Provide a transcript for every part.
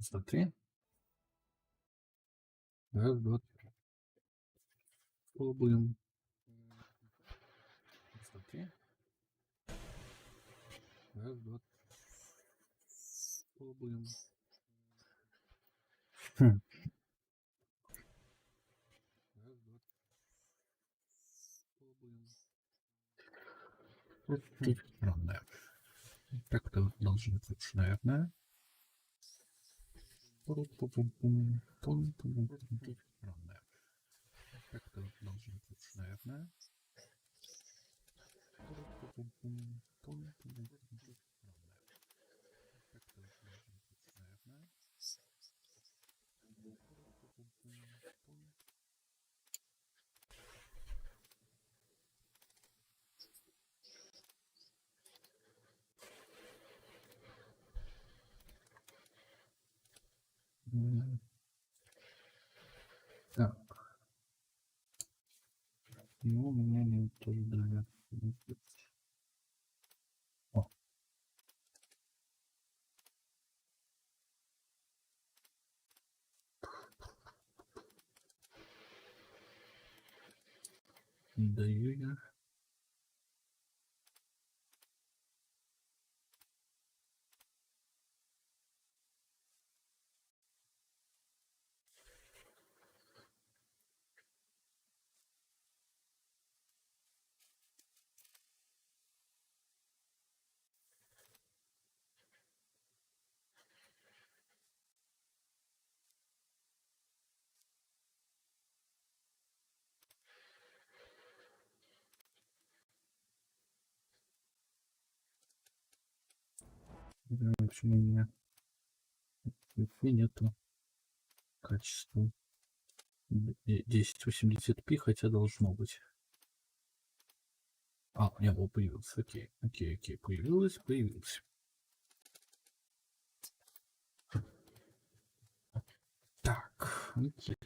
Смотри. Раз, два, три. Пробуем. Смотри. Раз, два, три. Пробуем. Раз, два, пробуем. Ровно. Так-то должно быть, наверное. Ровно. Так-то должно быть, наверное. Так. Ну, у меня нет тоже, наверное. О. Не даю я. Да, почему у меня нету качества 1080p, хотя должно быть. А, у него появился. Окей. Появилось. Так, окей.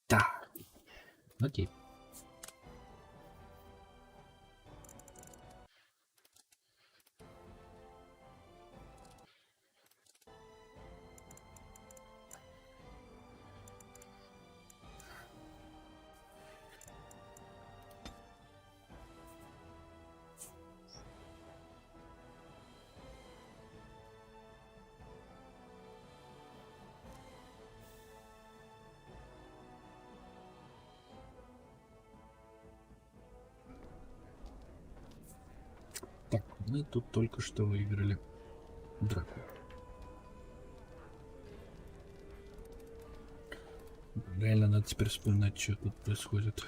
Да. Окей. Так, мы тут только что выиграли драку. Реально надо теперь вспоминать, что тут происходит.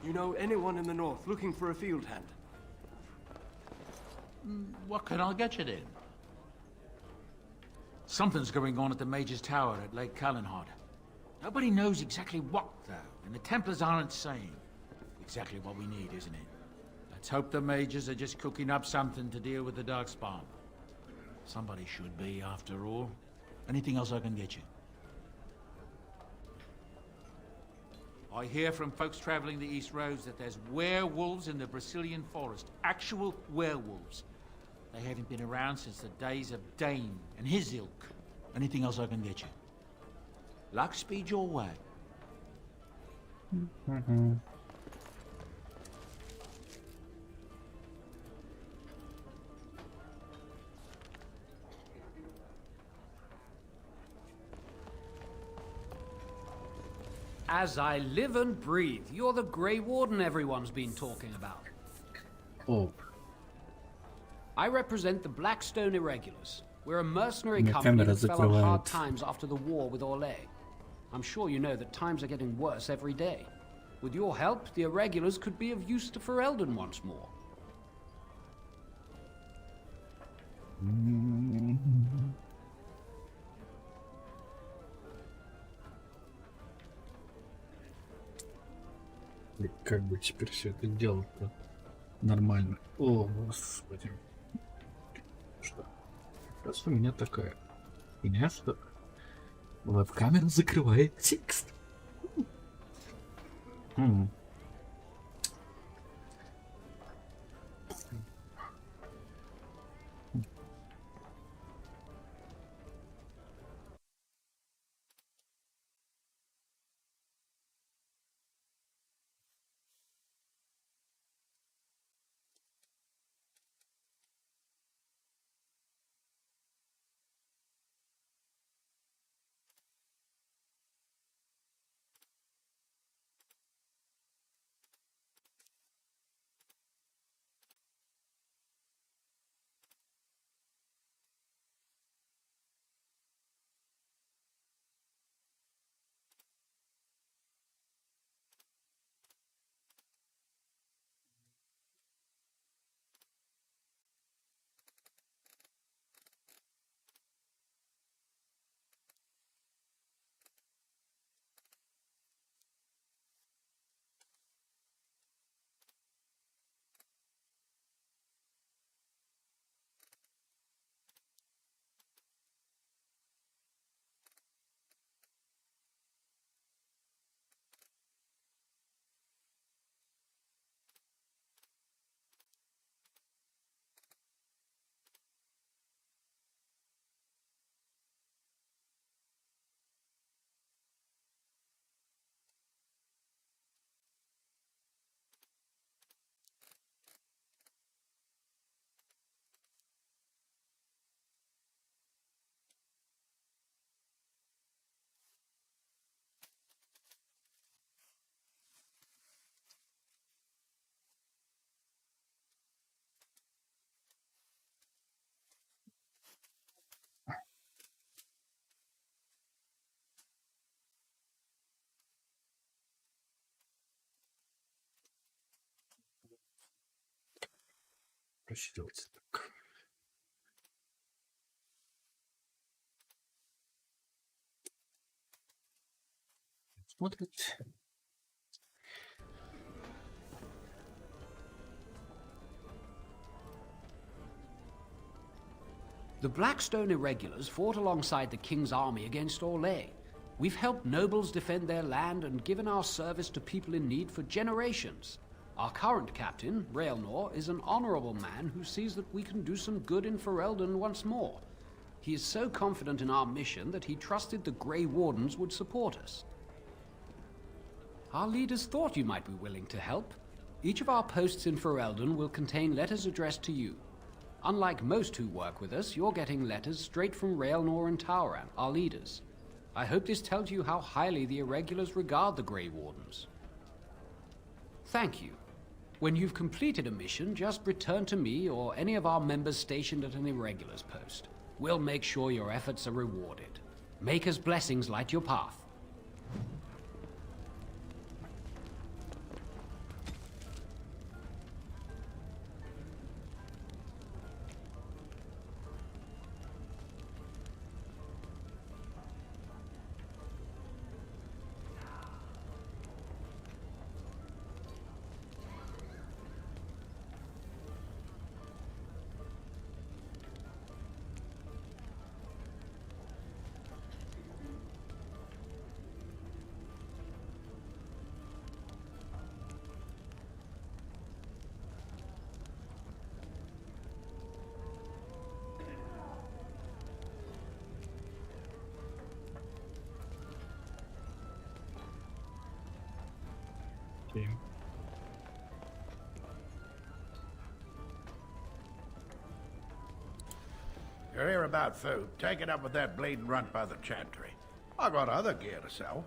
You know anyone in the north looking for a field hand? What can I get you then? Something's going on at the Major's Tower at Lake Callanhod. Nobody knows exactly what, though, and the Templars aren't saying. Exactly what we need, isn't it? Let's hope the Majors are just cooking up something to deal with the Darkspawn. Somebody should be, after all. Anything else I can get you? I hear from folks traveling the East Roads that there's werewolves in the Brazilian forest. Actual werewolves. They haven't been around since the days of Dane and his ilk. Anything else I can get you? Luck speed your way. As I live and breathe, you're the Grey Warden everyone's been talking about. О, I represent the Blackstone Irregulars. We're a mercenary Мне company камера that fell on hard закрывает. times after the war with Orlais. I'm sure you know that times are getting worse every day. With your help, the Irregulars could be of use to Ferelden once more. И как бы теперь все это делать-то нормально? О, господи. Что? Раз у меня такая хуйня, что веб-камера закрывает текст. Просчитываться так. Смотрит. The Blackstone Irregulars fought alongside the King's army against Orlais. We've helped nobles defend their land and given our service to people in need for generations. Our current captain, Raelnor, is an honorable man who sees that we can do some good in Ferelden once more. He is so confident in our mission that he trusted the Grey Wardens would support us. Our leaders thought you might be willing to help. Each of our posts in Ferelden will contain letters addressed to you. Unlike most who work with us, you're getting letters straight from Raelnor and Tauran, our leaders. I hope this tells you how highly the Irregulars regard the Grey Wardens. Thank you. When you've completed a mission, just return to me or any of our members stationed at an Irregulars post. We'll make sure your efforts are rewarded. Maker's blessings light your path. окей. You're here about food. Take it up with that bleeding runt by the chantry. I got other gear to sell.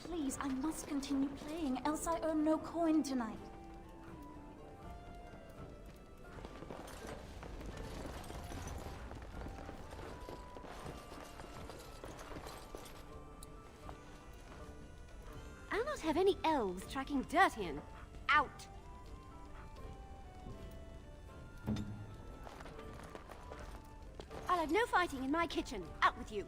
Please, I must continue playing, else I earn no coin tonight. I'll not have any elves tracking dirt in. Out! I'll have no fighting in my kitchen. Out with you.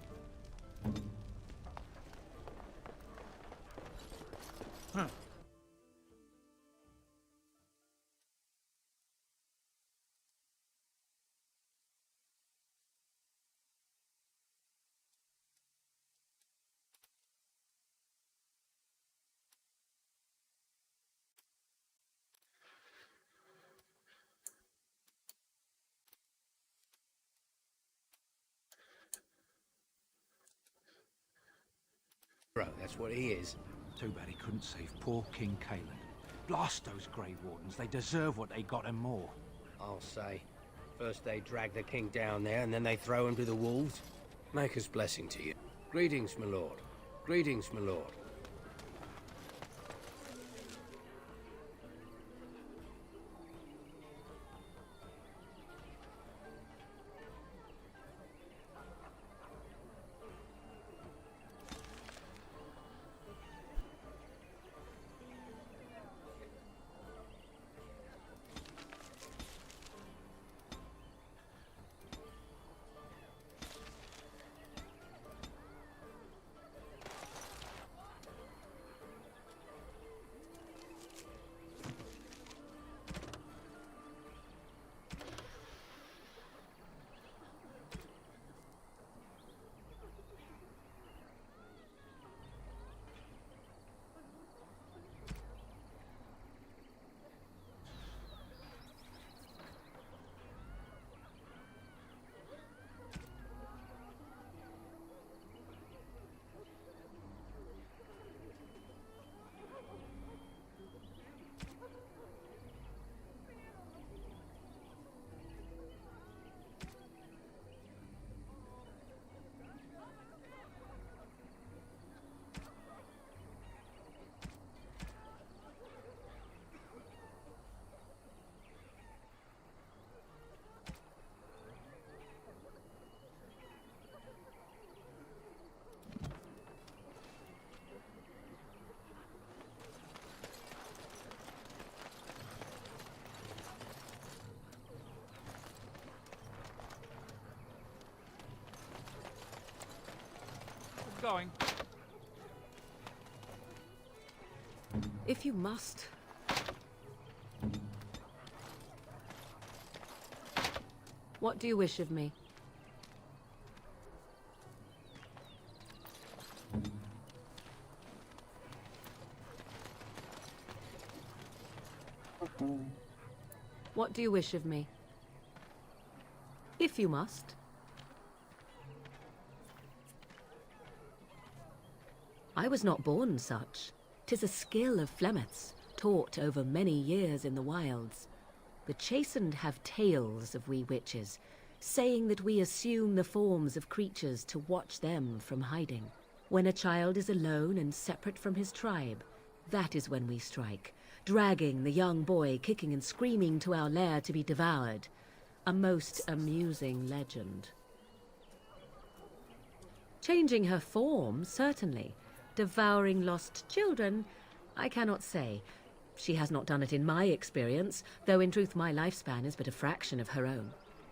Bro, that's what he is. Too bad he couldn't save poor King Caleb. Blast those Grey Wardens. They deserve what they got and more. I'll say. First they drag the king down there, and then they throw him to the wolves. Maker's blessing to you. Greetings, my lord. Greetings, my lord. Going. If you must. What do you wish of me? What do you wish of me? If you must. I was not born such. 'Tis a skill of Flemeth's, taught over many years in the wilds. The chastened have tales of we witches, saying that we assume the forms of creatures to watch them from hiding. When a child is alone and separate from his tribe, that is when we strike, dragging the young boy kicking and screaming to our lair to be devoured. A most amusing legend. Changing her form, certainly. Devouring lost children, I cannot say. She has not done it in my experience, though in truth my lifespan is but a fraction of her own.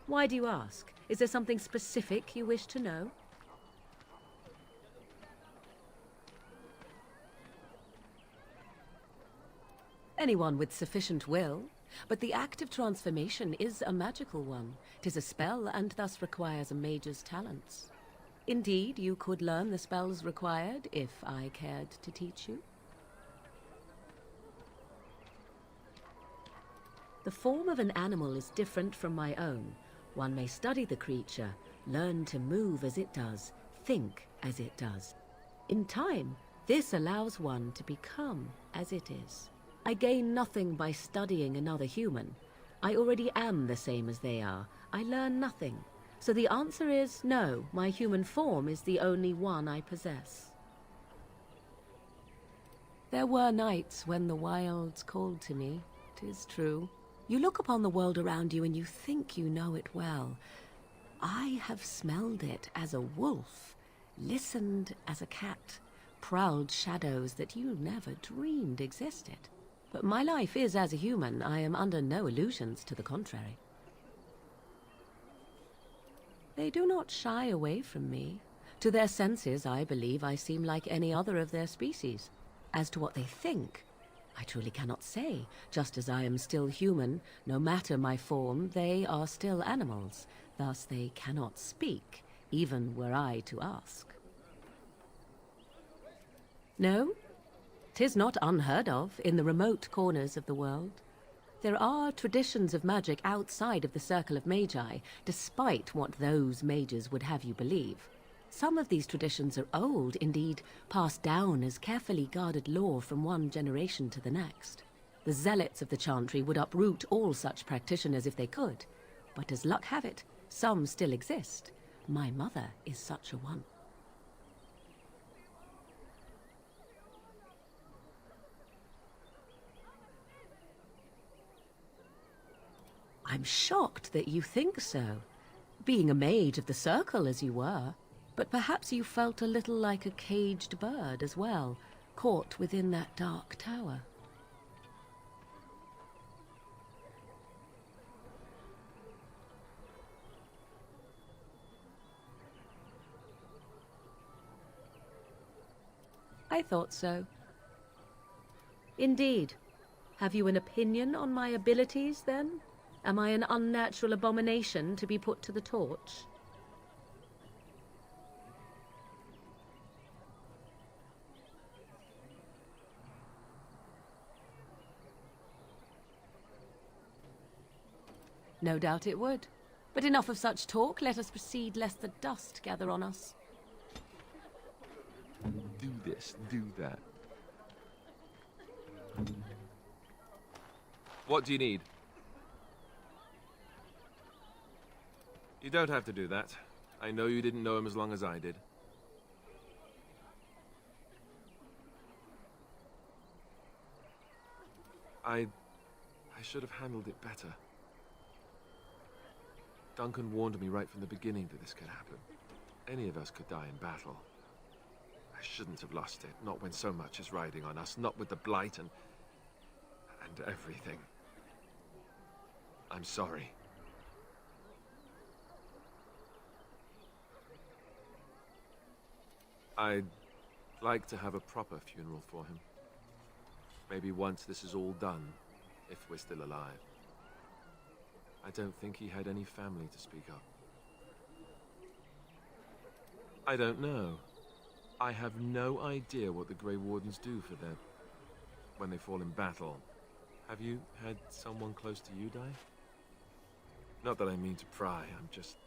Why do you ask? Is there something specific you wish to know? Anyone with sufficient will, but the act of transformation is a magical one. 'Tis a spell and thus requires a mage's talents. Indeed, you could learn the spells required if I cared to teach you. The form of an animal is different from my own. One may study the creature, learn to move as it does, think as it does. In time, this allows one to become as it is. I gain nothing by studying another human. I already am the same as they are. I learn nothing. So the answer is no, my human form is the only one I possess. There were nights when the wilds called to me, 'tis true. You look upon the world around you and you think you know it well. I have smelled it as a wolf, listened as a cat, prowled shadows that you never dreamed existed. But my life is as a human. I am under no illusions to the contrary. They do not shy away from me. To their senses, I believe I seem like any other of their species. As to what they think, I truly cannot say. Just as I am still human, no matter my form, they are still animals. Thus they cannot speak, even were I to ask. No, 'tis not unheard of in the remote corners of the world. There are traditions of magic outside of the circle of magi, despite what those mages would have you believe. Some of these traditions are old, indeed, passed down as carefully guarded lore from one generation to the next. The zealots of the chantry would uproot all such practitioners if they could, but as luck have it, some still exist. My mother is such a one. I'm shocked that you think so, being a mage of the circle as you were. But perhaps you felt a little like a caged bird as well, caught within that dark tower. I thought so. Indeed. Have you an opinion on my abilities, then? Am I an unnatural abomination to be put to the torch? No doubt it would. But enough of such talk. Let us proceed, lest the dust gather on us. Do this, do that. What do you need? You don't have to do that. I know you didn't know him as long as I did. I should have handled it better. Duncan warned me right from the beginning that this could happen. Any of us could die in battle. I shouldn't have lost it, not when so much is riding on us, not with the blight and everything. I'm sorry. I'd like to have a proper funeral for him. Maybe once this is all done, if we're still alive. I don't think he had any family to speak of. I don't know. I have no idea what the Grey Wardens do for them when they fall in battle. Have you had someone close to you die? Not that I mean to pry, I'm just...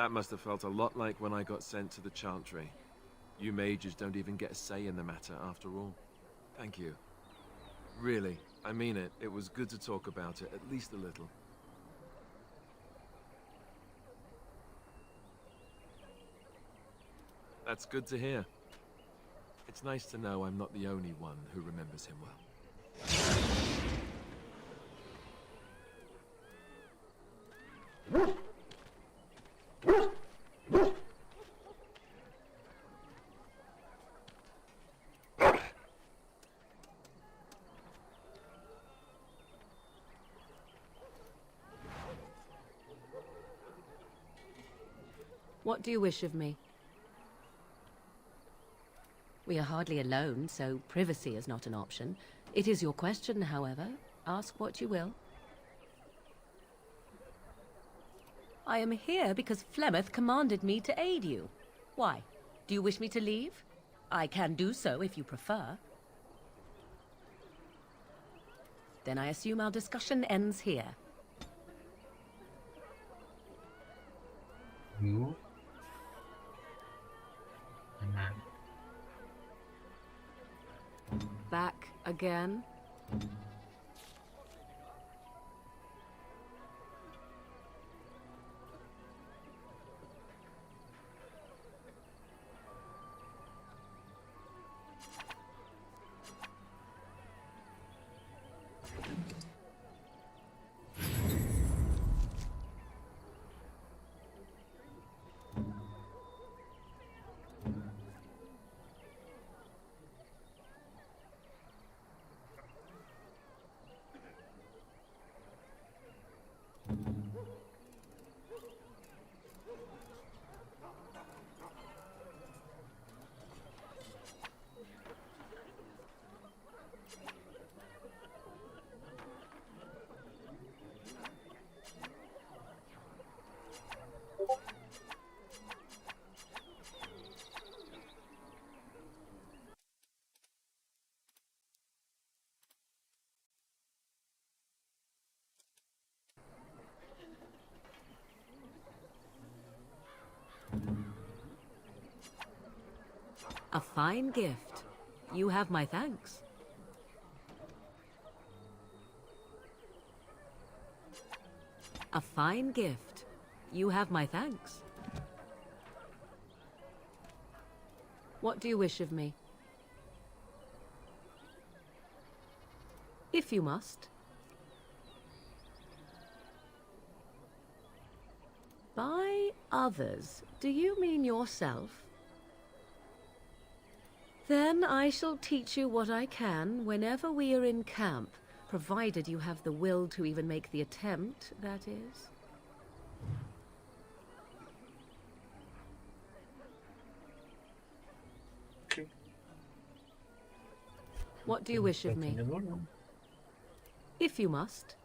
That must have felt a lot like when I got sent to the Chantry. You mages don't even get a say in the matter, after all. Thank you. Really, I mean it. It was good to talk about it, at least a little. That's good to hear. It's nice to know I'm not the only one who remembers him well. What do you wish of me? We are hardly alone, so privacy is not an option. It is your question, however. Ask what you will. I am here because Flemeth commanded me to aid you. Why? Do you wish me to leave? I can do so if you prefer. Then I assume our discussion ends here. Ну. Back again? A fine gift. You have my thanks. A fine gift. You have my thanks. What do you wish of me? If you must. By others, do you mean yourself? Then I shall teach you what I can whenever we are in camp, provided you have the will to even make the attempt, that is. Okay. What do you wish of me? If you must.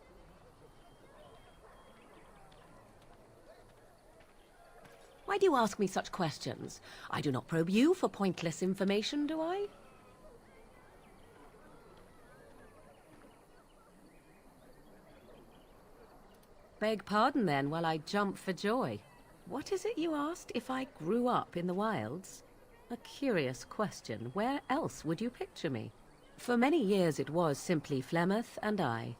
Why do you ask me such questions? I do not probe you for pointless information, do I? Beg pardon then while I jump for joy. What is it you asked if I grew up in the wilds? A curious question. Where else would you picture me? For many years it was simply Flemeth and I.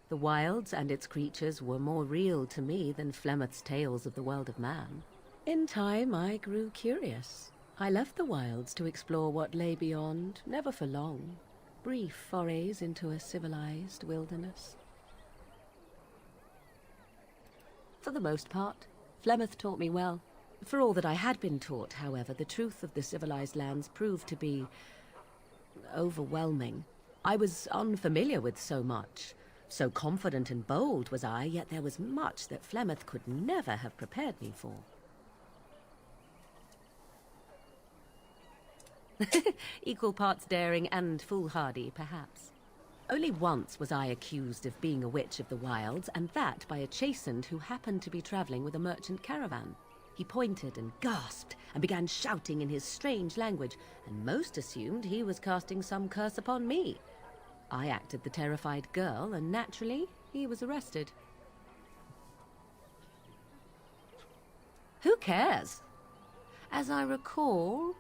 The wilds and its creatures were more real to me than Flemeth's tales of the world of man. In time, I grew curious. I left the wilds to explore what lay beyond, never for long. Brief forays into a civilized wilderness. For the most part, Flemeth taught me well. For all that I had been taught, however, the truth of the civilized lands proved to be overwhelming. I was unfamiliar with so much. So confident and bold was I, yet there was much that Flemeth could never have prepared me for. Equal parts daring and foolhardy, perhaps. Only once was I accused of being a witch of the wilds, and that by a chastened who happened to be traveling with a merchant caravan. He pointed and gasped and began shouting in his strange language, and most assumed he was casting some curse upon me. I acted the terrified girl, and naturally, he was arrested. Who cares? As I recall,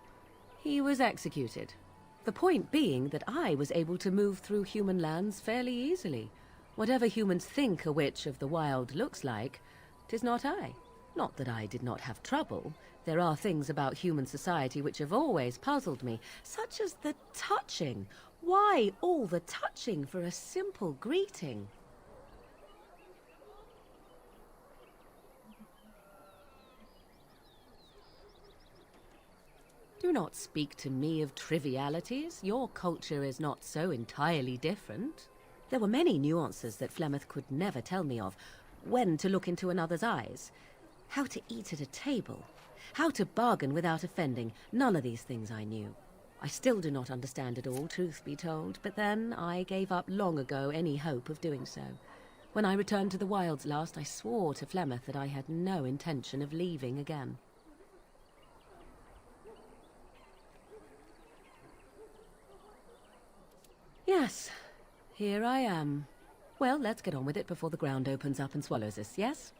he was executed. The point being that I was able to move through human lands fairly easily. Whatever humans think a witch of the wild looks like, 'tis not I. Not that I did not have trouble. There are things about human society which have always puzzled me, such as the touching. Why all the touching for a simple greeting? Do not speak to me of trivialities. Your culture is not so entirely different. There were many nuances that Flemeth could never tell me of. When to look into another's eyes, how to eat at a table, how to bargain without offending. None of these things I knew. I still do not understand it all, truth be told, but then I gave up long ago any hope of doing so. When I returned to the wilds last, I swore to Flemeth that I had no intention of leaving again. Yes, here I am. Well, let's get on with it before the ground opens up and swallows us, yes?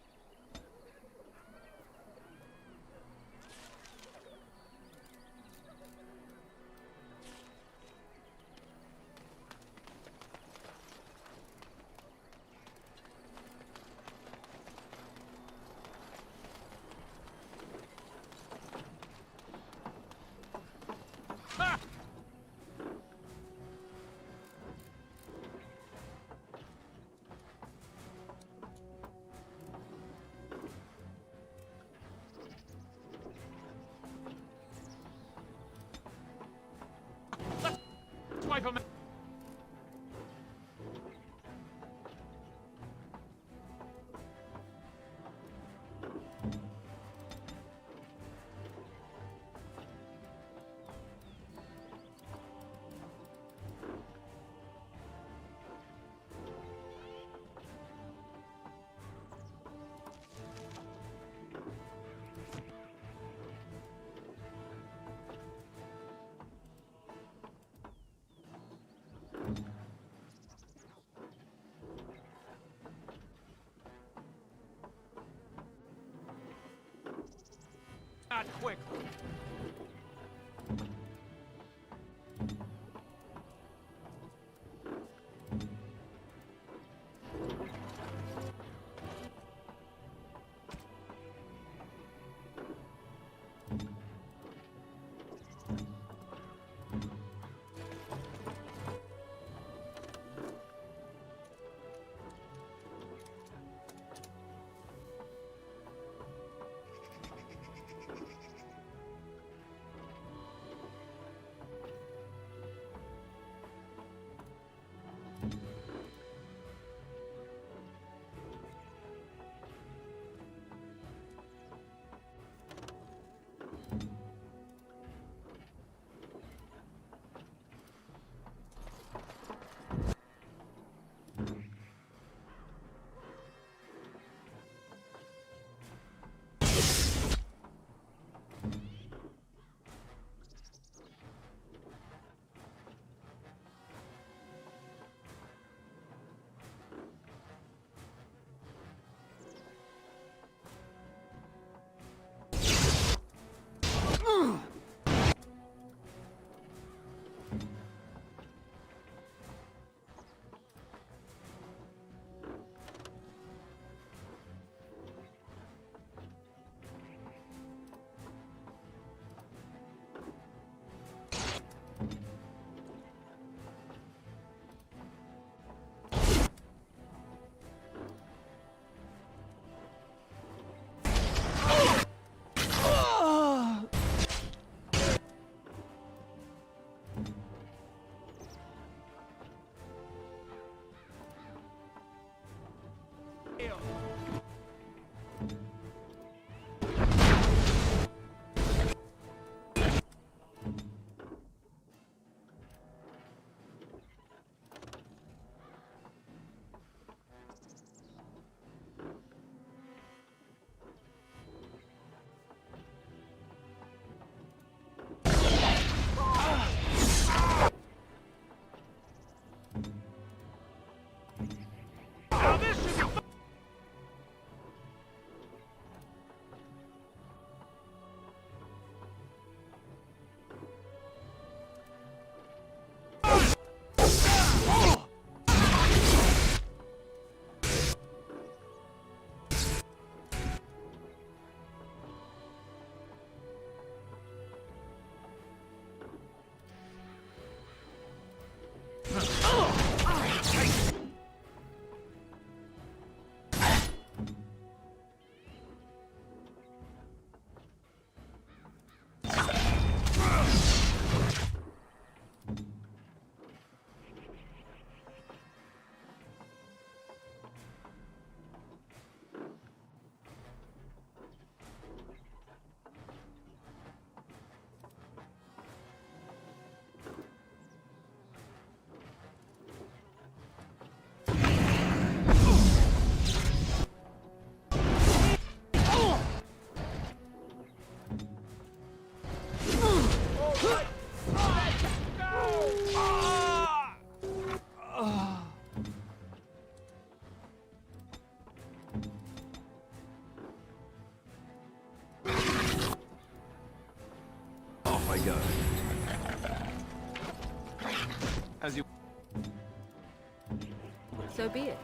Swipe 'em. Not quick. As you... So be it.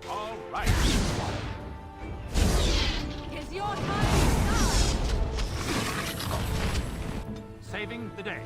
All right. Is your time? Saving the day.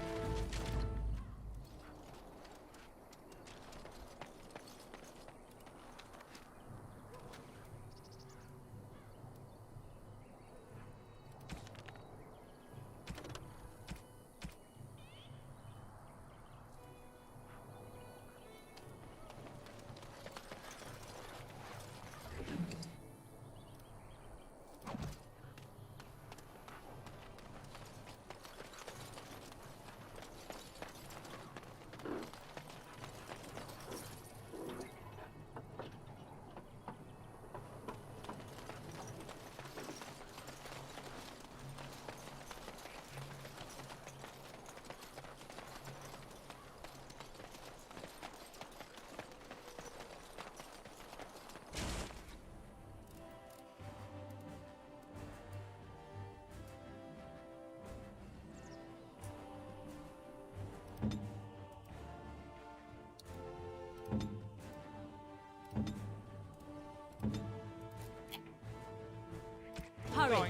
Hurry.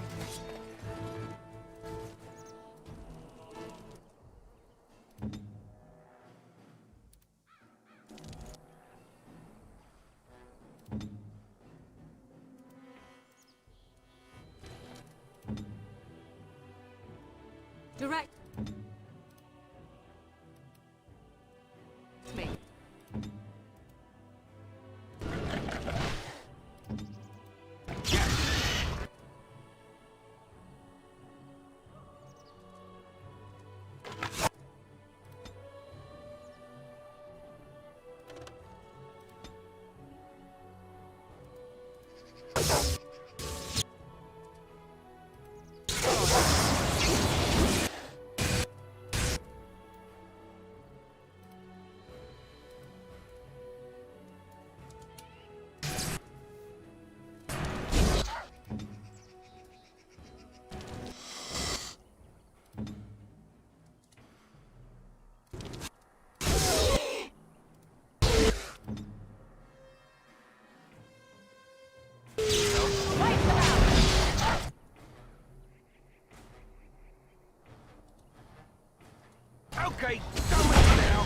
Direct me. Okay, go in now.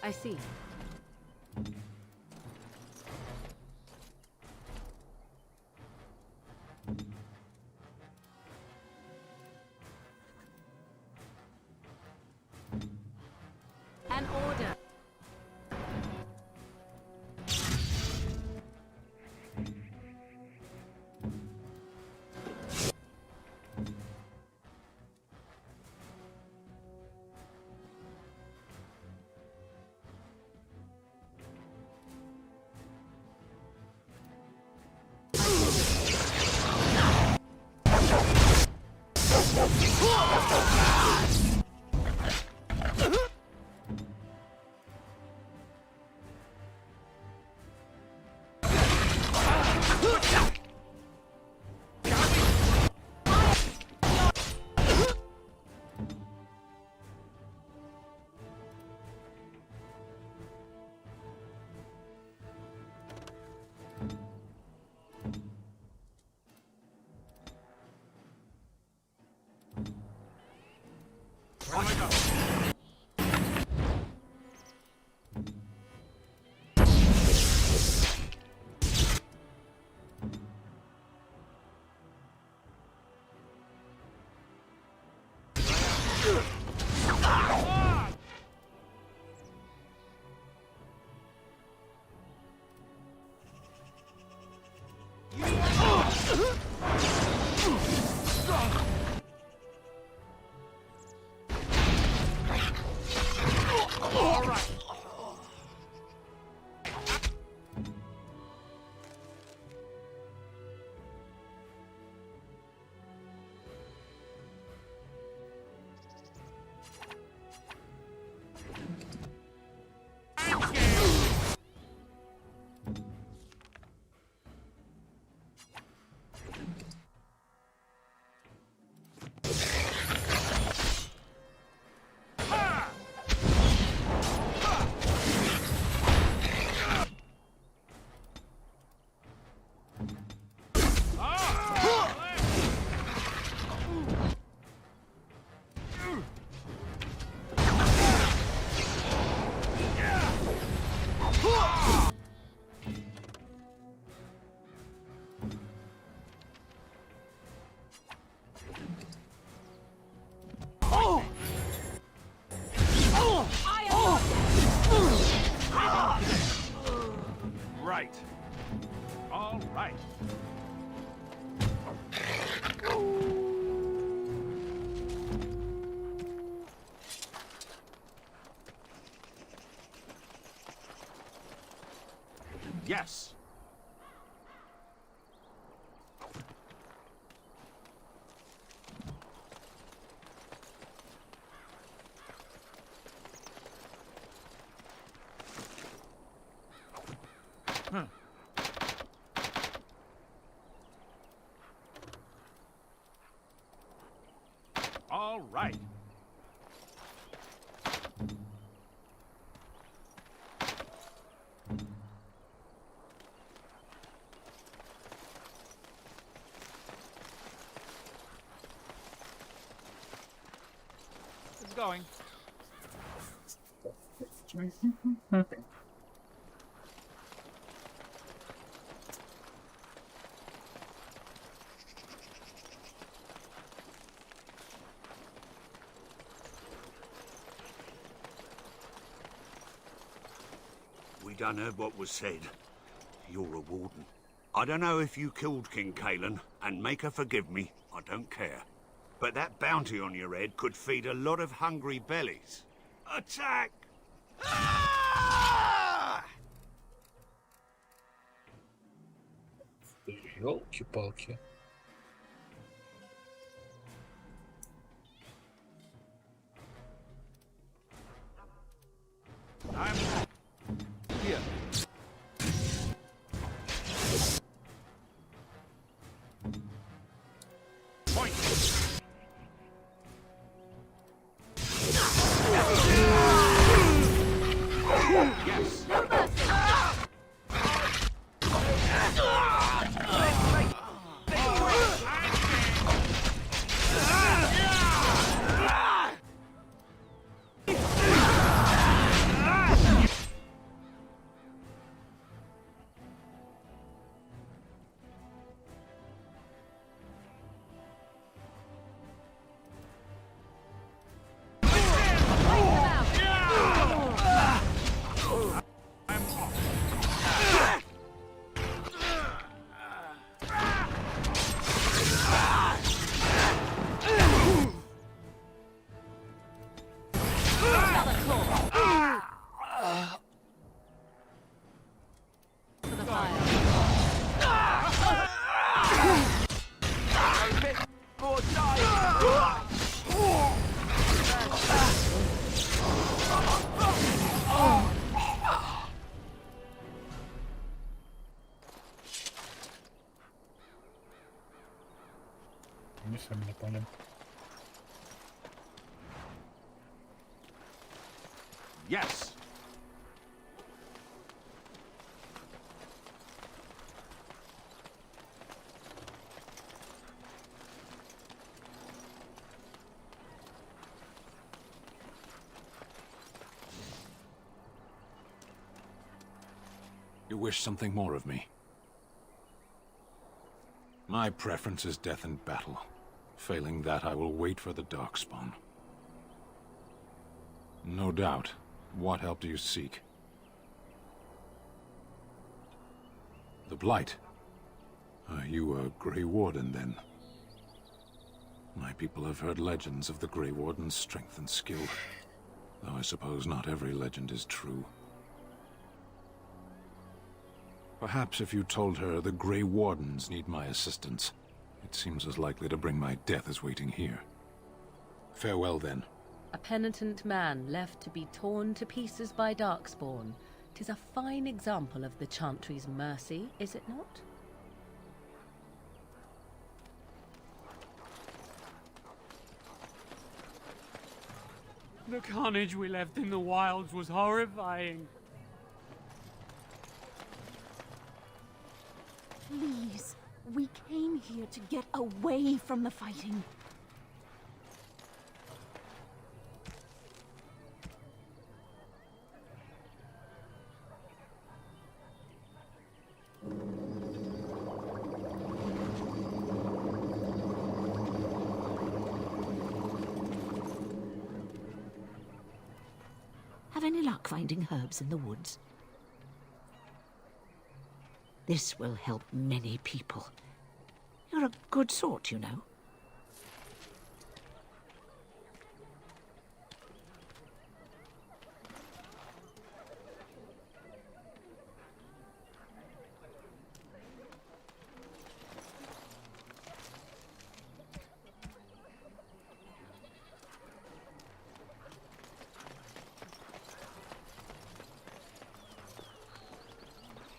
I see. An order. Right. All right. Yes. All right. It's going. We done heard what was said. You're a warden. I don't know if you killed King Kalen, and make her forgive me, I don't care. But that bounty on your head could feed a lot of hungry bellies. Attack! Ah! Ёлки-палки. I'm here. Point. Yes. мы сами напалим. Yes. You wish something more of me? My preference is death in battle. Failing that, I will wait for the Darkspawn. No doubt. What help do you seek? The Blight. Are you a Grey Warden, then? My people have heard legends of the Grey Warden's strength and skill. Though I suppose not every legend is true. Perhaps if you told her the Grey Wardens need my assistance, it seems as likely to bring my death as waiting here. Farewell, then. A penitent man left to be torn to pieces by Darkspawn. 'Tis a fine example of the Chantry's mercy, is it not? The carnage we left in the wilds was horrifying. Please, we came here to get away from the fighting. Have any luck finding herbs in the woods? This will help many people. You're a good sort, you know.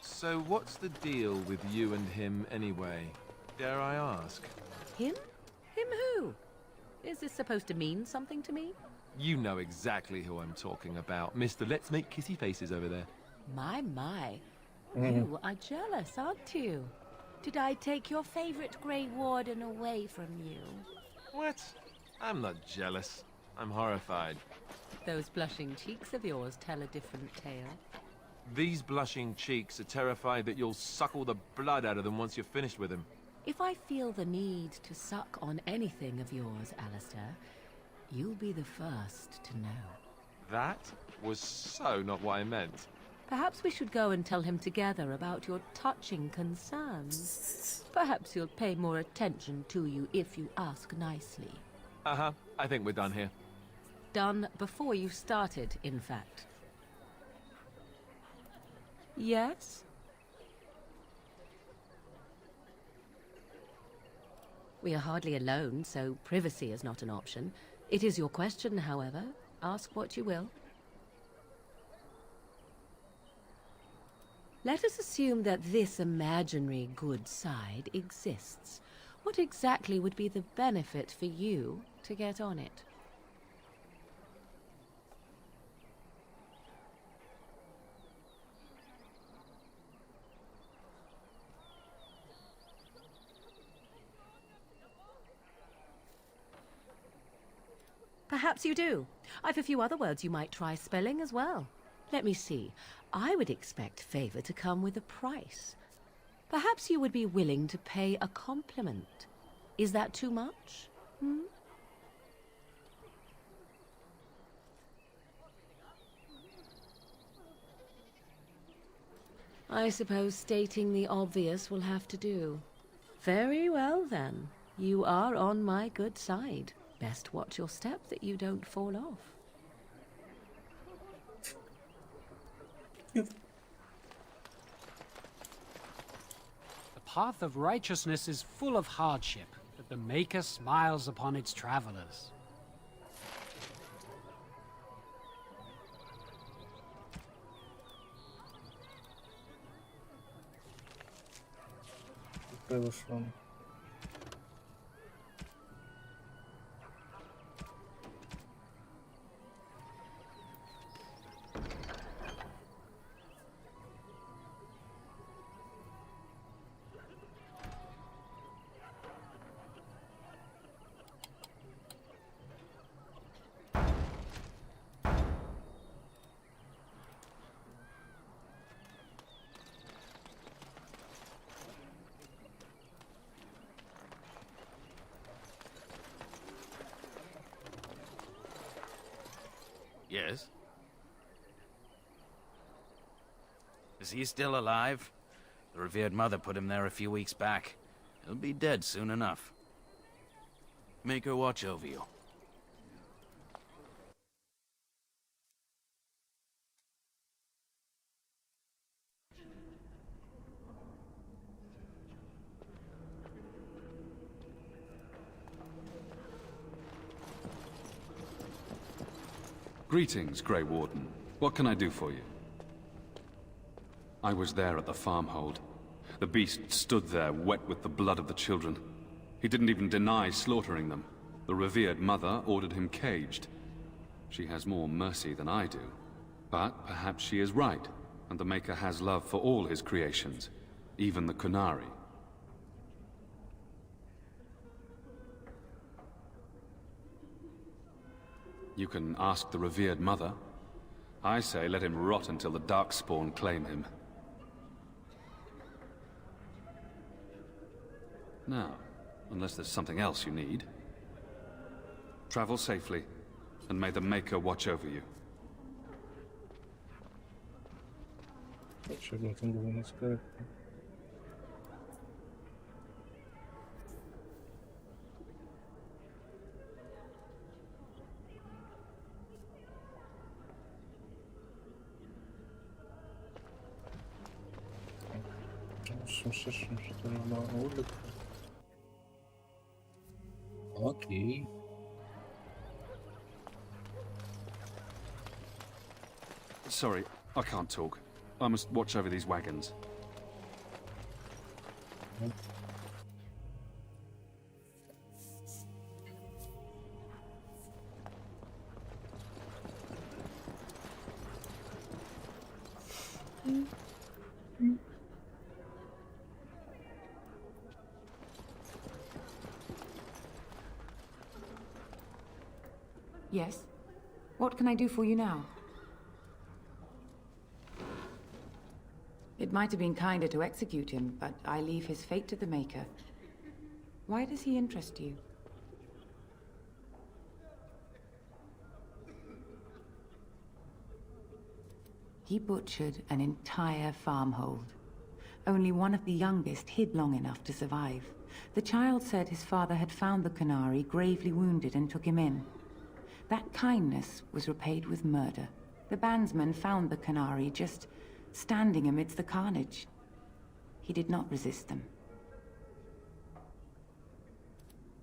So what's the deal with you and him anyway? Dare I ask? Him? Him who? Is this supposed to mean something to me? You know exactly who I'm talking about. Mr. Let's Make Kissy Faces over there. My. You are jealous, aren't you? Did I take your favorite Grey Warden away from you? What? I'm not jealous. I'm horrified. Those blushing cheeks of yours tell a different tale. These blushing cheeks are terrified that you'll suck all the blood out of them once you're finished with him. If I feel the need to suck on anything of yours, Alistair, you'll be the first to know. That was so not what I meant. Perhaps we should go and tell him together about your touching concerns. Perhaps he'll pay more attention to you if you ask nicely. Uh-huh. I think we're done here. Done before you started, in fact. Yes? We are hardly alone, so privacy is not an option. It is your question, however. Ask what you will. Let us assume that this imaginary good side exists. What exactly would be the benefit for you to get on it? Perhaps you do. I've a few other words you might try spelling as well. Let me see. I would expect favor to come with a price. Perhaps you would be willing to pay a compliment. Is that too much? I suppose stating the obvious will have to do. Very well, then. You are on my good side. Best watch your step that you don't fall off. The path of righteousness is full of hardship, but the Maker smiles upon its travelers. Yes? Is he still alive? The revered mother put him there a few weeks back. He'll be dead soon enough. Make her watch over you. Greetings, Grey Warden. What can I do for you? I was there at the farmhold. The beast stood there, wet with the blood of the children. He didn't even deny slaughtering them. The revered mother ordered him caged. She has more mercy than I do. But perhaps she is right, and the Maker has love for all his creations, even the Kunari. You can ask the revered mother. I say let him rot until the Darkspawn claim him. Now, unless there's something else you need, travel safely, and may the Maker watch over you. Что там было на сказать? Сумасшедшим, что ли, на улице? Окей. Sorry, I can't talk. I must watch over these wagons. Yes? What can I do for you now? It might have been kinder to execute him, but I leave his fate to the Maker. Why does he interest you? He butchered an entire farmhold. Only one of the youngest hid long enough to survive. The child said his father had found the Kunari gravely wounded and took him in. That kindness was repaid with murder. The bandsman found the Kunari just standing amidst the carnage. He did not resist them.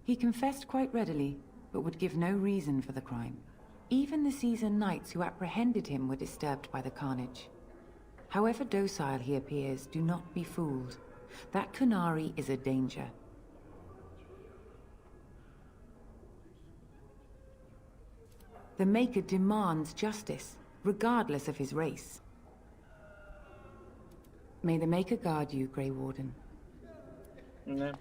He confessed quite readily, but would give no reason for the crime. Even the seasoned knights who apprehended him were disturbed by the carnage. However docile he appears, do not be fooled. That Kunari is a danger. The Maker demands justice, regardless of his race. May the Maker guard you, Grey Warden. No.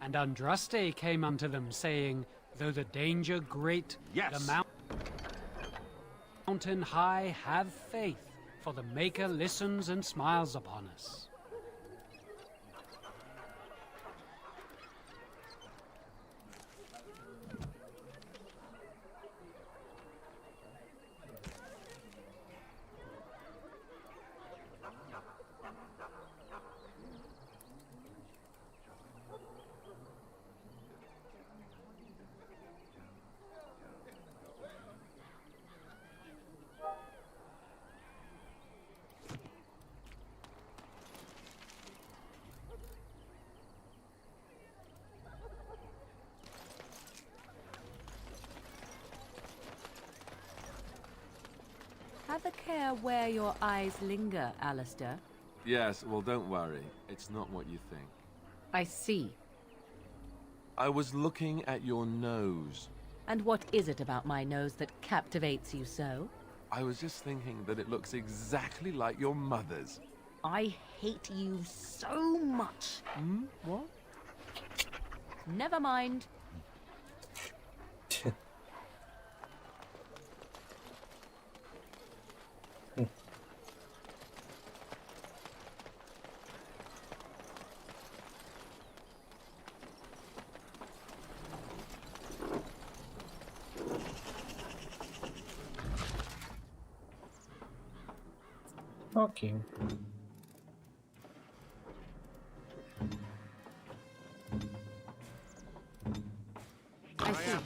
And Andraste came unto them, saying, though the danger great, the mountain high, have faith, for the Maker listens and smiles upon us. Have a care where your eyes linger, Alistair. Yes, well, don't worry. It's not what you think. I see. I was looking at your nose. And what is it about my nose that captivates you so? I was just thinking that it looks exactly like your mother's. I hate you so much. Hmm? What? Never mind. Окей. I see.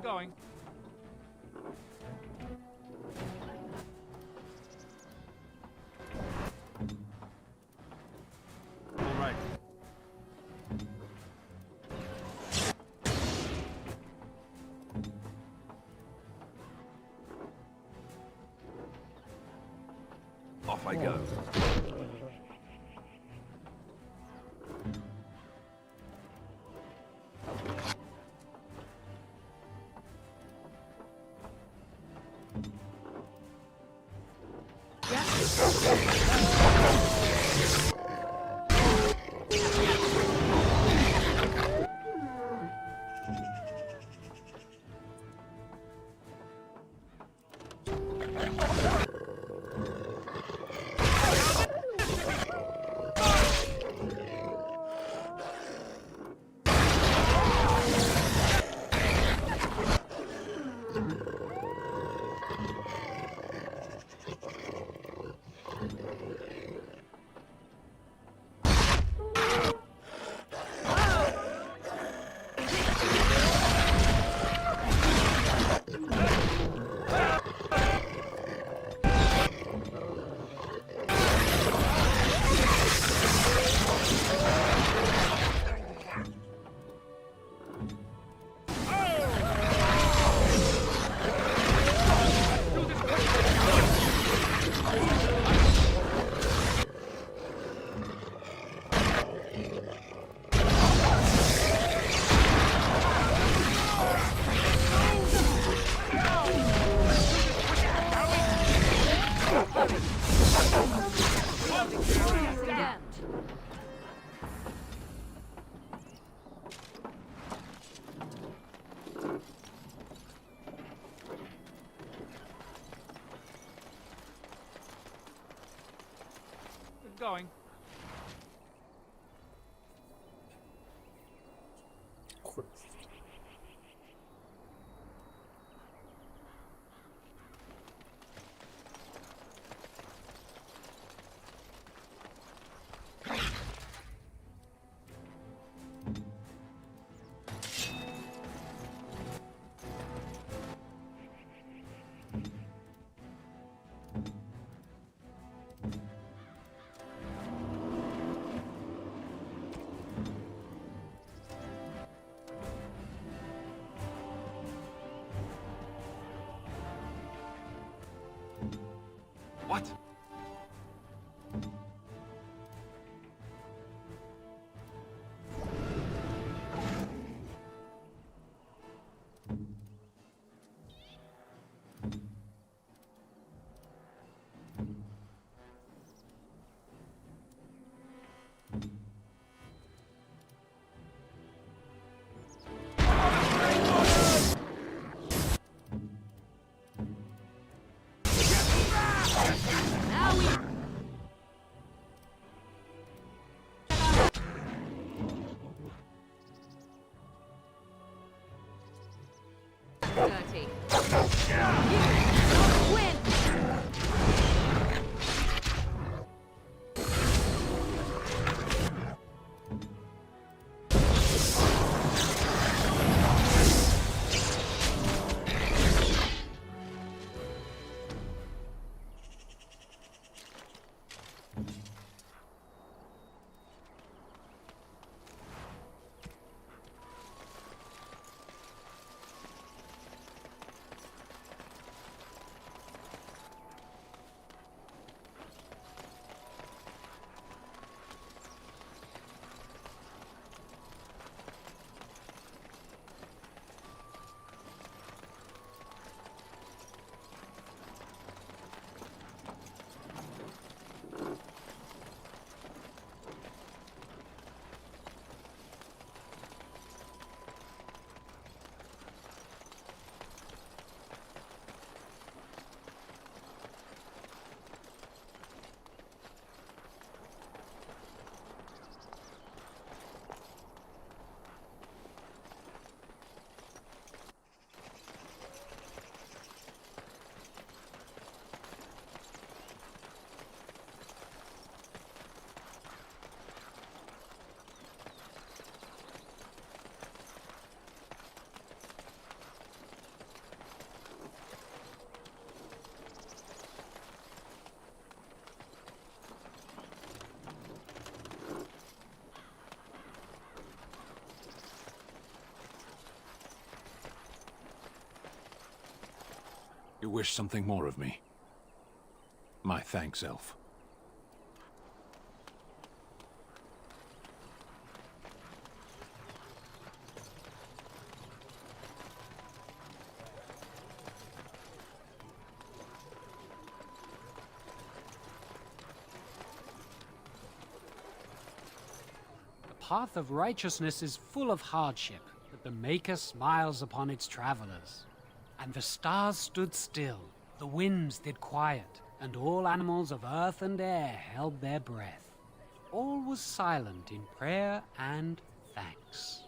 Going. All right. Off I go. Going. What? Dirty. Win! You wish something more of me? My thanks, Elf. The path of righteousness is full of hardship, but the Maker smiles upon its travelers. And the stars stood still, the winds did quiet, and all animals of earth and air held their breath. All was silent in prayer and thanks.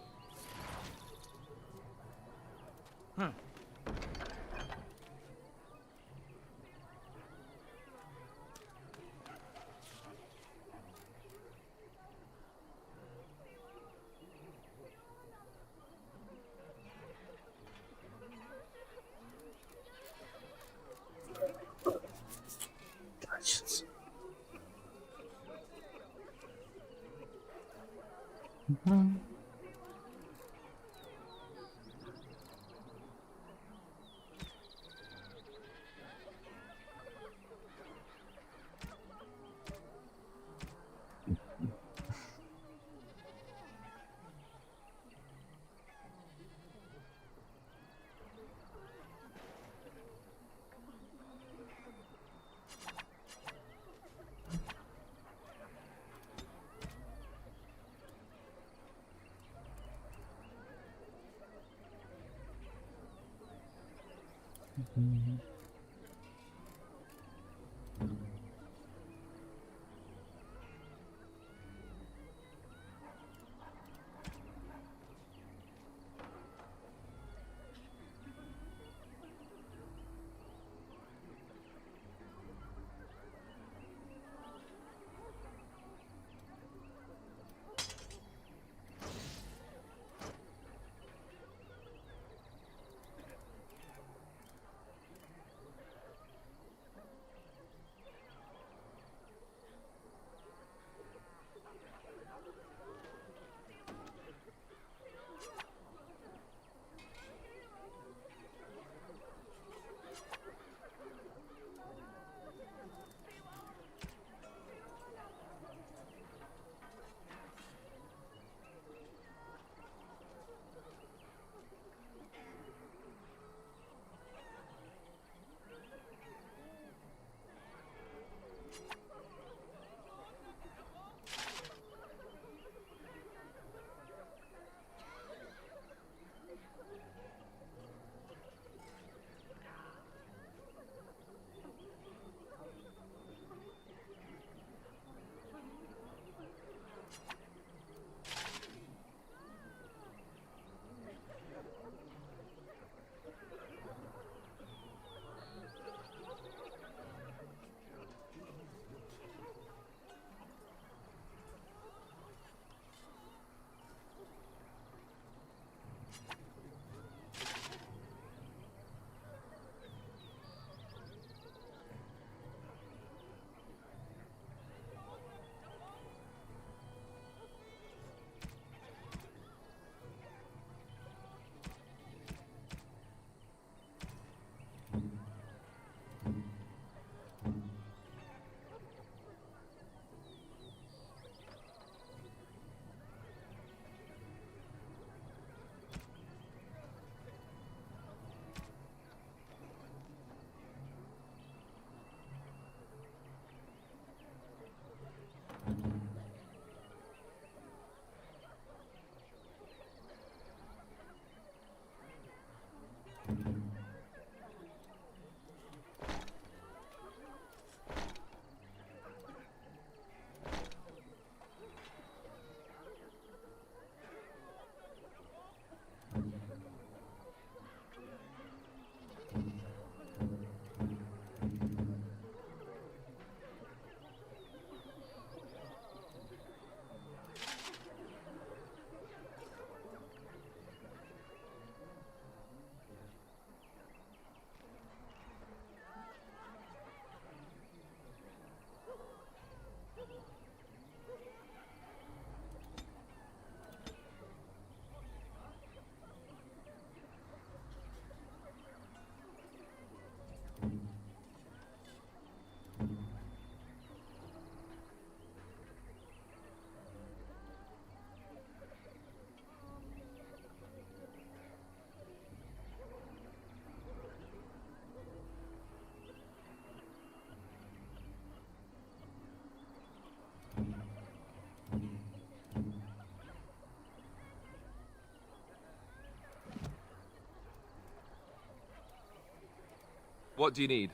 What do you need?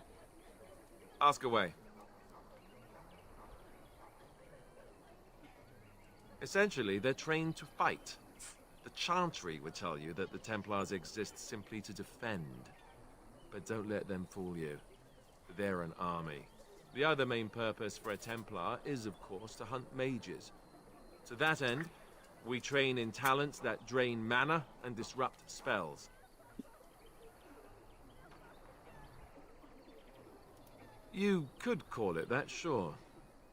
Ask away. Essentially, they're trained to fight. The Chantry would tell you that the Templars exist simply to defend. But don't let them fool you. They're an army. The other main purpose for a Templar is, of course, to hunt mages. To that end, we train in talents that drain mana and disrupt spells. You could call it that, sure.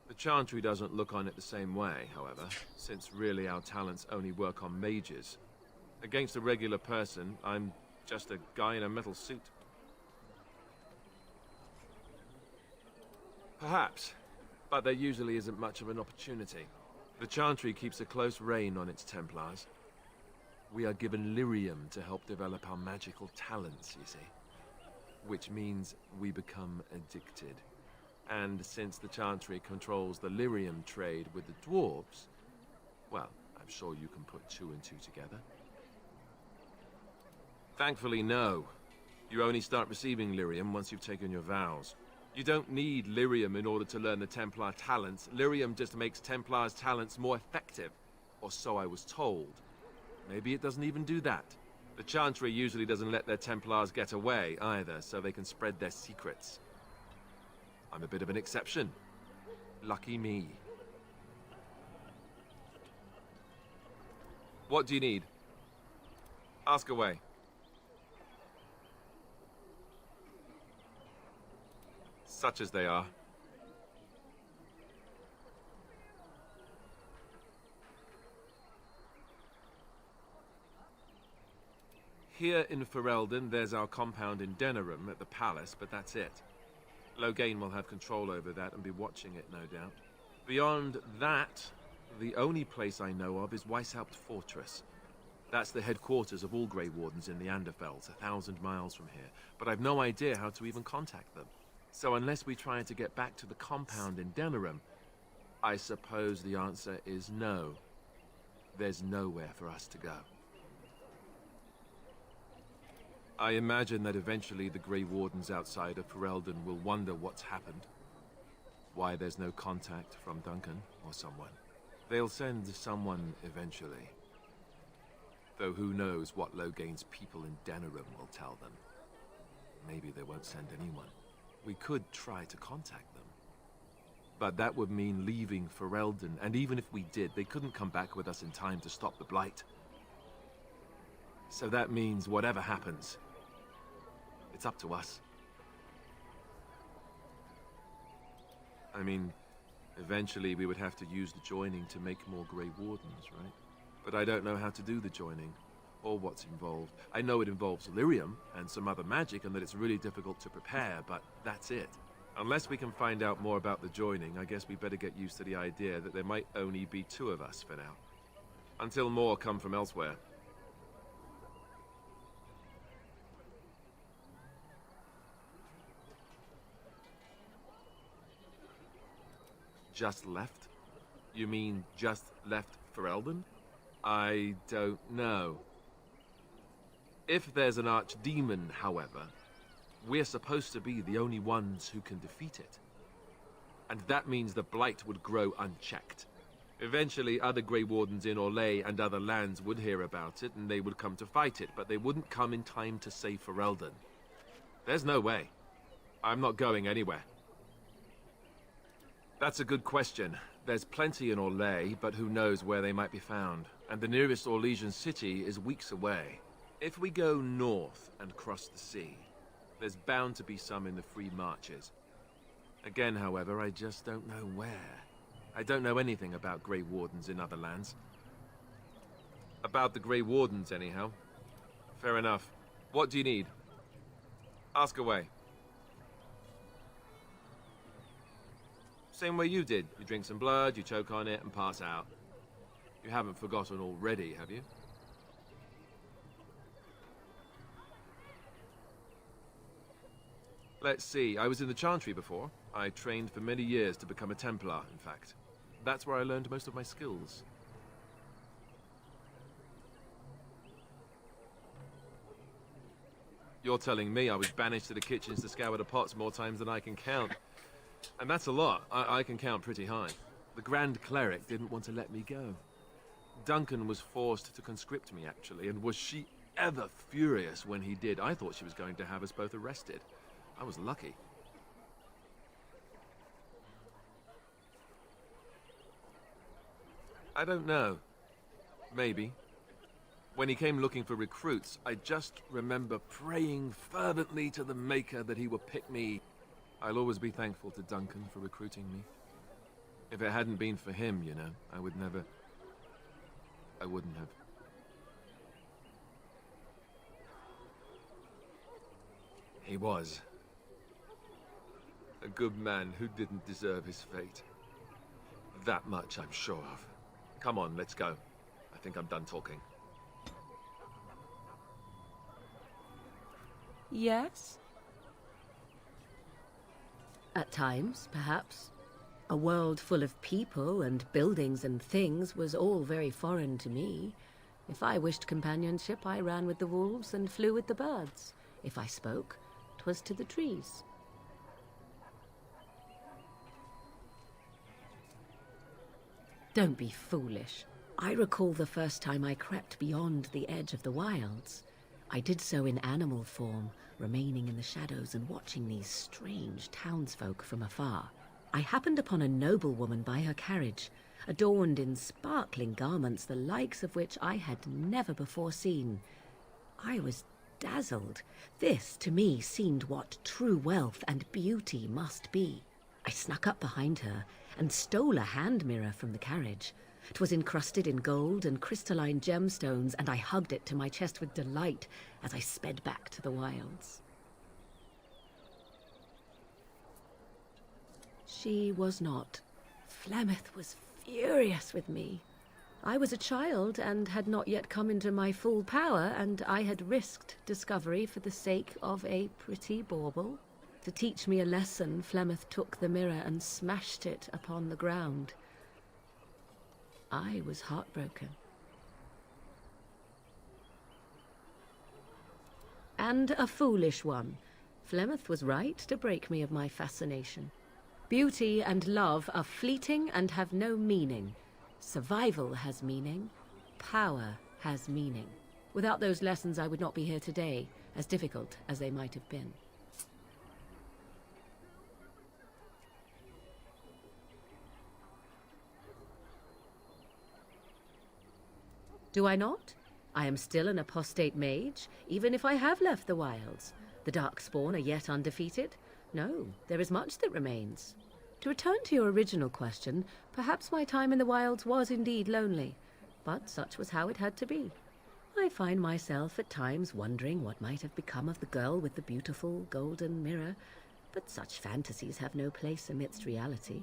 The Chantry doesn't look on it the same way, however, since really our talents only work on mages. Against a regular person, I'm just a guy in a metal suit. Perhaps, but there usually isn't much of an opportunity. The Chantry keeps a close rein on its Templars. We are given lyrium to help develop our magical talents, you see. Which means we become addicted. And since the Chantry controls the lyrium trade with the dwarves, well, I'm sure you can put 2 and 2 together. Thankfully, no. You only start receiving lyrium once you've taken your vows. You don't need lyrium in order to learn the Templar talents. Lyrium just makes Templars' talents more effective, or so I was told. Maybe it doesn't even do that. The Chantry usually doesn't let their Templars get away either, so they can spread their secrets. I'm a bit of an exception. Lucky me. What do you need? Ask away. Such as they are. Here in Ferelden, there's our compound in Denerim at the palace, but that's it. Loghain will have control over that and be watching it, no doubt. Beyond that, the only place I know of is Weishaupt Fortress. That's the headquarters of all Grey Wardens in the Anderfelds, 1,000 miles from here. But I've no idea how to even contact them. So unless we try to get back to the compound in Denerim, I suppose the answer is no. There's nowhere for us to go. I imagine that eventually the Grey Wardens outside of Ferelden will wonder what's happened. Why there's no contact from Duncan or someone. They'll send someone eventually. Though who knows what Loghain's people in Denerim will tell them. Maybe they won't send anyone. We could try to contact them. But that would mean leaving Ferelden, and even if we did, they couldn't come back with us in time to stop the Blight. So that means whatever happens, it's up to us. I mean, eventually we would have to use the joining to make more Grey Wardens, right? But I don't know how to do the joining, or what's involved. I know it involves lyrium and some other magic, and that it's really difficult to prepare, but that's it. Unless we can find out more about the joining, I guess we better get used to the idea that there might only be 2 of us for now. Until more come from elsewhere. Just left? You mean just left Ferelden? I don't know. If there's an archdemon, however, we're supposed to be the only ones who can defeat it. And that means the Blight would grow unchecked. Eventually, other Grey Wardens in Orlais and other lands would hear about it, and they would come to fight it, but they wouldn't come in time to save Ferelden. There's no way. I'm not going anywhere. That's a good question. There's plenty in Orlais, but who knows where they might be found. And the nearest Orlesian city is weeks away. If we go north and cross the sea, there's bound to be some in the Free Marches. Again, however, I just don't know where. I don't know anything about Grey Wardens in other lands. About the Grey Wardens, anyhow. Fair enough. What do you need? Ask away. Same way you did. You drink some blood, you choke on it, and pass out. You haven't forgotten already, have you? Let's see. I was in the Chantry before. I trained for many years to become a Templar, in fact. That's where I learned most of my skills. You're telling me I was banished to the kitchens to scour the pots more times than I can count. And that's a lot. I can count pretty high. The Grand Cleric didn't want to let me go. Duncan was forced to conscript me, actually, and was she ever furious when he did? I thought she was going to have us both arrested. I was lucky. I don't know. Maybe. When he came looking for recruits, I just remember praying fervently to the Maker that he would pick me. I'll always be thankful to Duncan for recruiting me. If it hadn't been for him, you know, I wouldn't have. He was a good man who didn't deserve his fate. That much I'm sure of. Come on, let's go. I think I'm done talking. Yes? At times, perhaps. A world full of people and buildings and things was all very foreign to me. If I wished companionship, I ran with the wolves and flew with the birds. If I spoke, 'twas to the trees. Don't be foolish. I recall the first time I crept beyond the edge of the wilds. I did so in animal form, remaining in the shadows and watching these strange townsfolk from afar. I happened upon a noblewoman by her carriage, adorned in sparkling garments, the likes of which I had never before seen. I was dazzled. This, to me, seemed what true wealth and beauty must be. I snuck up behind her and stole a hand mirror from the carriage. 'Twas encrusted in gold and crystalline gemstones, and I hugged it to my chest with delight as I sped back to the wilds. She was not. Flemeth was furious with me. I was a child and had not yet come into my full power, and I had risked discovery for the sake of a pretty bauble. To teach me a lesson, Flemeth took the mirror and smashed it upon the ground. I was heartbroken. And a foolish one. Flemeth was right to break me of my fascination. Beauty and love are fleeting and have no meaning. Survival has meaning. Power has meaning. Without those lessons, I would not be here today, as difficult as they might have been. Do I not? I am still an apostate mage, even if I have left the wilds. The Darkspawn are yet undefeated. No, there is much that remains. To return to your original question, perhaps my time in the wilds was indeed lonely, but such was how it had to be. I find myself at times wondering what might have become of the girl with the beautiful golden mirror, but such fantasies have no place amidst reality.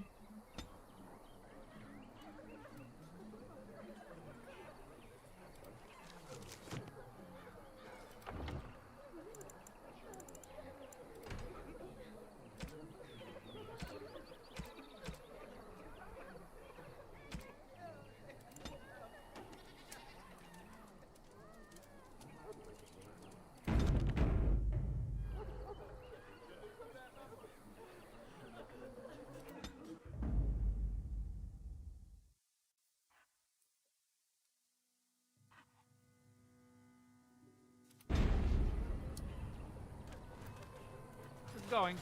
Going.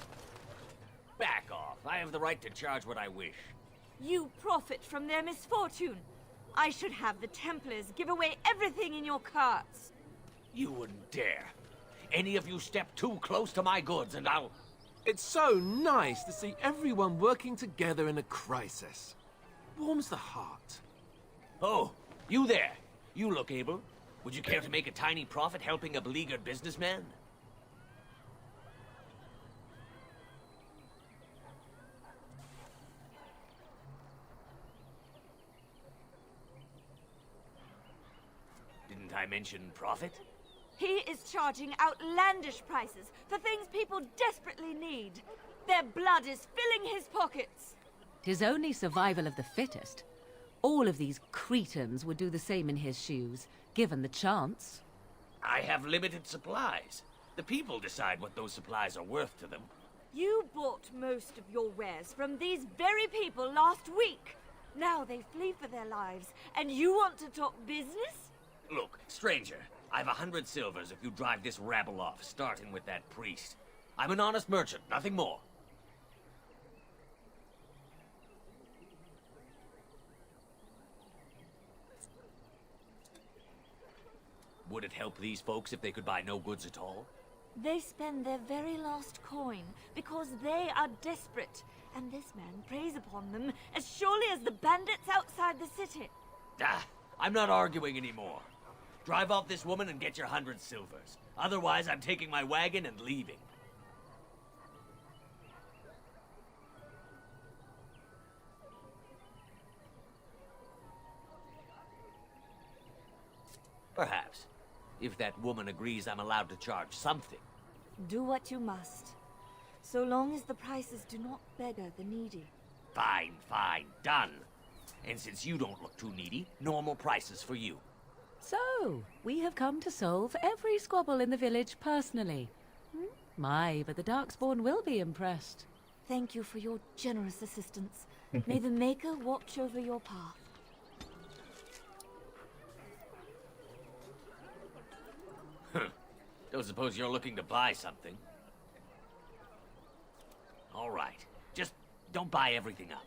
Back off. I have the right to charge what I wish. You profit from their misfortune. I should have the Templars give away everything in your carts. You wouldn't dare. Any of you step too close to my goods and I'll... It's so nice to see everyone working together in a crisis. Warms the heart. Oh, you there. You look able. Would you care to make a tiny profit helping a beleaguered businessman? Didn't I mention profit? He is charging outlandish prices for things people desperately need. Their blood is filling his pockets. 'Tis only survival of the fittest. All of these cretins would do the same in his shoes, given the chance. I have limited supplies. The people decide what those supplies are worth to them. You bought most of your wares from these very people last week. Now they flee for their lives, and you want to talk business? Look, stranger, I've 100 silvers if you drive this rabble off, starting with that priest. I'm an honest merchant, nothing more. Would it help these folks if they could buy no goods at all? They spend their very last coin because they are desperate, and this man preys upon them as surely as the bandits outside the city. Ah, I'm not arguing anymore. Drive off this woman and get your 100 silvers. Otherwise, I'm taking my wagon and leaving. Perhaps. If that woman agrees I'm allowed to charge something. Do what you must, so long as the prices do not beggar the needy. Fine, fine, done. And since you don't look too needy, normal prices for you. So, we have come to solve every squabble in the village personally. My, but the Darkspawn will be impressed. Thank you for your generous assistance. May the Maker watch over your path. Don't suppose you're looking to buy something. All right. Just don't buy everything up.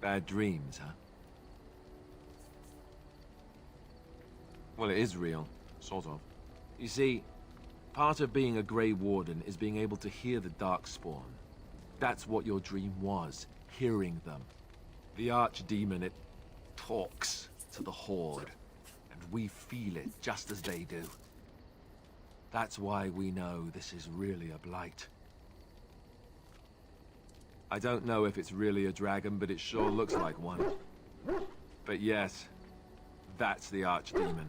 Bad dreams, huh? Well, it is real, sort of. You see, part of being a Grey Warden is being able to hear the Darkspawn. That's what your dream was, hearing them. The Archdemon, it talks to the Horde, and we feel it just as they do. That's why we know this is really a blight. I don't know if it's really a dragon, but it sure looks like one. But yes, that's the Archdemon.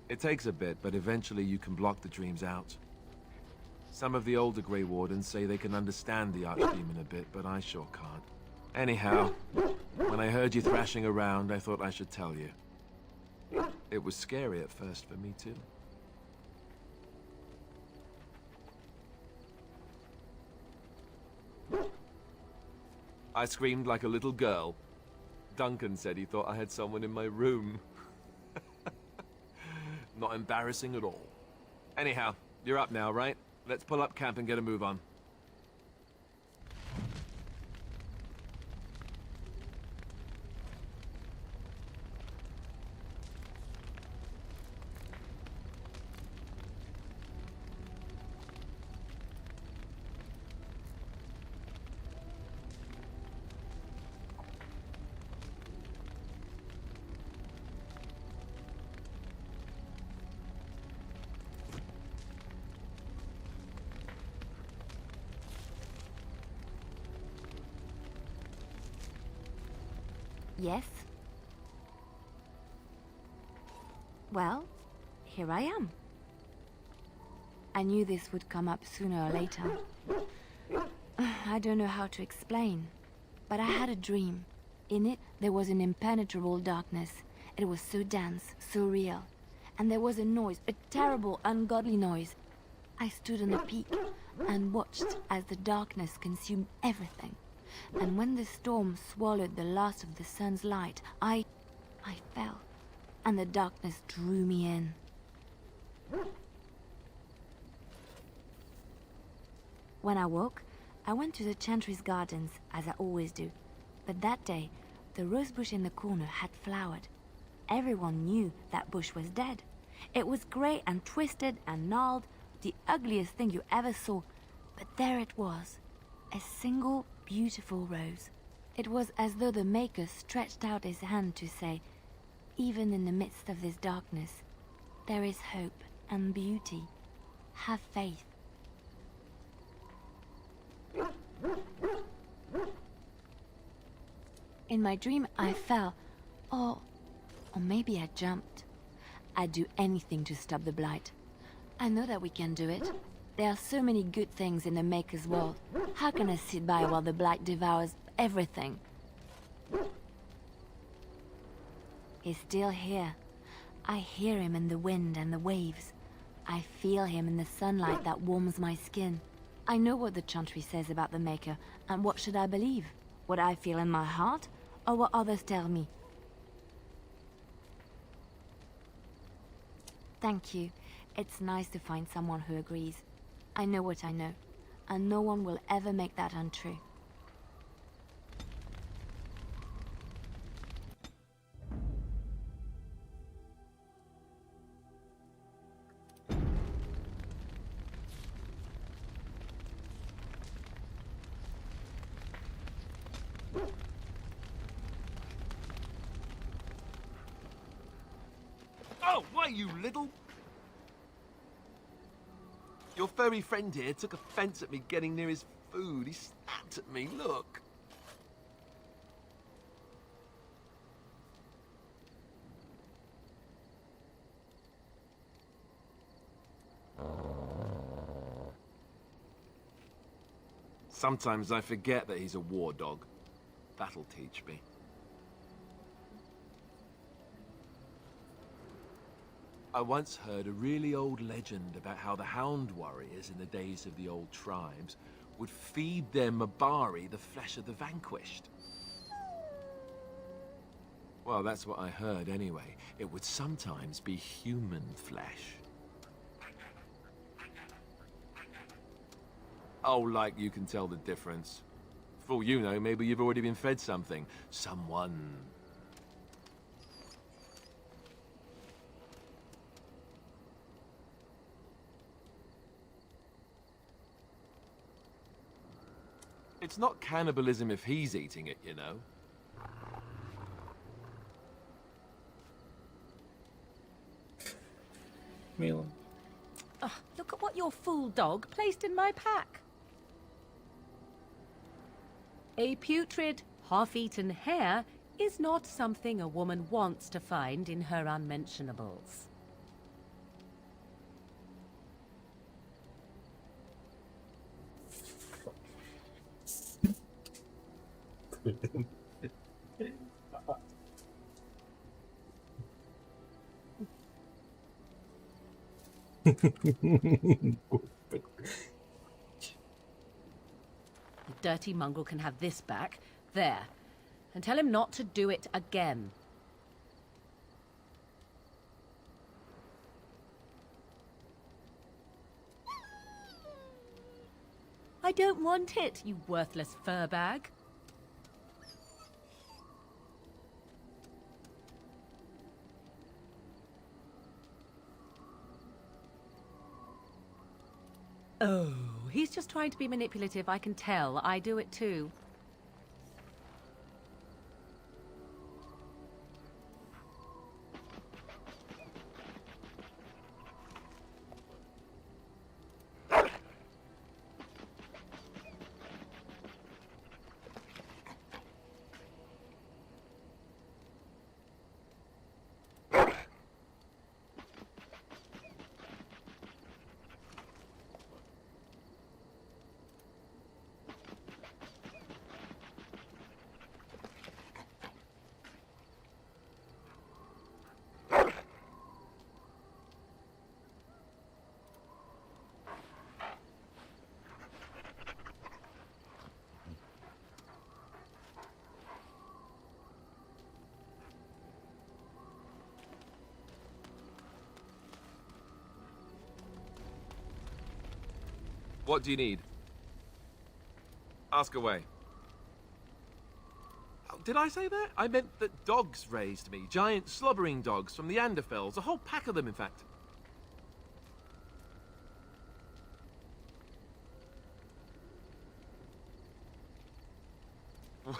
It takes a bit, but eventually you can block the dreams out. Some of the older Grey Wardens say they can understand the Archdemon a bit, but I sure can't. Anyhow, when I heard you thrashing around, I thought I should tell you. It was scary at first for me, too. I screamed like a little girl. Duncan said he thought I had someone in my room. Not embarrassing at all. Anyhow, you're up now, right? Let's pull up camp and get a move on. Yes? Well, here I am. I knew this would come up sooner or later. I don't know how to explain, but I had a dream. In it, there was an impenetrable darkness. It was so dense, so real. And there was a noise, a terrible, ungodly noise. I stood on a peak and watched as the darkness consumed everything. And when the storm swallowed the last of the sun's light, I fell, and the darkness drew me in. When I woke, I went to the Chantry's gardens, as I always do. But that day, the rose bush in the corner had flowered. Everyone knew that bush was dead. It was grey and twisted and gnarled, the ugliest thing you ever saw. But there it was, a single beautiful rose. It was as though the Maker stretched out his hand to say, even in the midst of this darkness, there is hope and beauty. Have faith. In my dream, I fell, or maybe I jumped. I'd do anything to stop the blight. I know that we can do it. There are so many good things in the Maker's world. How can I sit by while the blight devours everything? He's still here. I hear him in the wind and the waves. I feel him in the sunlight that warms my skin. I know what the Chantry says about the Maker, and what should I believe? What I feel in my heart, or what others tell me? Thank you. It's nice to find someone who agrees. I know what I know, and no one will ever make that untrue. Oh, why, you little... Your furry friend here took offense at me getting near his food. He snapped at me, look. Sometimes I forget that he's a war dog. That'll teach me. I once heard a really old legend about how the Hound warriors in the days of the old tribes would feed their Mabari the flesh of the vanquished. Well, that's what I heard anyway. It would sometimes be human flesh. Oh, like you can tell the difference. For all you know, maybe you've already been fed something. Someone. It's not cannibalism if he's eating it, you know. Мило. Look at what your fool dog placed in my pack. A putrid, half-eaten hare is not something a woman wants to find in her unmentionables. The dirty mongrel can have this back. There. And tell him not to do it again. I don't want it, you worthless fur bag. Oh, he's just trying to be manipulative, I can tell. I do it too. What do you need? Ask away. Oh, did I say that? I meant that dogs raised me. Giant slobbering dogs from the Anderfells. A whole pack of them, in fact.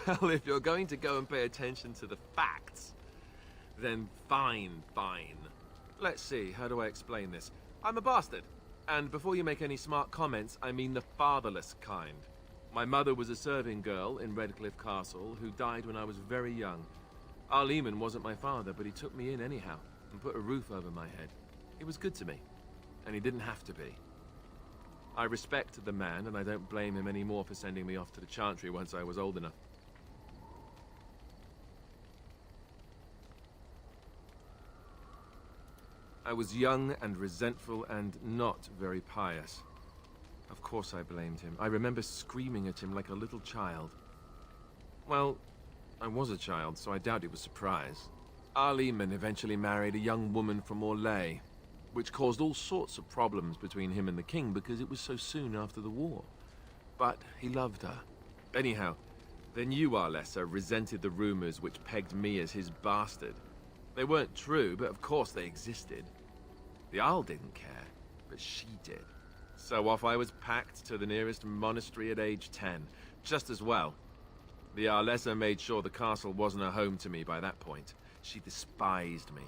Well, if you're going to go and pay attention to the facts, then fine. Let's see, how do I explain this? I'm a bastard. And before you make any smart comments, I mean the fatherless kind. My mother was a serving girl in Redcliffe Castle who died when I was very young. Our Lehman wasn't my father, but he took me in anyhow and put a roof over my head. He was good to me, and he didn't have to be. I respect the man, and I don't blame him anymore for sending me off to the Chantry once I was old enough. I was young and resentful and not very pious. Of course I blamed him. I remember screaming at him like a little child. Well, I was a child, so I doubt it was surprise. Our Lehman eventually married a young woman from Orlais, which caused all sorts of problems between him and the king because it was so soon after the war. But he loved her. Anyhow, then you, Arlessa, resented the rumors which pegged me as his bastard. They weren't true, but of course they existed. The Isle didn't care, but she did. So off I was packed to the nearest monastery at age 10. Just as well. The Arlessa made sure the castle wasn't a home to me by that point. She despised me.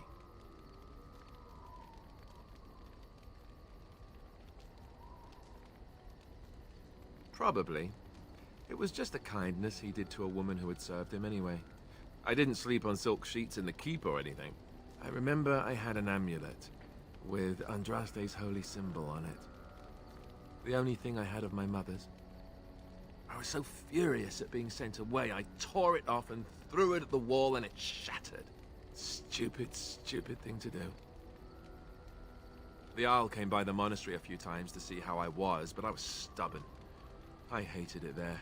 Probably. It was just a kindness he did to a woman who had served him anyway. I didn't sleep on silk sheets in the keep or anything. I remember I had an amulet with Andraste's holy symbol on it. The only thing I had of my mother's. I was so furious at being sent away, I tore it off and threw it at the wall and it shattered. Stupid thing to do. The Isle came by the monastery a few times to see how I was, but I was stubborn. I hated it there,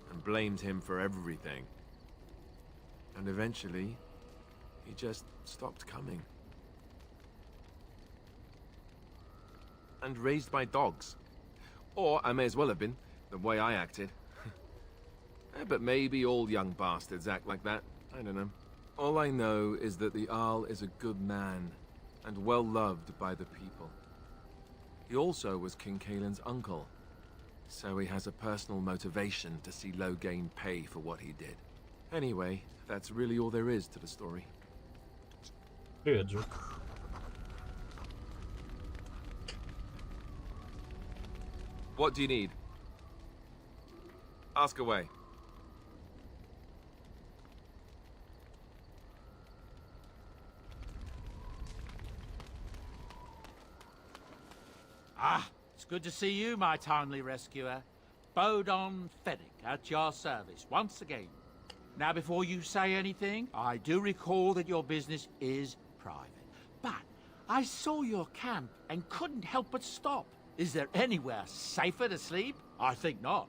and blamed him for everything. And eventually, he just stopped coming. And raised my dogs. Or I may as well have been, the way I acted. but maybe all young bastards act like that. I don't know. All I know is that the Arl is a good man, and well loved by the people. He also was King Kaelin's uncle, so he has a personal motivation to see Loghain pay for what he did. Anyway, that's really all there is to the story. Привет, Джек. What do you need? Ask away. Ah, it's good to see you, my timely rescuer. Bodon Fennick at your service once again. Now, before you say anything, I do recall that your business is private. But I saw your camp and couldn't help but stop. Is there anywhere safer to sleep? I think not.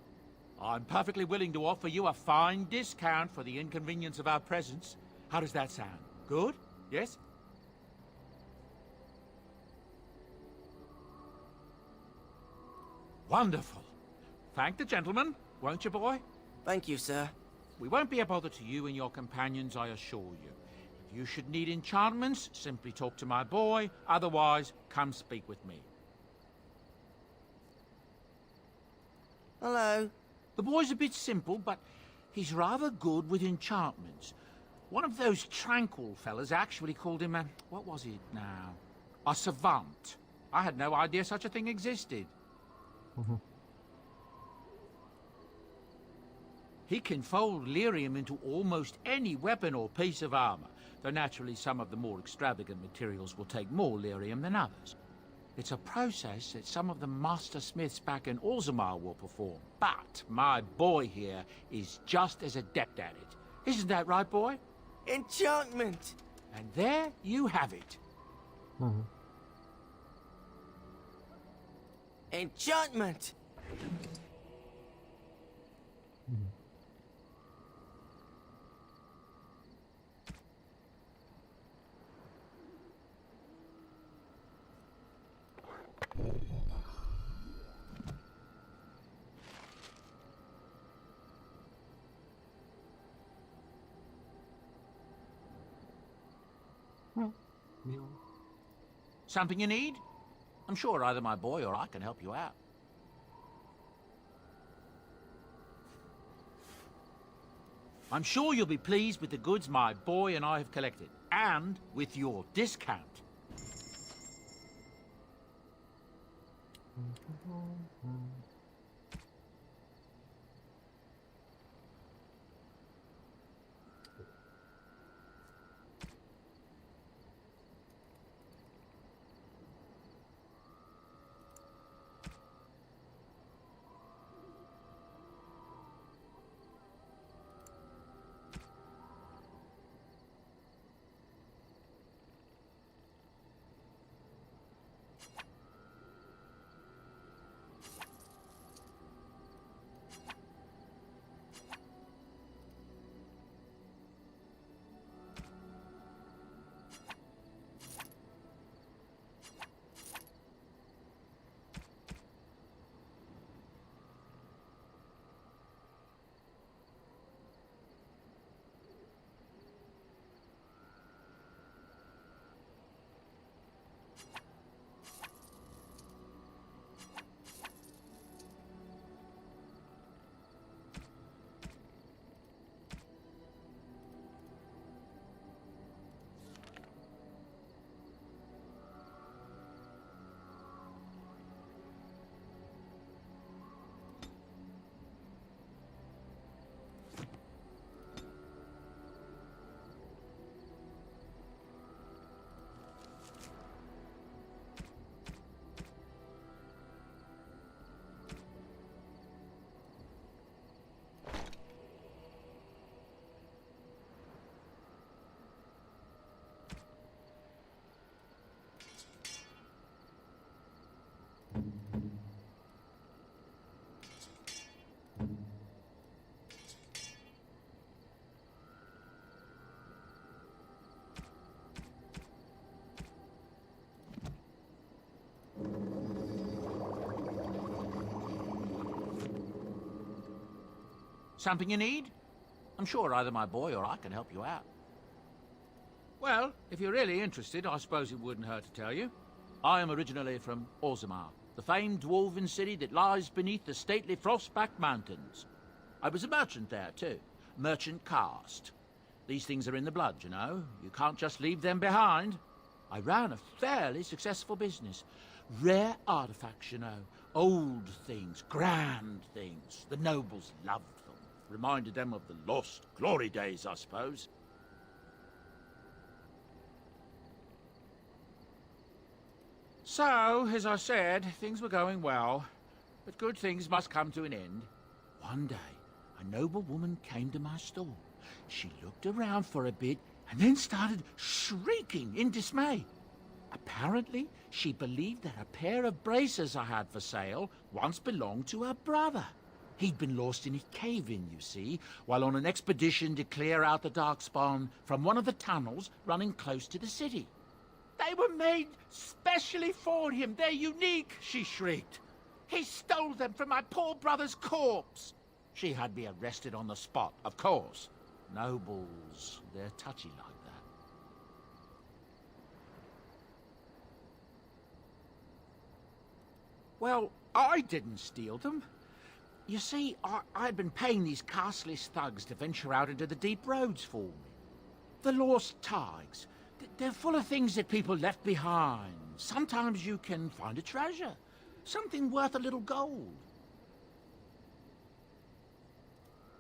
I'm perfectly willing to offer you a fine discount for the inconvenience of our presence. How does that sound? Good? Yes? Wonderful. Thank the gentleman, won't you, boy? Thank you, sir. We won't be a bother to you and your companions, I assure you. If you should need enchantments, simply talk to my boy. Otherwise, come speak with me. Hello. The boy's a bit simple, but he's rather good with enchantments. One of those tranquil fellas actually called him a... what was it now? A savant. I had no idea such a thing existed. He can fold lyrium into almost any weapon or piece of armor, though naturally some of the more extravagant materials will take more lyrium than others. It's a process that some of the master smiths back in Orzammar will perform, but my boy here is just as adept at it. Isn't that right, boy? Enchantment! And there you have it. Enchantment! Something you need? I'm sure either my boy or I can help you out. I'm sure you'll be pleased with the goods my boy and I have collected, and with your discount. Something you need? I'm sure either my boy or I can help you out. Well, if you're really interested, I suppose it wouldn't hurt to tell you. I am originally from Orzammar, the famed dwarven city that lies beneath the stately Frostback Mountains. I was a merchant there, too. Merchant caste. These things are in the blood, you know. You can't just leave them behind. I ran a fairly successful business. Rare artifacts, you know. Old things, grand things. The nobles loved them. Reminded them of the lost glory days, I suppose. So, as I said, things were going well. But good things must come to an end. One day, a noble woman came to my stall. She looked around for a bit and then started shrieking in dismay. Apparently, she believed that a pair of braces I had for sale once belonged to her brother. He'd been lost in a cave-in, you see, while on an expedition to clear out the Darkspawn from one of the tunnels running close to the city. They were made specially for him. They're unique, she shrieked. He stole them from my poor brother's corpse. She had me arrested on the spot, of course. Nobles, they're touchy like that. Well, I didn't steal them. You see, I'd been paying these castless thugs to venture out into the deep roads for me. The lost tigers. They're full of things that people left behind. Sometimes you can find a treasure. Something worth a little gold.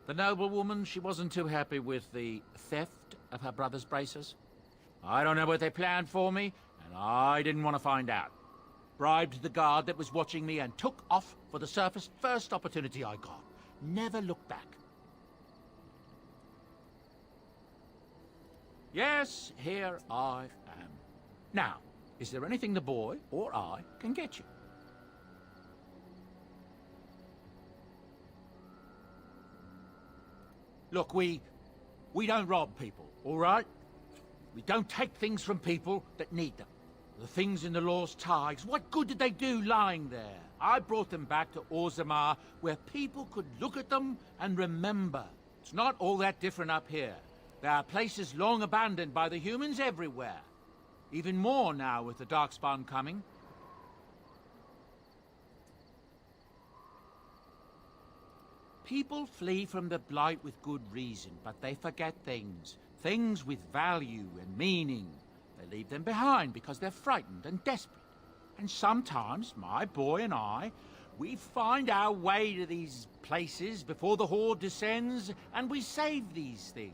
The noblewoman, she wasn't too happy with the theft of her brother's braces. I don't know what they planned for me, and I didn't want to find out. Bribed the guard that was watching me and took off for the surface first opportunity I got. Never looked back. Yes, here I am. Now, is there anything the boy or I can get you? Look, we don't rob people, all right? We don't take things from people that need them. The things in the lost tigers, what good did they do lying there? I brought them back to Orzammar, where people could look at them and remember. It's not all that different up here. There are places long abandoned by the humans everywhere. Even more now with the Darkspawn coming. People flee from the Blight with good reason, but they forget things. Things with value and meaning. They leave them behind because they're frightened and desperate. And sometimes, my boy and I, we find our way to these places before the Horde descends, and we save these things.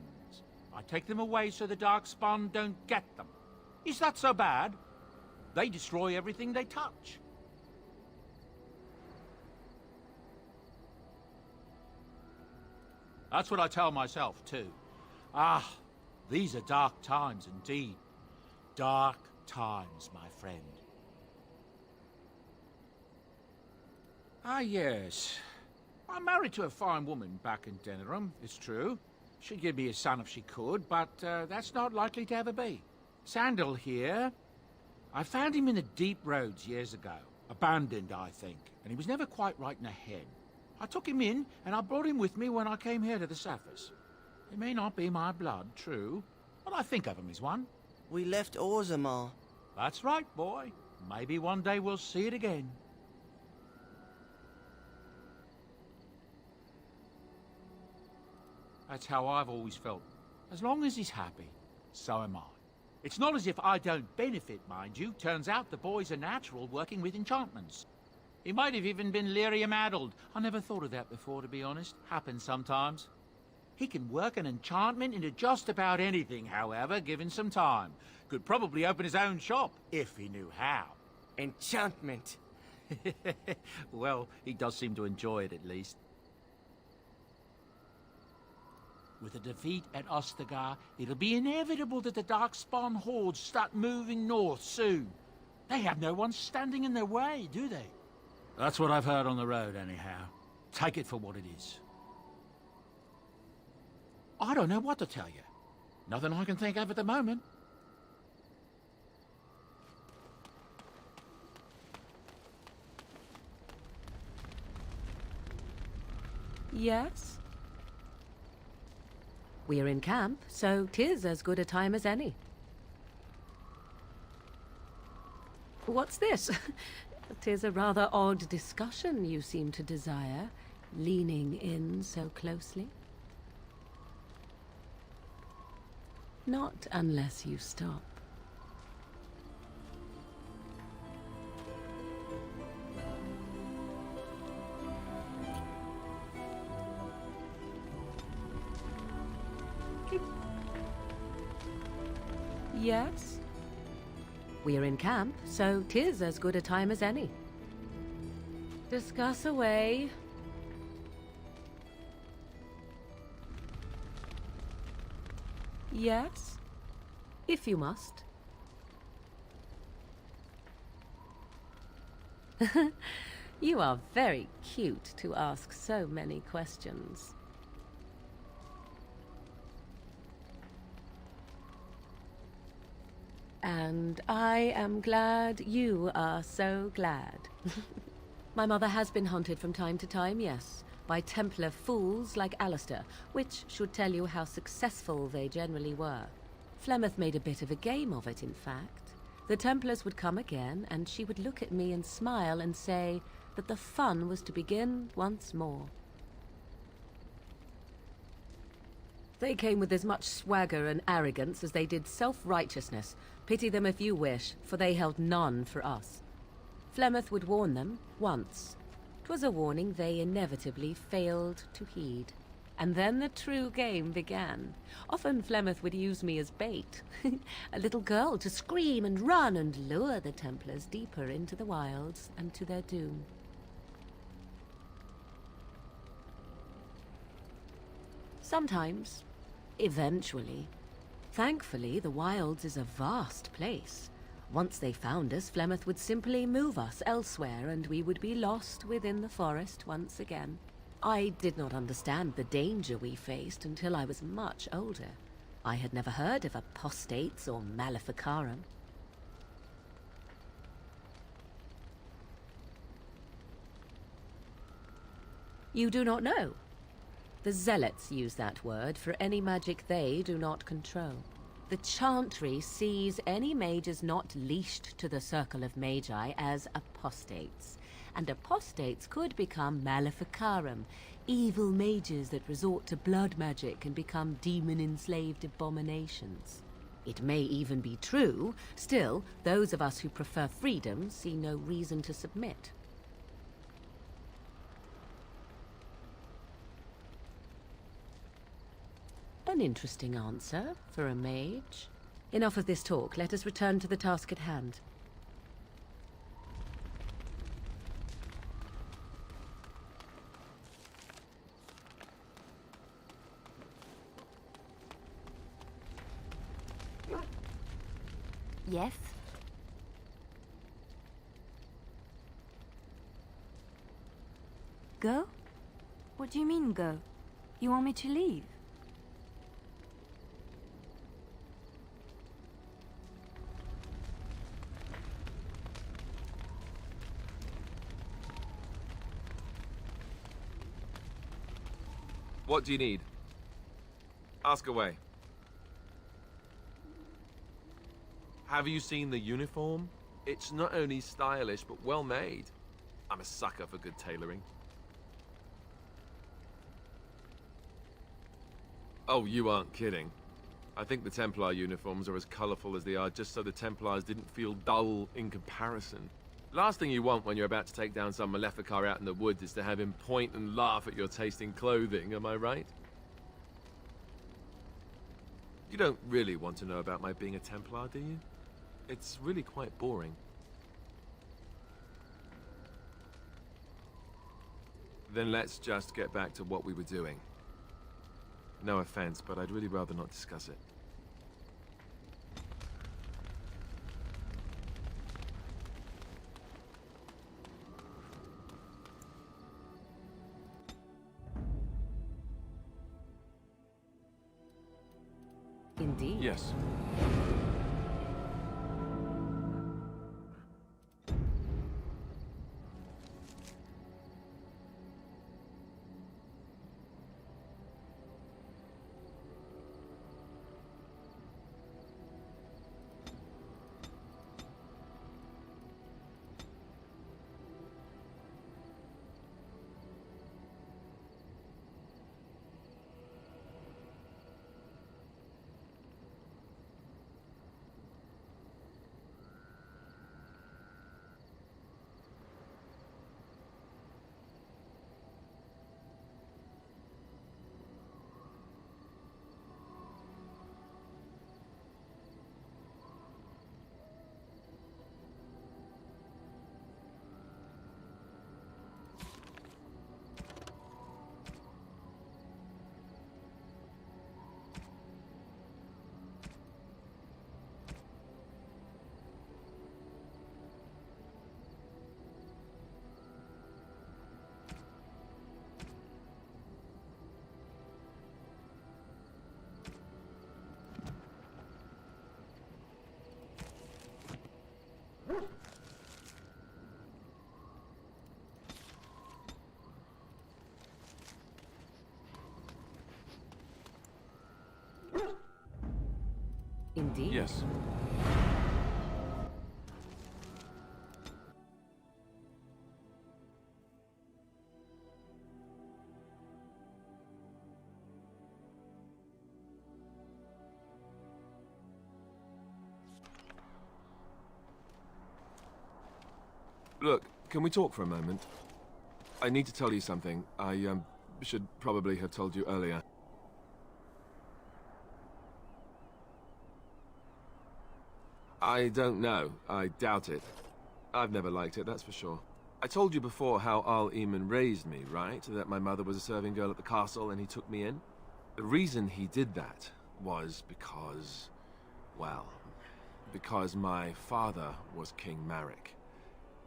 I take them away so the Darkspawn don't get them. Is that so bad? They destroy everything they touch. That's what I tell myself, too. Ah, these are dark times indeed. Dark times, my friend. Ah, yes. I'm married to a fine woman back in Denerim, it's true. She'd give me a son if she could, but that's not likely to ever be. Sandal here. I found him in the deep roads years ago. Abandoned, I think, and he was never quite right in the head. I took him in, and I brought him with me when I came here to the surface. He may not be my blood, true, but I think of him as one. We left Orzammar. That's right, boy. Maybe one day we'll see it again. That's how I've always felt. As long as he's happy, so am I. It's not as if I don't benefit, mind you. Turns out the boy's a natural working with enchantments. He might have even been lyrium-addled. I never thought of that before, to be honest. Happens sometimes. He can work an enchantment into just about anything, however, given some time. Could probably open his own shop, if he knew how. Enchantment. Well, he does seem to enjoy it, at least. With a defeat at Ostagar, it'll be inevitable that the Darkspawn hordes start moving north soon. They have no one standing in their way, do they? That's what I've heard on the road, anyhow. Take it for what it is. I don't know what to tell you. Nothing I can think of at the moment. Yes? We're in camp, so 'tis as good a time as any. What's this? 'Tis a rather odd discussion you seem to desire, leaning in so closely. Not unless you stop. Yes? We're in camp, so 'tis as good a time as any. Discuss away. Yes? If you must. You are very cute to ask so many questions. And I am glad you are so glad. My mother has been hunted from time to time, yes, by Templar fools like Alistair, which should tell you how successful they generally were. Flemeth made a bit of a game of it, in fact. The Templars would come again, and she would look at me and smile and say that the fun was to begin once more. They came with as much swagger and arrogance as they did self-righteousness. Pity them if you wish, for they held none for us. Flemeth would warn them, once. 'Twas a warning they inevitably failed to heed. And then the true game began. Often Flemeth would use me as bait. A little girl to scream and run and lure the Templars deeper into the wilds and to their doom. Sometimes, eventually. Thankfully, the wilds is a vast place. Once they found us, Flemeth would simply move us elsewhere, and we would be lost within the forest once again. I did not understand the danger we faced until I was much older. I had never heard of apostates or maleficarum. You do not know? The Zealots use that word for any magic they do not control. The Chantry sees any mages not leashed to the Circle of Magi as apostates. And apostates could become maleficarum, evil mages that resort to blood magic and become demon-enslaved abominations. It may even be true, still, those of us who prefer freedom see no reason to submit. An interesting answer for a mage. Enough of this talk. Let us return to the task at hand. Yes? Go? What do you mean, go? You want me to leave? What do you need? Ask away. Have you seen the uniform? It's not only stylish, but well made. I'm a sucker for good tailoring. Oh, you aren't kidding. I think the Templar uniforms are as colorful as they are just so the Templars didn't feel dull in comparison. Last thing you want when you're about to take down some Maleficar out in the woods is to have him point and laugh at your taste in clothing, am I right? You don't really want to know about my being a Templar, do you? It's really quite boring. Then let's just get back to what we were doing. No offense, but I'd really rather not discuss it. Indeed. Yes. Indeed. Yes. Look, can we talk for a moment? I need to tell you something. I, should probably have told you earlier. I don't know. I doubt it. I've never liked it, that's for sure. I told you before how Al Eamon raised me, right? That my mother was a serving girl at the castle and he took me in? The reason he did that was because... well, because my father was King Marek,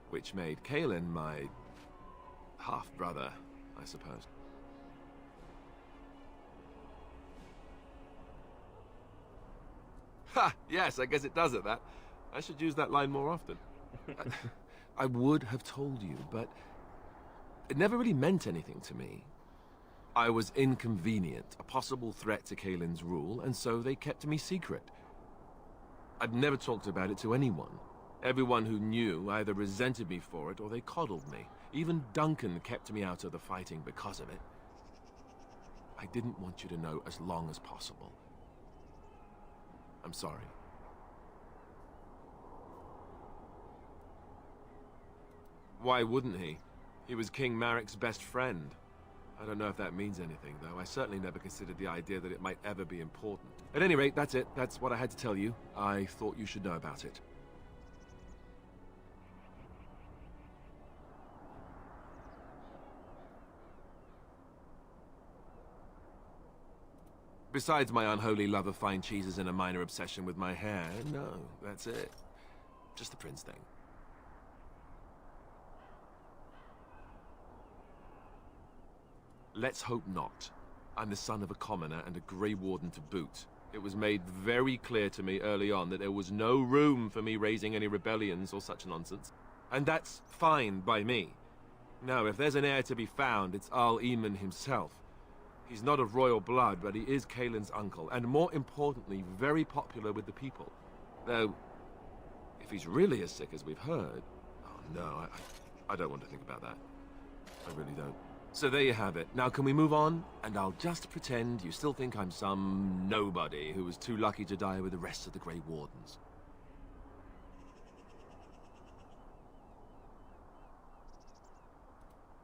which made Kaelin my half-brother, I suppose. Ha! Yes, I guess it does at that. I should use that line more often. I would have told you, but it never really meant anything to me. I was inconvenient, a possible threat to Kaelin's rule, and so they kept me secret. I'd never talked about it to anyone. Everyone who knew either resented me for it or they coddled me. Even Duncan kept me out of the fighting because of it. I didn't want you to know as long as possible. I'm sorry. Why wouldn't he? He was King Marek's best friend. I don't know if that means anything, though. I certainly never considered the idea that it might ever be important. At any rate, that's it. That's what I had to tell you. I thought you should know about it. Besides my unholy love of fine cheeses and a minor obsession with my hair, no, that's it. Just the prince thing. Let's hope not. I'm the son of a commoner and a Grey Warden to boot. It was made very clear to me early on that there was no room for me raising any rebellions or such nonsense. And that's fine by me. No, if there's an heir to be found, it's Al Eamon himself. He's not of royal blood, but he is Kaelin's uncle, and more importantly, very popular with the people. Though, if he's really as sick as we've heard... oh no, I don't want to think about that. I really don't. So there you have it. Now can we move on? And I'll just pretend you still think I'm some nobody who was too lucky to die with the rest of the Grey Wardens.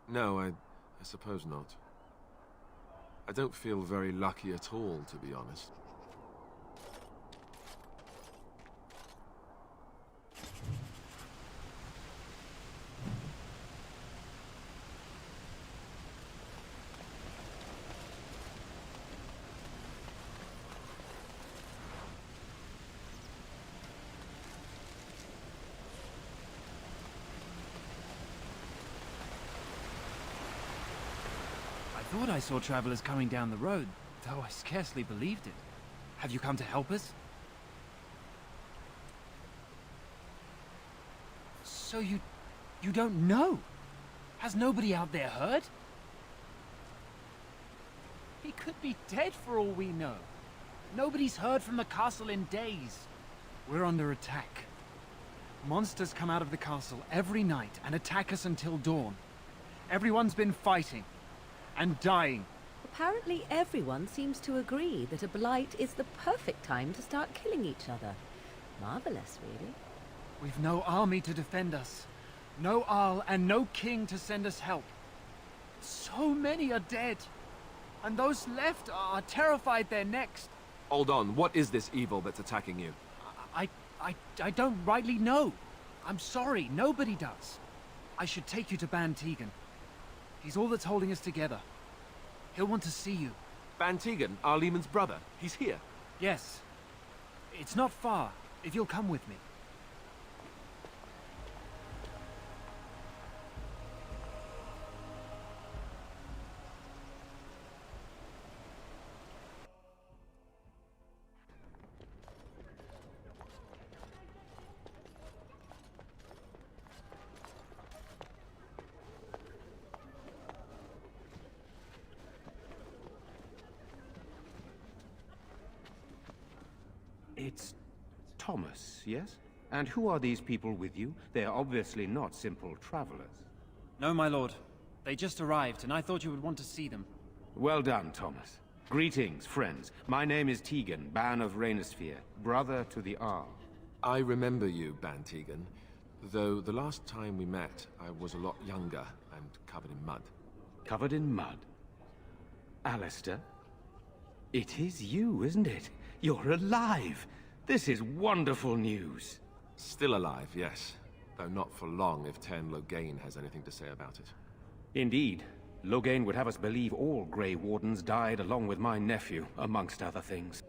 No, I suppose not. I don't feel very lucky at all, to be honest. I thought I saw travelers coming down the road, though I scarcely believed it. Have you come to help us? So you don't know? Has nobody out there heard? He could be dead for all we know. Nobody's heard from the castle in days. We're under attack. Monsters come out of the castle every night and attack us until dawn. Everyone's been fighting. And dying. Apparently everyone seems to agree that a blight is the perfect time to start killing each other. Marvelous, really. We've no army to defend us. No Arl and no king to send us help. So many are dead. And those left are terrified they're next. Hold on, what is this evil that's attacking you? I don't rightly know. I'm sorry, nobody does. I should take you to Ban Tegan. He's all that's holding us together. He'll want to see you. Ban Tegan, Al Eamon's brother. He's here. Yes. It's not far, if you'll come with me. It's Thomas, yes? And who are these people with you? They are obviously not simple travelers. No, my lord. They just arrived, and I thought you would want to see them. Well done, Thomas. Greetings, friends. My name is Tegan, Ban of Rainersphere, brother to the Arl. I remember you, Ban Tegan, though the last time we met, I was a lot younger and covered in mud. Covered in mud? Alistair? It is you, isn't it? You're alive! This is wonderful news! Still alive, yes. Though not for long if Ten Loghain has anything to say about it. Indeed. Loghain would have us believe all Grey Wardens died along with my nephew, amongst other things.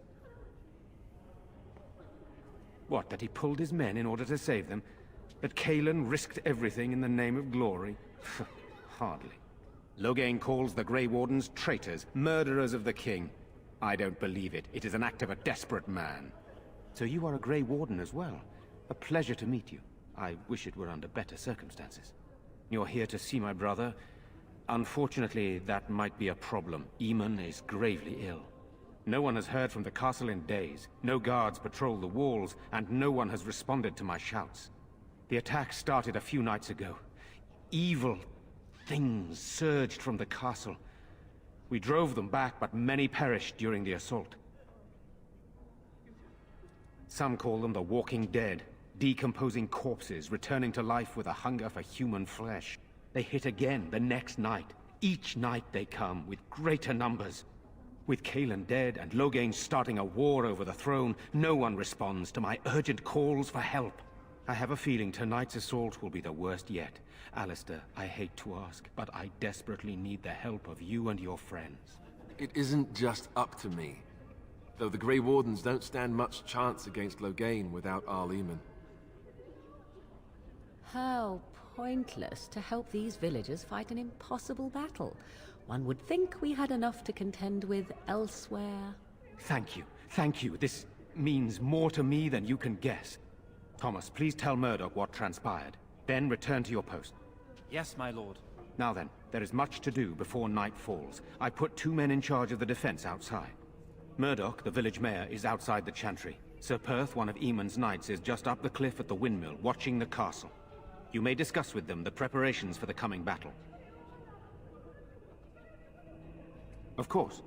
What, that he pulled his men in order to save them? That Cailan risked everything in the name of glory? Hardly. Loghain calls the Grey Wardens traitors, murderers of the king. I don't believe it. It is an act of a desperate man. So you are a Grey Warden as well. A pleasure to meet you. I wish it were under better circumstances. You're here to see my brother. Unfortunately, that might be a problem. Eamon is gravely ill. No one has heard from the castle in days. No guards patrol the walls, and no one has responded to my shouts. The attack started a few nights ago. Evil things surged from the castle. We drove them back, but many perished during the assault. Some call them the Walking Dead, decomposing corpses, returning to life with a hunger for human flesh. They hit again the next night. Each night they come, with greater numbers. With Cailan dead and Loghain starting a war over the throne, no one responds to my urgent calls for help. I have a feeling tonight's assault will be the worst yet. Alistair, I hate to ask, but I desperately need the help of you and your friends. It isn't just up to me. Though the Grey Wardens don't stand much chance against Loghain without Arl Eamon. How pointless to help these villagers fight an impossible battle. One would think we had enough to contend with elsewhere. Thank you. Thank you. This means more to me than you can guess. Thomas, please tell Murdoch what transpired. Then return to your post. Yes, my lord. Now then, there is much to do before night falls. I put 2 men in charge of the defense outside. Murdoch, the village mayor, is outside the chantry. Sir Perth, one of Eamon's knights, is just up the cliff at the windmill, watching the castle. You may discuss with them the preparations for the coming battle. Of course.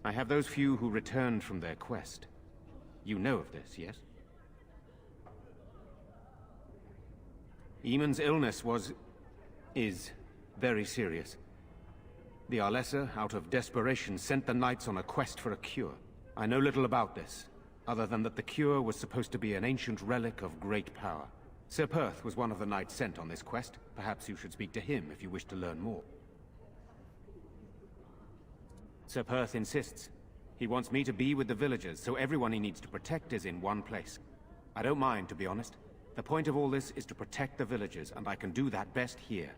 I have those few who returned from their quest. You know of this, yes? Eamon's illness is very serious. The Arlessa, out of desperation, sent the knights on a quest for a cure. I know little about this, other than that the cure was supposed to be an ancient relic of great power. Sir Perth was one of the knights sent on this quest. Perhaps you should speak to him if you wish to learn more. Sir Perth insists. He wants me to be with the villagers, so everyone he needs to protect is in one place. I don't mind, to be honest. The point of all this is to protect the villagers, and I can do that best here.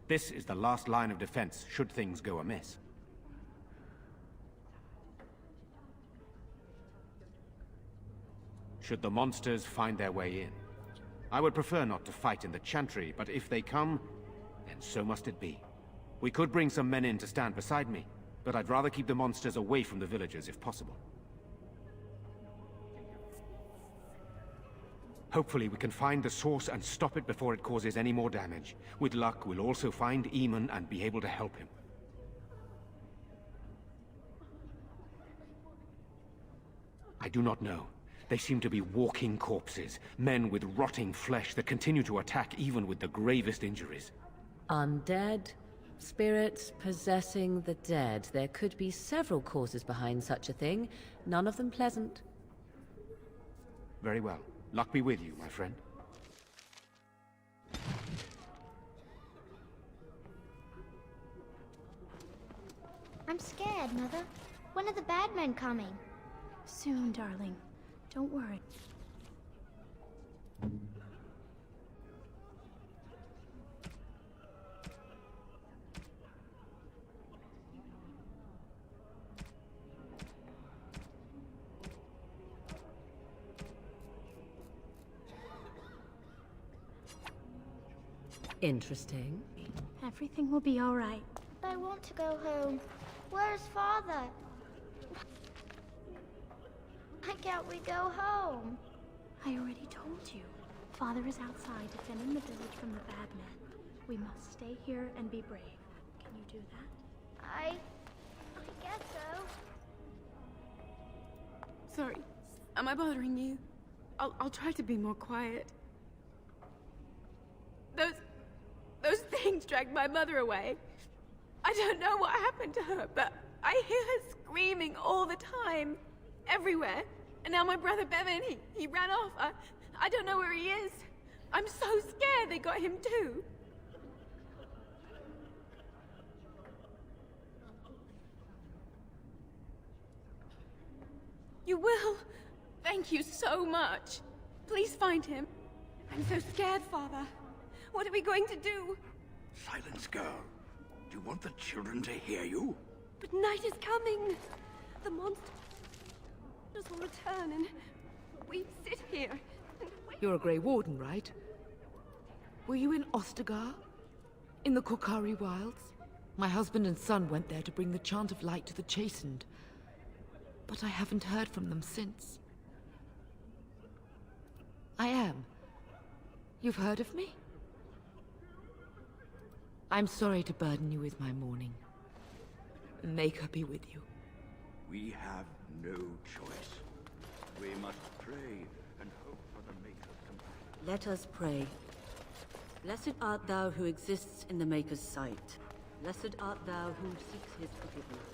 This is the last line of defense, should things go amiss. Should the monsters find their way in. I would prefer not to fight in the chantry, but if they come, then so must it be. We could bring some men in to stand beside me, but I'd rather keep the monsters away from the villagers if possible. Hopefully we can find the source and stop it before it causes any more damage. With luck, we'll also find Eamon and be able to help him. I do not know. They seem to be walking corpses, men with rotting flesh that continue to attack even with the gravest injuries. Undead? Spirits possessing the dead. There could be several causes behind such a thing, none of them pleasant. Very well. Luck be with you, my friend. I'm scared, Mother. When are the bad men coming? Soon, darling. Don't worry. Interesting. Everything will be all right. I want to go home. Where's Father? Why can't we go home? I already told you. Father is outside defending the village from the bad men. We must stay here and be brave. Can you do that? I guess so. Sorry. Am I bothering you? I'll try to be more quiet. Those things dragged my mother away. I don't know what happened to her, but I hear her screaming all the time. Everywhere. And now my brother Bevan, he ran off. I don't know where he is. I'm so scared they got him too. You will? Thank you so much. Please find him. I'm so scared, Father. What are we going to do? Silence, girl. Do you want the children to hear you? But night is coming. The monsters will return and we sit here and wait. You're a Grey Warden, right? Were you in Ostagar? In the Korkari Wilds? My husband and son went there to bring the chant of light to the chastened. But I haven't heard from them since. I am. You've heard of me? I'm sorry to burden you with my mourning. Maker be with you. We have no choice. We must pray and hope for the Maker's compassion. Let us pray. Blessed art thou who exists in the Maker's sight. Blessed art thou who seeks his forgiveness.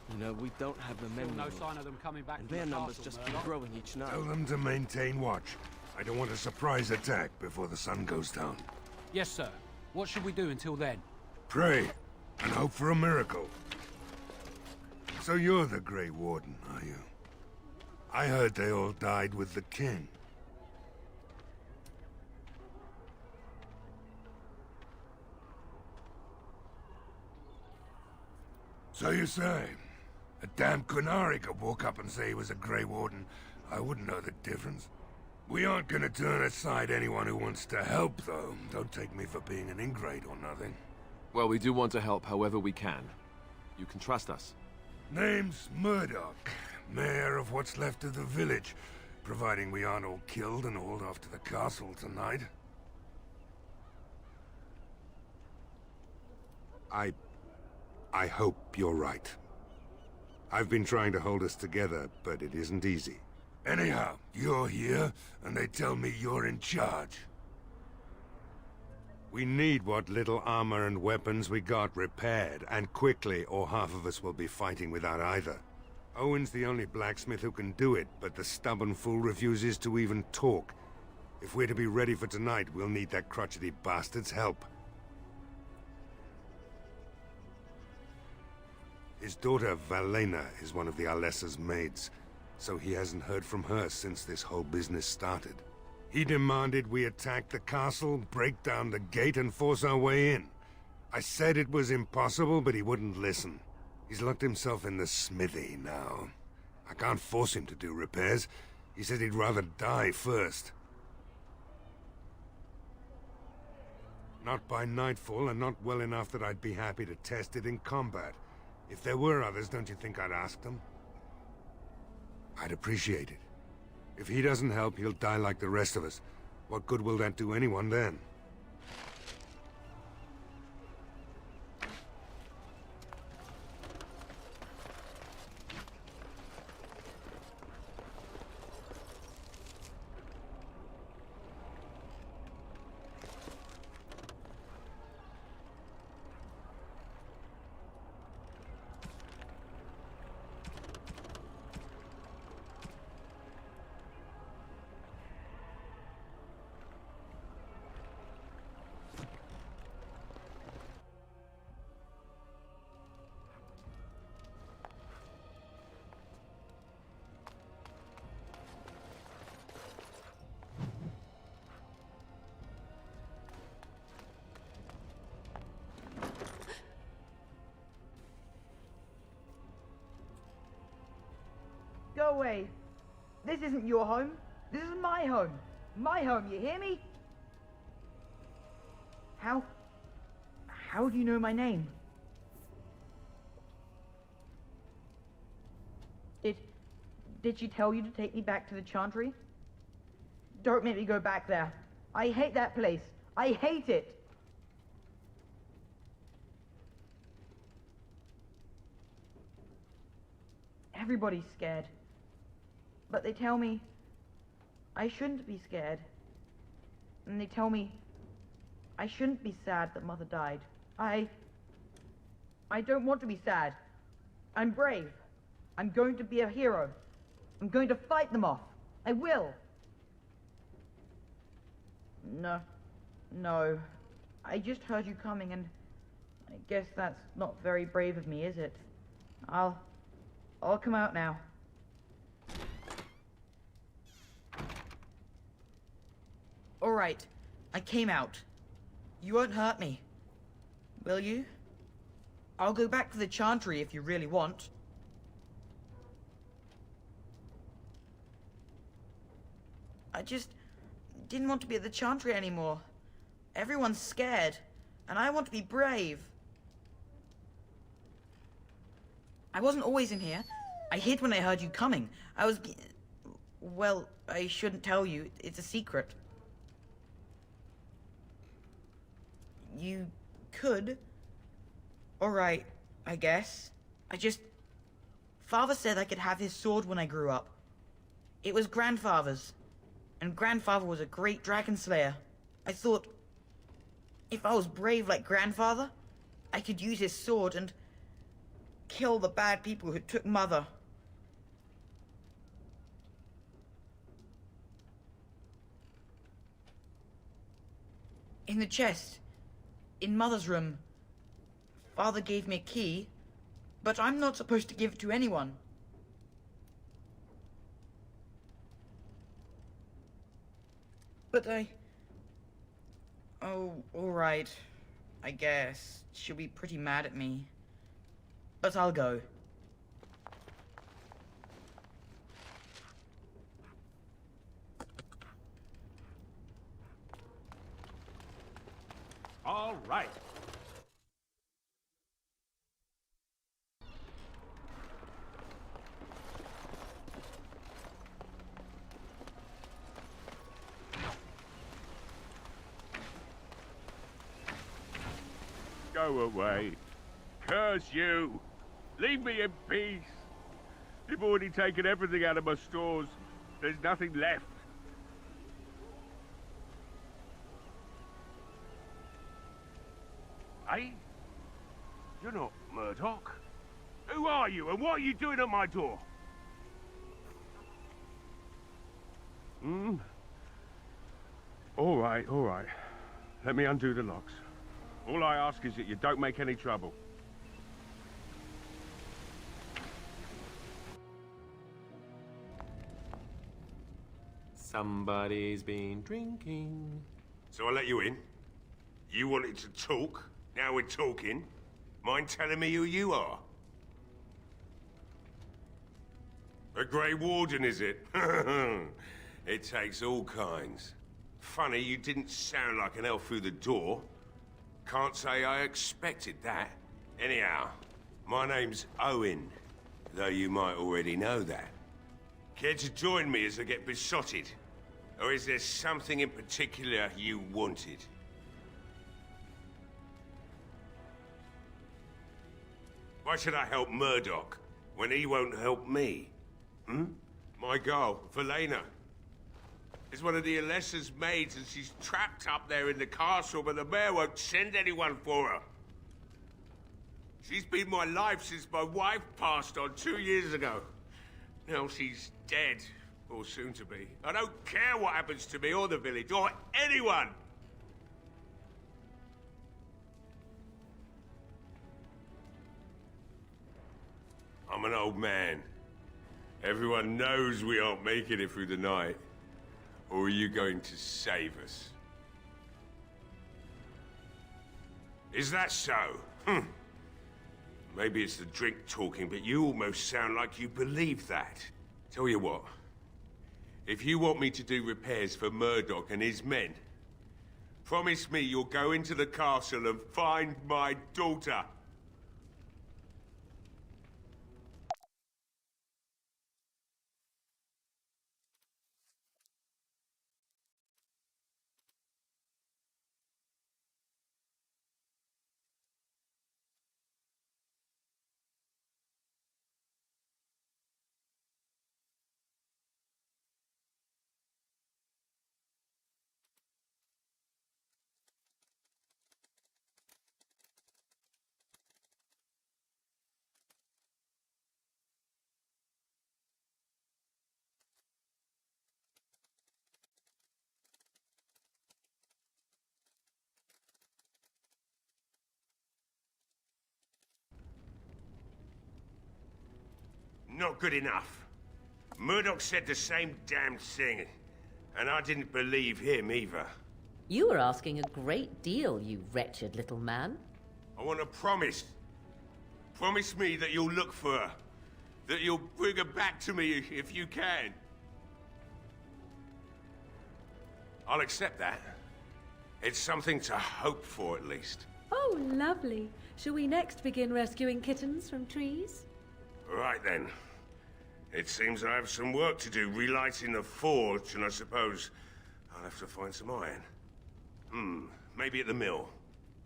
You know, we don't have the men. No sign of them coming back And from their the numbers castle, just keep Murdoch. growing each night. Tell them to maintain watch. I don't want a surprise attack before the sun goes down. Yes, sir. What should we do until then? Pray, and hope for a miracle. So you're the Grey Warden, are you? I heard they all died with the king. So you say, a damn Qunari could walk up and say he was a Grey Warden. I wouldn't know the difference. We aren't gonna turn aside anyone who wants to help, though. Don't take me for being an ingrate or nothing. Well, we do want to help however we can. You can trust us. Name's Murdoch, mayor of what's left of the village, providing we aren't all killed and hauled off to the castle tonight. I hope you're right. I've been trying to hold us together, but it isn't easy. Anyhow, you're here, and they tell me you're in charge. We need what little armor and weapons we got repaired, and quickly, or half of us will be fighting without either. Owen's the only blacksmith who can do it, but the stubborn fool refuses to even talk. If we're to be ready for tonight, we'll need that crotchety bastard's help. His daughter, Valena, is one of the Alessa's maids, so he hasn't heard from her since this whole business started. He demanded we attack the castle, break down the gate, and force our way in. I said it was impossible, but he wouldn't listen. He's locked himself in the smithy now. I can't force him to do repairs. He said he'd rather die first. Not by nightfall, and not well enough that I'd be happy to test it in combat. If there were others, don't you think I'd ask them? I'd appreciate it. If he doesn't help, he'll die like the rest of us. What good will that do anyone then? go away. This isn't your home. This is my home. My home, you hear me? How do you know my name? Did she tell you to take me back to the Chantry? Don't make me go back there. I hate that place. I hate it. Everybody's scared. But they tell me I shouldn't be scared. And they tell me I shouldn't be sad that Mother died. I don't want to be sad. I'm brave. I'm going to be a hero. I'm going to fight them off. I will. No. I just heard you coming, and I guess that's not very brave of me, is it? I'll come out now. All right. I came out. You won't hurt me. Will you? I'll go back to the Chantry if you really want. I just didn't want to be at the Chantry anymore. Everyone's scared, and I want to be brave. I wasn't always in here. I hid when I heard you coming. Well, I shouldn't tell you. It's a secret. You could. Alright, I guess. Father said I could have his sword when I grew up. It was Grandfather's. And Grandfather was a great dragon slayer. I thought, if I was brave like Grandfather, I could use his sword and kill the bad people who took Mother. In the chest, in Mother's room, Father gave me a key, but I'm not supposed to give it to anyone. But oh, alright. I guess. She'll be pretty mad at me. But I'll go. All right. Go away. Curse you. Leave me in peace. You've already taken everything out of my stores. There's nothing left. Hey? You're not Murdoch. Who are you, and what are you doing at my door? All right. Let me undo the locks. All I ask is that you don't make any trouble. Somebody's been drinking. So I let you in. You wanted to talk. Now we're talking. Mind telling me who you are? A Grey Warden, is it? It takes all kinds. Funny, you didn't sound like an elf through the door. Can't say I expected that. Anyhow, my name's Owen, though you might already know that. Care to join me as I get besotted? Or is there something in particular you wanted? Why should I help Murdoch when he won't help me? My girl, Valena, is one of the Alessa's maids, and she's trapped up there in the castle, but the mayor won't send anyone for her. She's been my life since my wife passed on 2 years ago. Now she's dead, or soon to be. I don't care what happens to me or the village, or anyone! I'm an old man. Everyone knows we aren't making it through the night. Or are you going to save us? Is that so? Maybe it's the drink talking, but you almost sound like you believe that. Tell you what. If you want me to do repairs for Murdoch and his men, promise me you'll go into the castle and find my daughter. Not good enough. Murdoch said the same damn thing, and I didn't believe him either. You were asking a great deal, you wretched little man. I want a promise. Promise me that you'll look for her. That you'll bring her back to me if you can. I'll accept that. It's something to hope for, at least. Oh, lovely. Shall we next begin rescuing kittens from trees? Right then. It seems I have some work to do relighting the forge, and I suppose I'll have to find some iron. Maybe at the mill.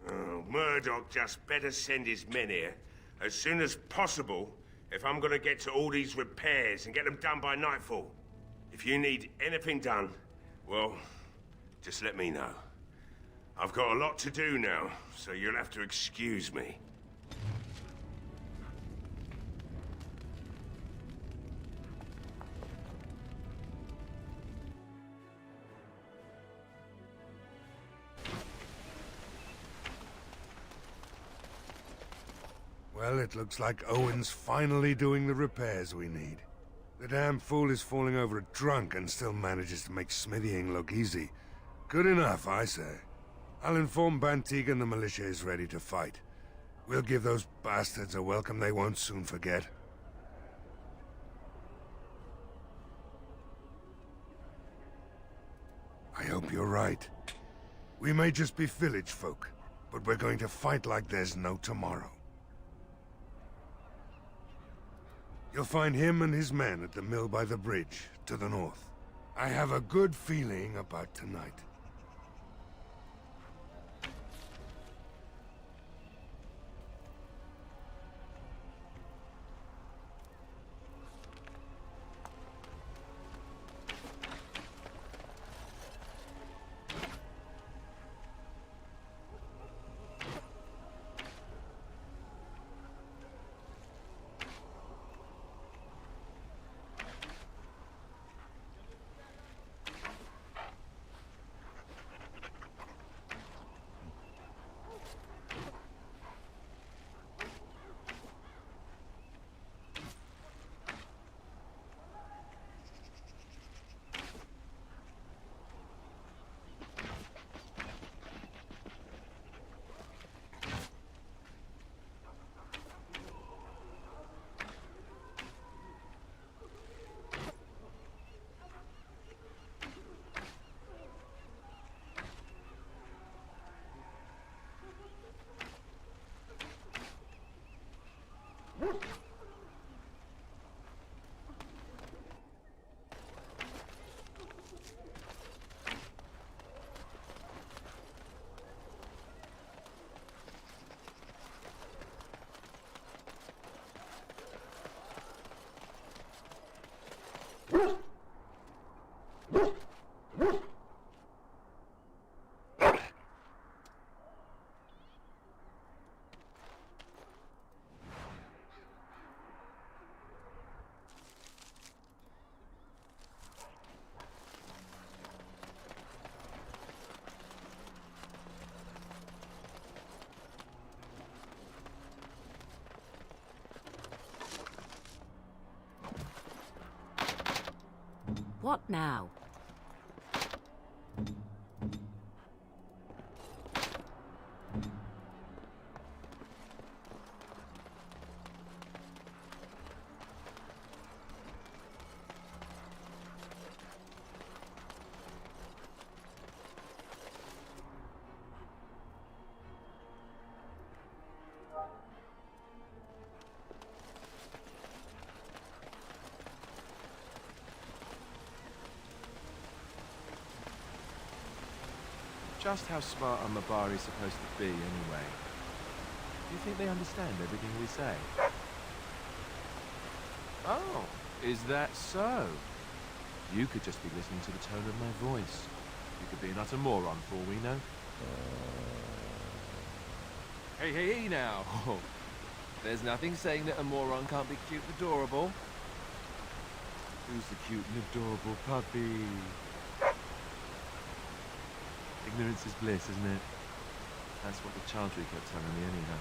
Oh, Murdoch just better send his men here as soon as possible if I'm gonna get to all these repairs and get them done by nightfall. If you need anything done, well, just let me know. I've got a lot to do now, so you'll have to excuse me. Well, it looks like Owen's finally doing the repairs we need. The damn fool is falling over drunk and still manages to make smithying look easy. Good enough, I say. I'll inform Bantigan the militia is ready to fight. We'll give those bastards a welcome they won't soon forget. I hope you're right. We may just be village folk, but we're going to fight like there's no tomorrow. You'll find him and his men at the mill by the bridge, to the north. I have a good feeling about tonight. What now? Just how smart are Mabari supposed to be, anyway? Do you think they understand everything we say? Oh, is that so? You could just be listening to the tone of my voice. You could be an utter moron for all we know. Hey, hey, hey now! There's nothing saying that a moron can't be cute and adorable. Who's the cute and adorable puppy? Ignorance is bliss, isn't it? That's what the Chantry kept telling me anyhow.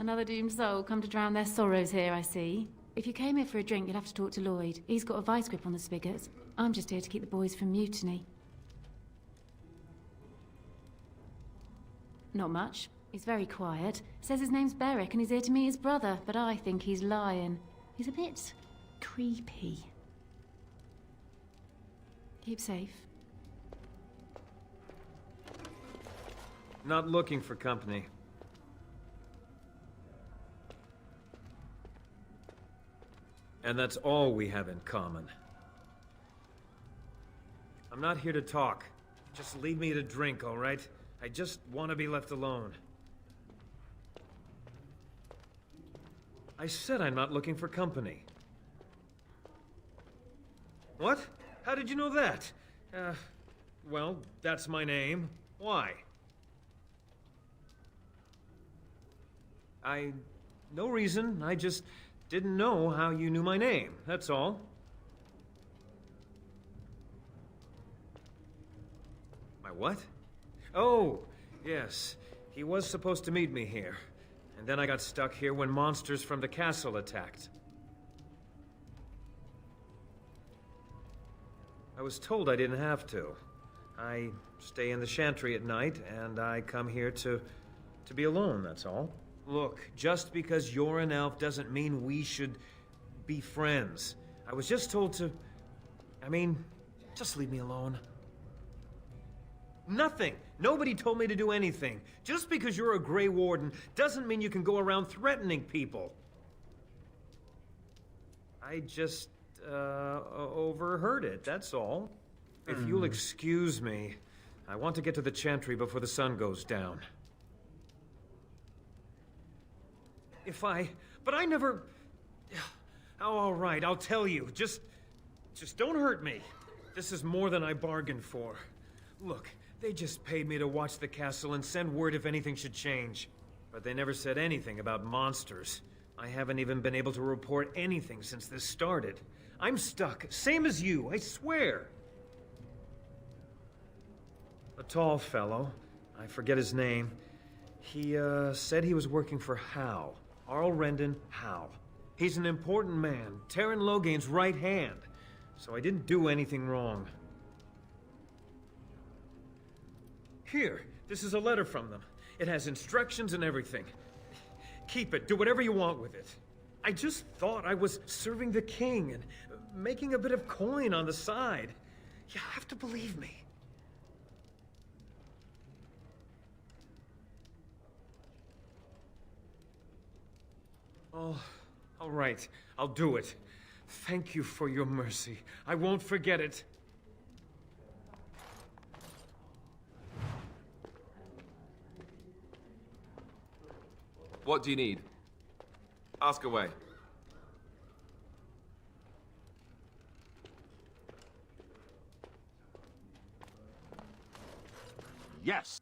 Another doomed soul come to drown their sorrows here, I see. If you came here for a drink, you'd have to talk to Lloyd. He's got a vice grip on the spigots. I'm just here to keep the boys from mutiny. Not much. He's very quiet. Says his name's Beric and he's here to meet his brother, but I think he's lying. He's a bit creepy. Keep safe. Not looking for company. And that's all we have in common. I'm not here to talk. Just leave me to drink, all right? I just want to be left alone. I said I'm not looking for company. What? How did you know that? Well, that's my name. Why? No reason. I just didn't know how you knew my name, that's all. My what? Oh, yes. He was supposed to meet me here. And then I got stuck here when monsters from the castle attacked. I was told I didn't have to. I stay in the Chantry at night, and I come here to be alone, that's all. Look, just because you're an elf doesn't mean we should be friends. I was just told to... I mean, just leave me alone. Nothing! Nobody told me to do anything. Just because you're a Grey Warden doesn't mean you can go around threatening people. I just, overheard it, that's all. If you'll excuse me, I want to get to the Chantry before the sun goes down. But I never... Oh, all right, I'll tell you. Just don't hurt me. This is more than I bargained for. Look, they just paid me to watch the castle and send word if anything should change. But they never said anything about monsters. I haven't even been able to report anything since this started. I'm stuck, same as you, I swear. A tall fellow, I forget his name. He, said he was working for Hal. Arl Rendon Hal. He's an important man, Terran Logain's right hand. So I didn't do anything wrong. Here, this is a letter from them. It has instructions and everything. Keep it, do whatever you want with it. I just thought I was serving the king and making a bit of coin on the side. You have to believe me. Oh, all right. I'll do it. Thank you for your mercy. I won't forget it. What do you need? Ask away. Yes.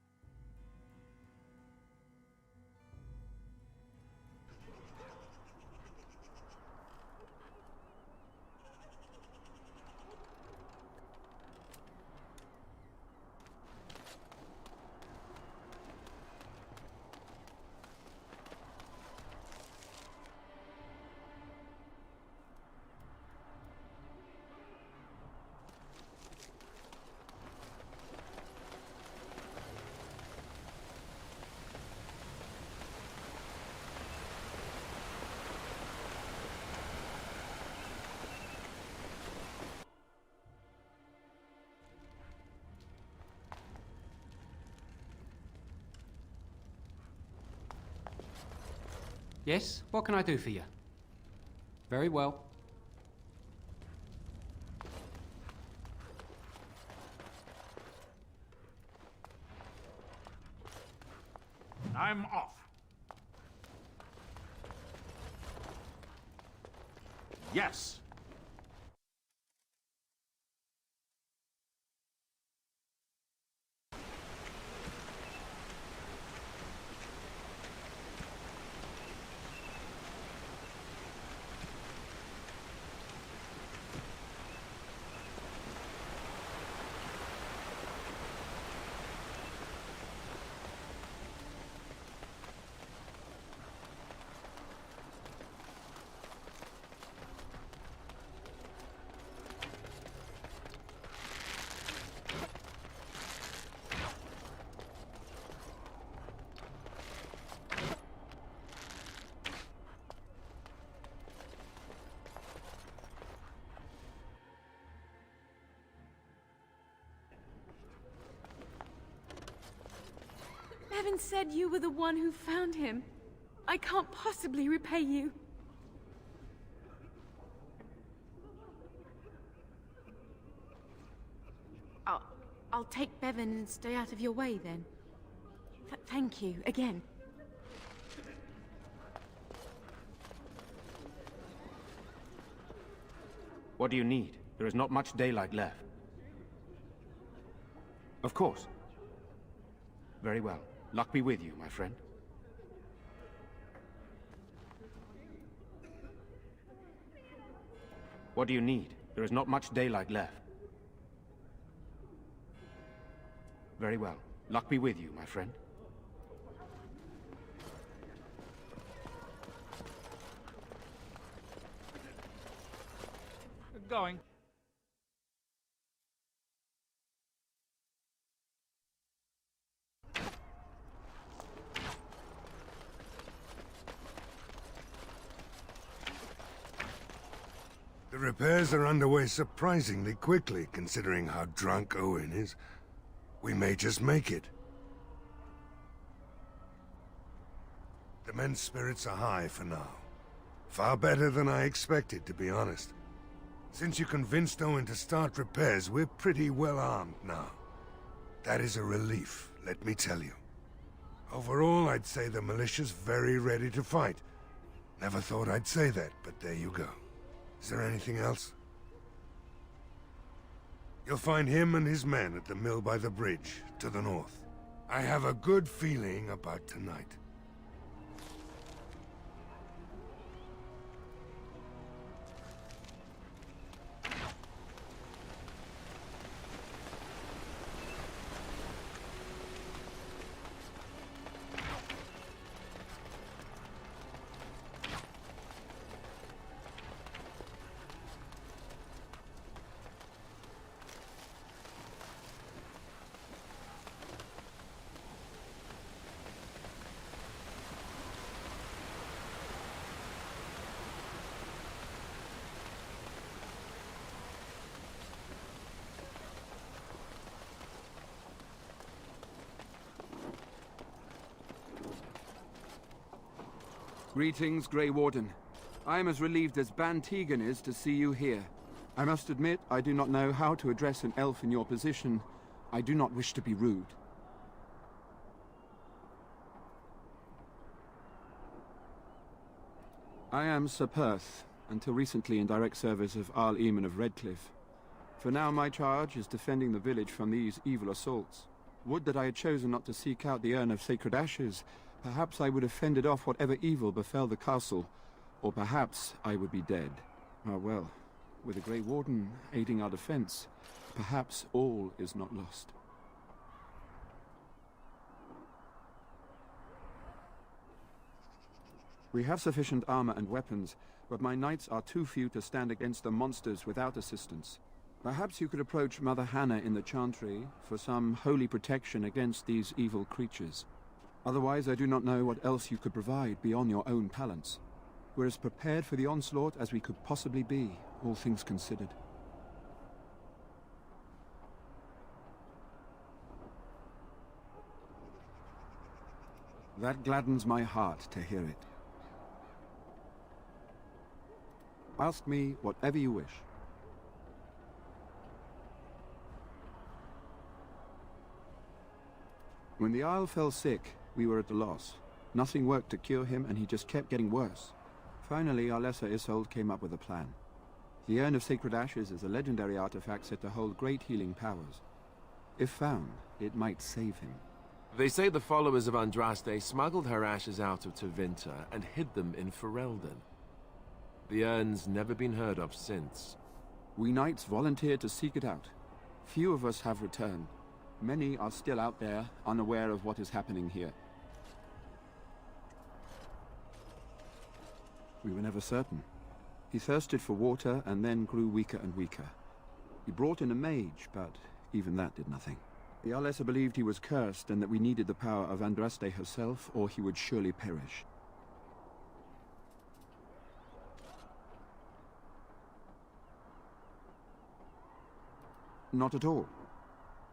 Yes? What can I do for you? Very well. I'm off. Yes. Bevan said you were the one who found him. I can't possibly repay you. I'll take Bevan and stay out of your way then. Thank you again. What do you need? There is not much daylight left. Of course. Very well. Luck be with you, my friend. What do you need? There is not much daylight left. Very well. Luck be with you, my friend. Going. The repairs are underway surprisingly quickly, considering how drunk Owen is. We may just make it. The men's spirits are high for now. Far better than I expected, to be honest. Since you convinced Owen to start repairs, we're pretty well armed now. That is a relief, let me tell you. Overall, I'd say the militia's very ready to fight. Never thought I'd say that, but there you go. Is there anything else? You'll find him and his men at the mill by the bridge, to the north. I have a good feeling about tonight. Greetings, Grey Warden. I am as relieved as Ban Tegan is to see you here. I must admit, I do not know how to address an elf in your position. I do not wish to be rude. I am Sir Perth, until recently in direct service of Arl Eamon of Redcliffe. For now my charge is defending the village from these evil assaults. Would that I had chosen not to seek out the urn of sacred ashes. Perhaps I would have fended off whatever evil befell the castle, or perhaps I would be dead. Ah well, with a Grey Warden aiding our defense, perhaps all is not lost. We have sufficient armor and weapons, but my knights are too few to stand against the monsters without assistance. Perhaps you could approach Mother Hannah in the Chantry for some holy protection against these evil creatures. Otherwise, I do not know what else you could provide beyond your own talents. We're as prepared for the onslaught as we could possibly be, all things considered. That gladdens my heart to hear it. Ask me whatever you wish. When the Isle fell sick, we were at a loss. Nothing worked to cure him, and he just kept getting worse. Finally, our lesser Isolde came up with a plan. The Urn of Sacred Ashes is a legendary artifact said to hold great healing powers. If found, it might save him. They say the followers of Andraste smuggled her ashes out of Tevinter and hid them in Ferelden. The urn's never been heard of since. We knights volunteered to seek it out. Few of us have returned. Many are still out there, unaware of what is happening here. We were never certain. He thirsted for water and then grew weaker and weaker. We brought in a mage, but even that did nothing. The Alessa believed he was cursed and that we needed the power of Andraste herself, or he would surely perish. Not at all.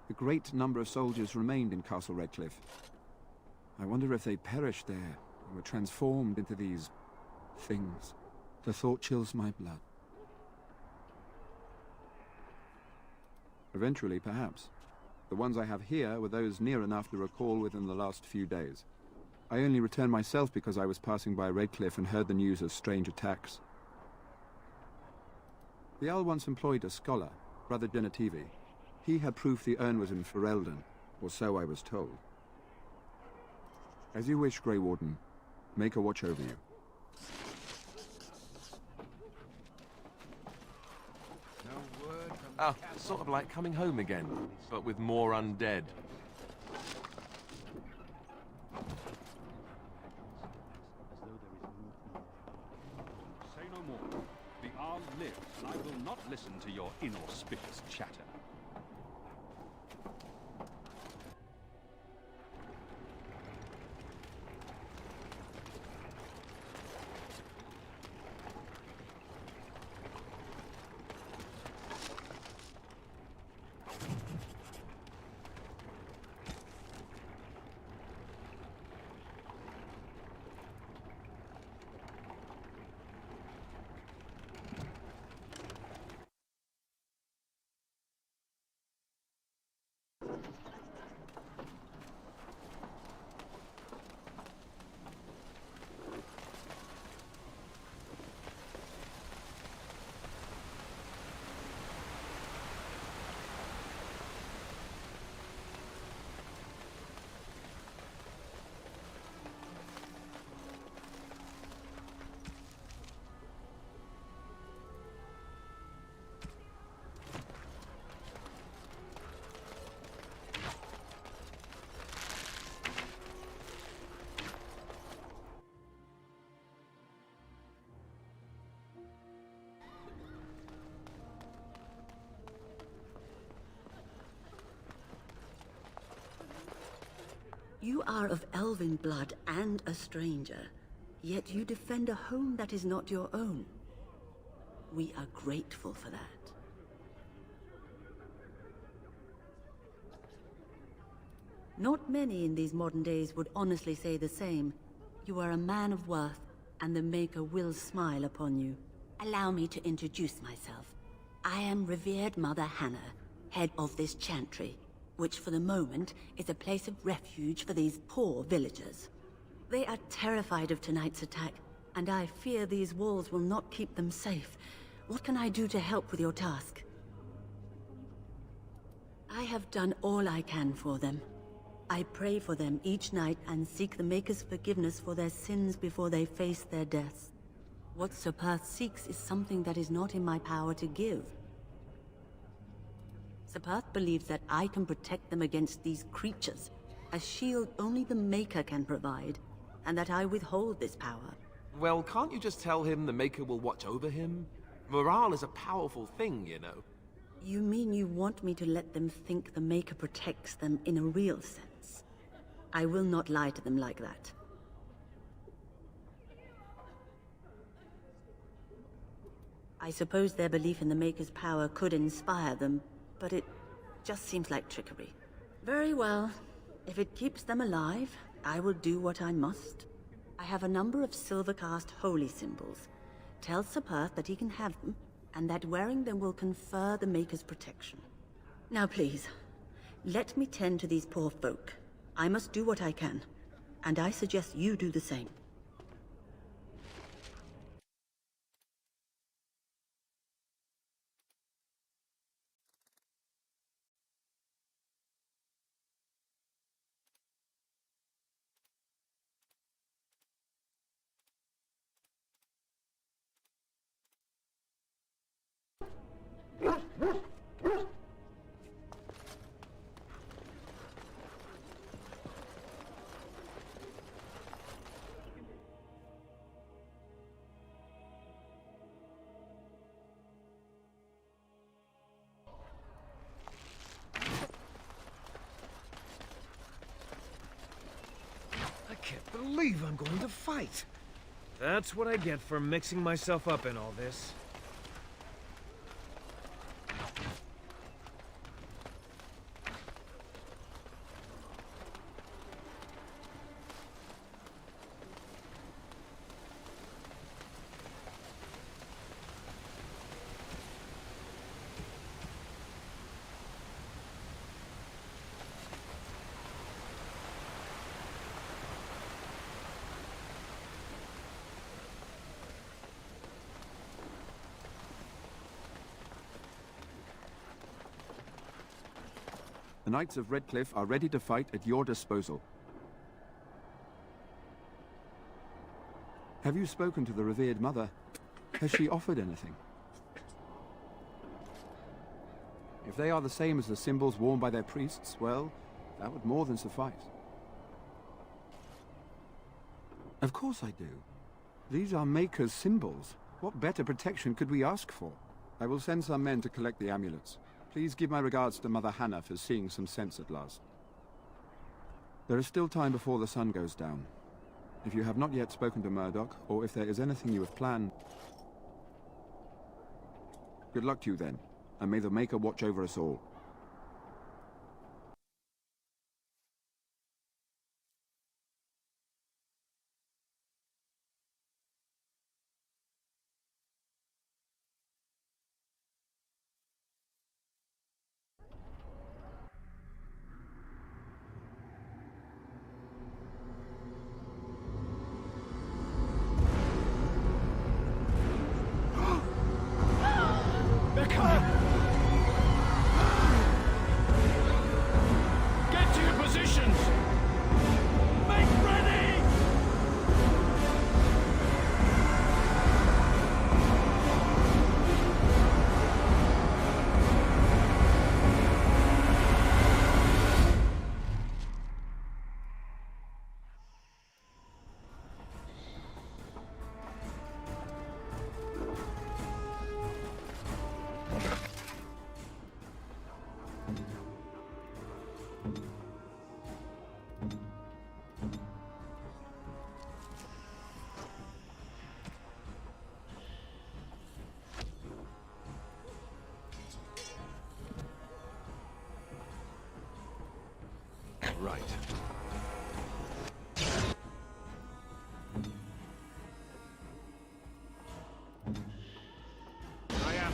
A great number of soldiers remained in Castle Redcliffe. I wonder if they perished there, and were transformed into these things. The thought chills my blood. Eventually, perhaps. The ones I have here were those near enough to recall within the last few days. I only returned myself because I was passing by Redcliffe and heard the news of strange attacks. The Owl once employed a scholar, Brother Genetivi. He had proof the urn was in Ferelden, or so I was told. As you wish, Grey Warden. Make a watch over you. Ah, sort of like coming home again, but with more undead. Say no more. The Arl lives, and I will not listen to your inauspicious chatter. You are of elven blood and a stranger, yet you defend a home that is not your own. We are grateful for that. Not many in these modern days would honestly say the same. You are a man of worth, and the Maker will smile upon you. Allow me to introduce myself. I am revered Mother Hannah, head of this chantry, which for the moment is a place of refuge for these poor villagers. They are terrified of tonight's attack, and I fear these walls will not keep them safe. What can I do to help with your task? I have done all I can for them. I pray for them each night and seek the Maker's forgiveness for their sins before they face their deaths. What Sir Perth seeks is something that is not in my power to give. Sir Perth believes that I can protect them against these creatures, a shield only the Maker can provide, and that I withhold this power. Well, can't you just tell him the Maker will watch over him? Morale is a powerful thing, you know. You mean you want me to let them think the Maker protects them in a real sense? I will not lie to them like that. I suppose their belief in the Maker's power could inspire them, but it just seems like trickery. Very well. If it keeps them alive, I will do what I must. I have a number of silver-cast holy symbols. Tell Sir Perth that he can have them, and that wearing them will confer the Maker's protection. Now please, let me tend to these poor folk. I must do what I can, and I suggest you do the same. I can't believe I'm going to fight. That's what I get for mixing myself up in all this. The Knights of Redcliffe are ready to fight at your disposal. Have you spoken to the revered mother? Has she offered anything? If they are the same as the symbols worn by their priests, well, that would more than suffice. Of course I do. These are Maker's symbols. What better protection could we ask for? I will send some men to collect the amulets. Please give my regards to Mother Hannah for seeing some sense at last. There is still time before the sun goes down. If you have not yet spoken to Murdoch, or if there is anything you have planned... Good luck to you then, and may the Maker watch over us all. Right. I am.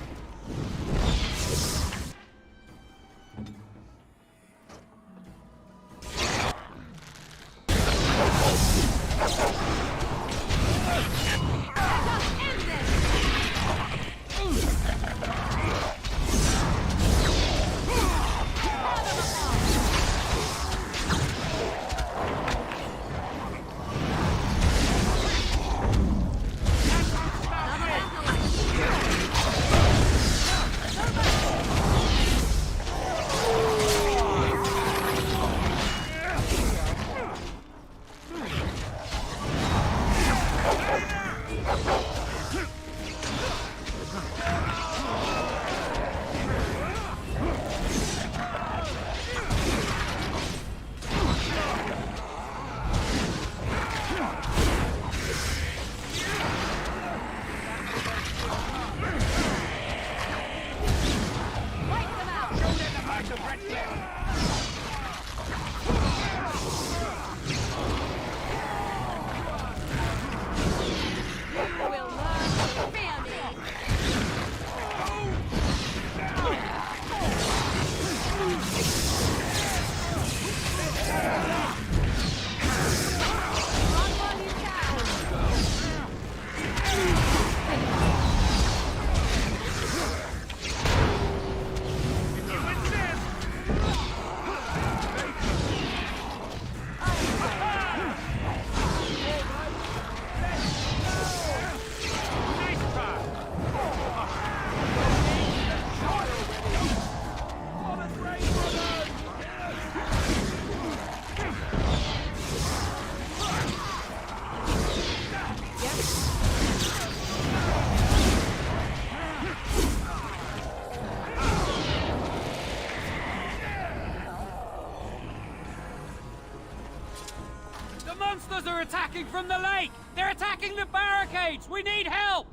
monsters are attacking from the lake! They're attacking the barricades! We need help!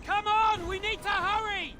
Come on! We need to hurry!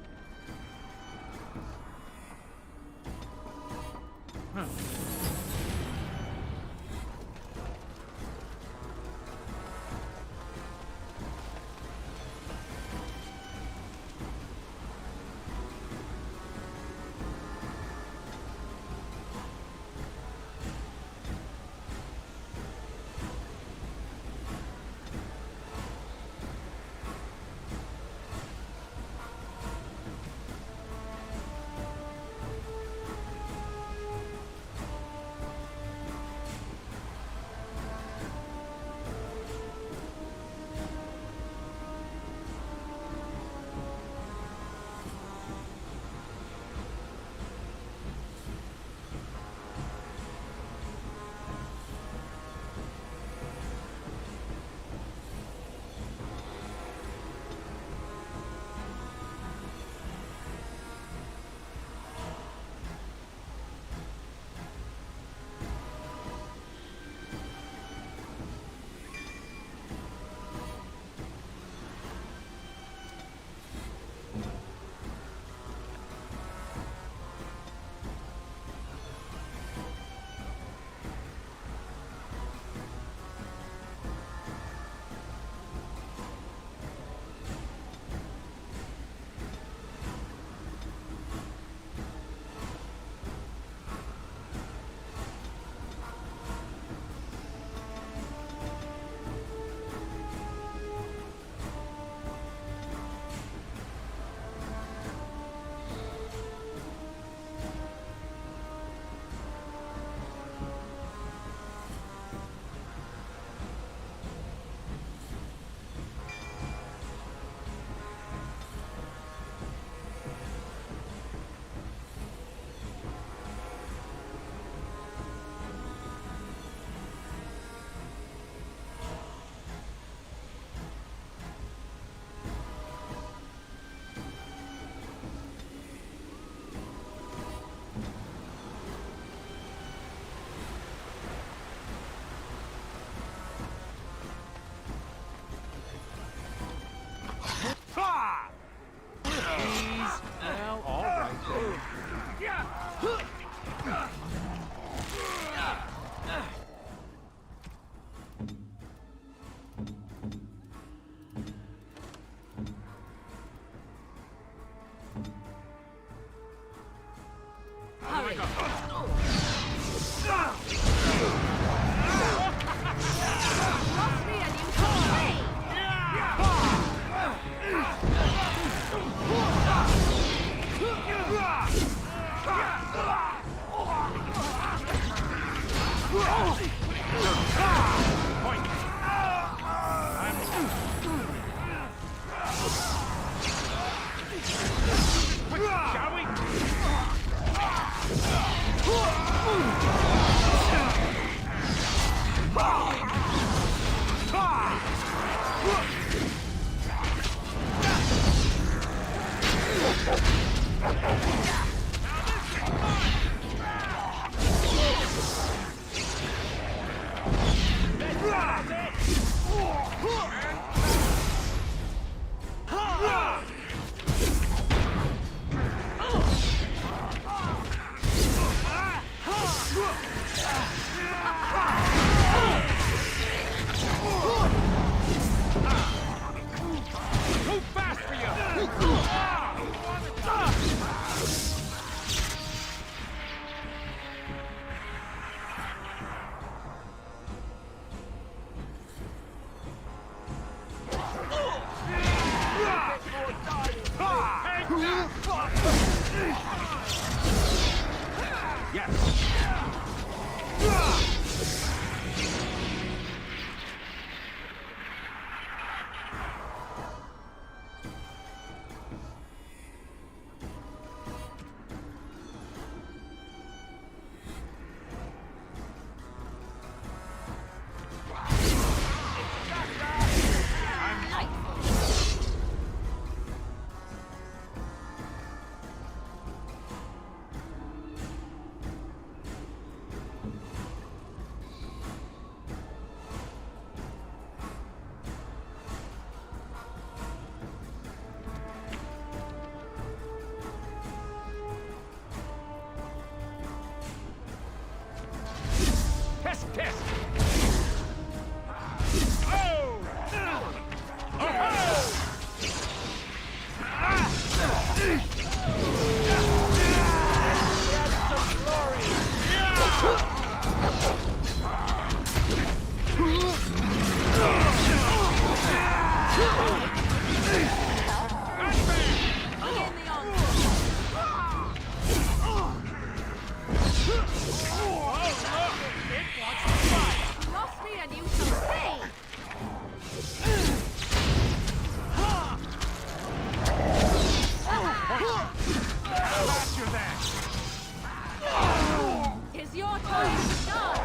It's your time to start!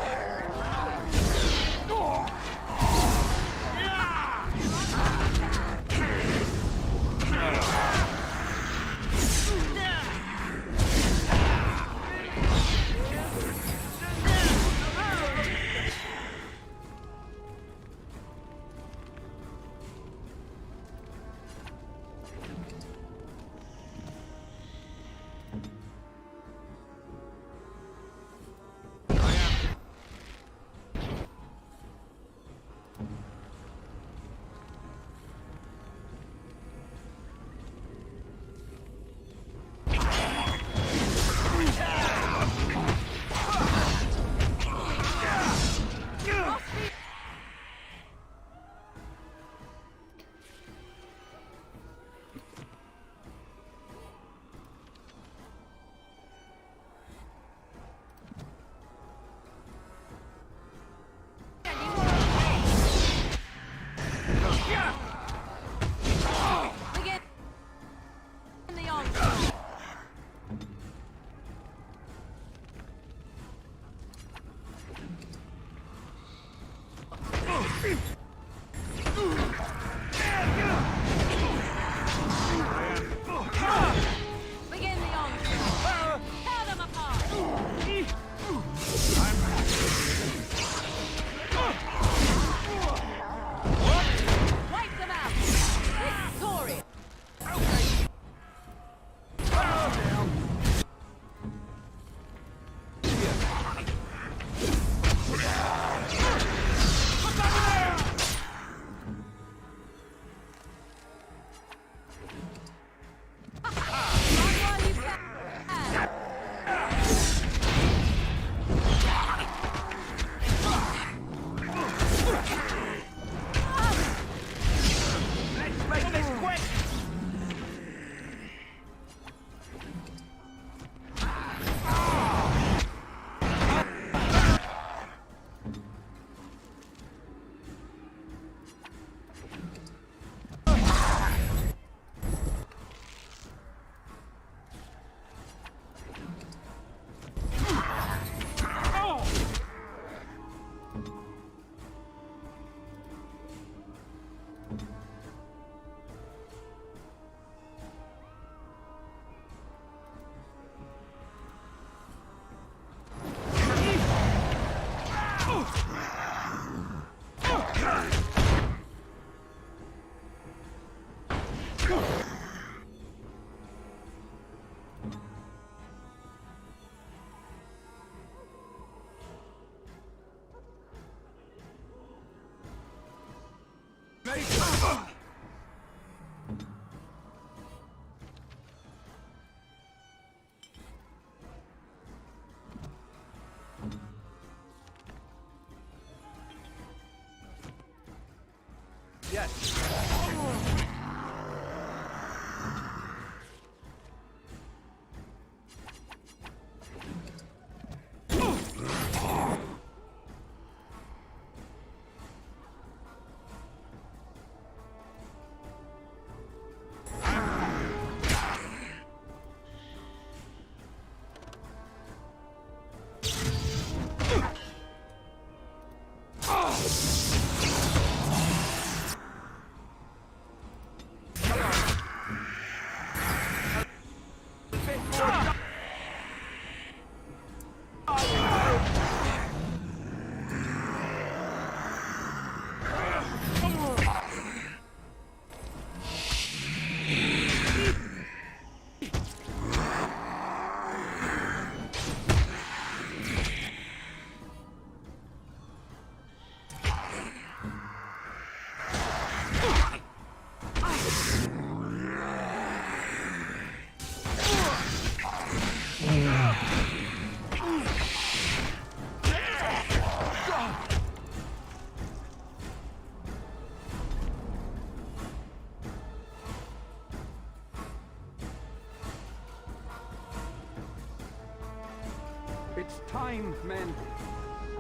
time, men.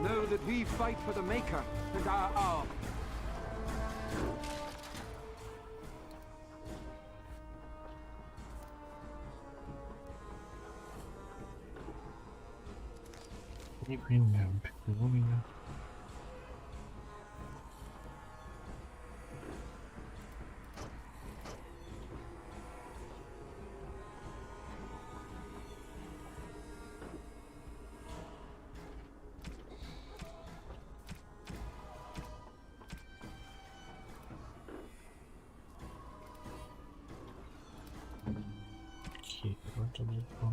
Know that we fight for the Maker and our arm. Не понимаю, почему меня. Окей, вот он был.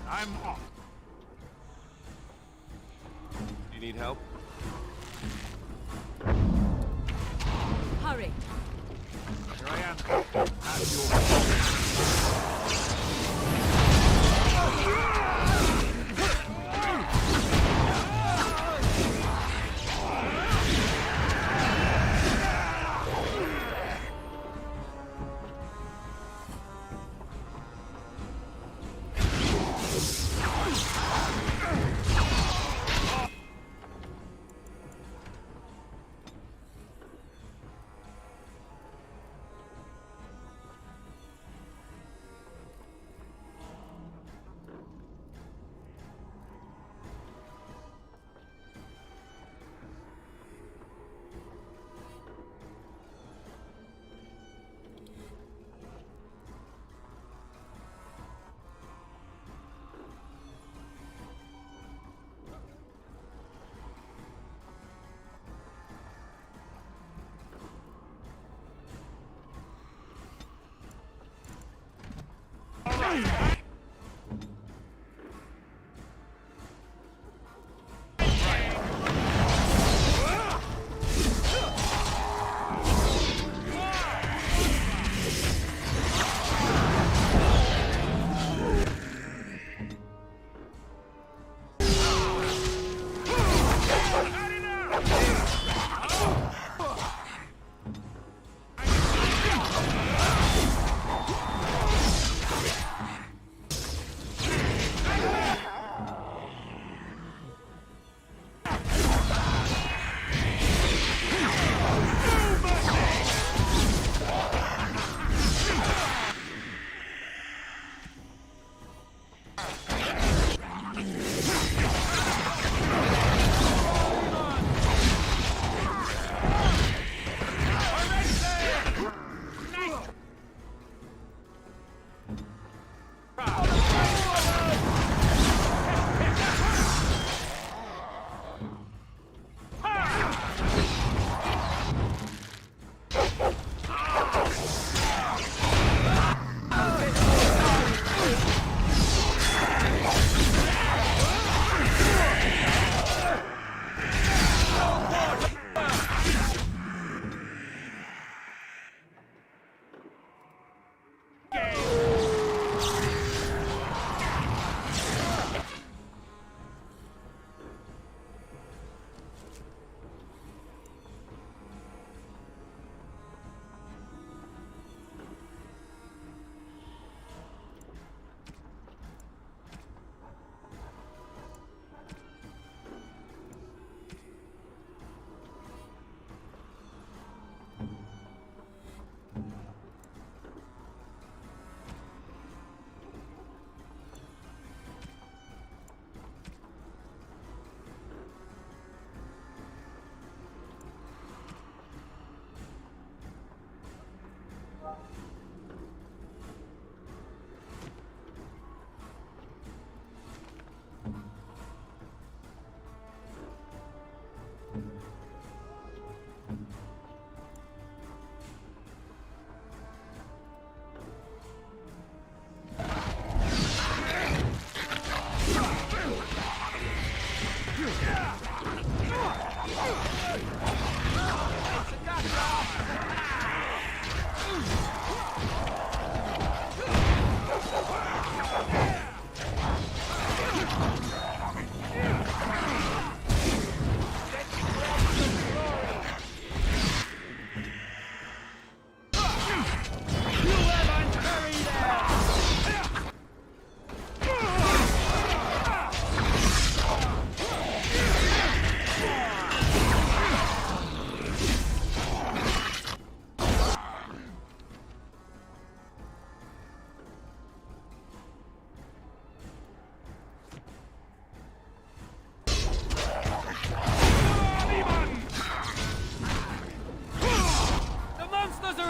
I'm off. You need help? Hurry! Here I am. Have your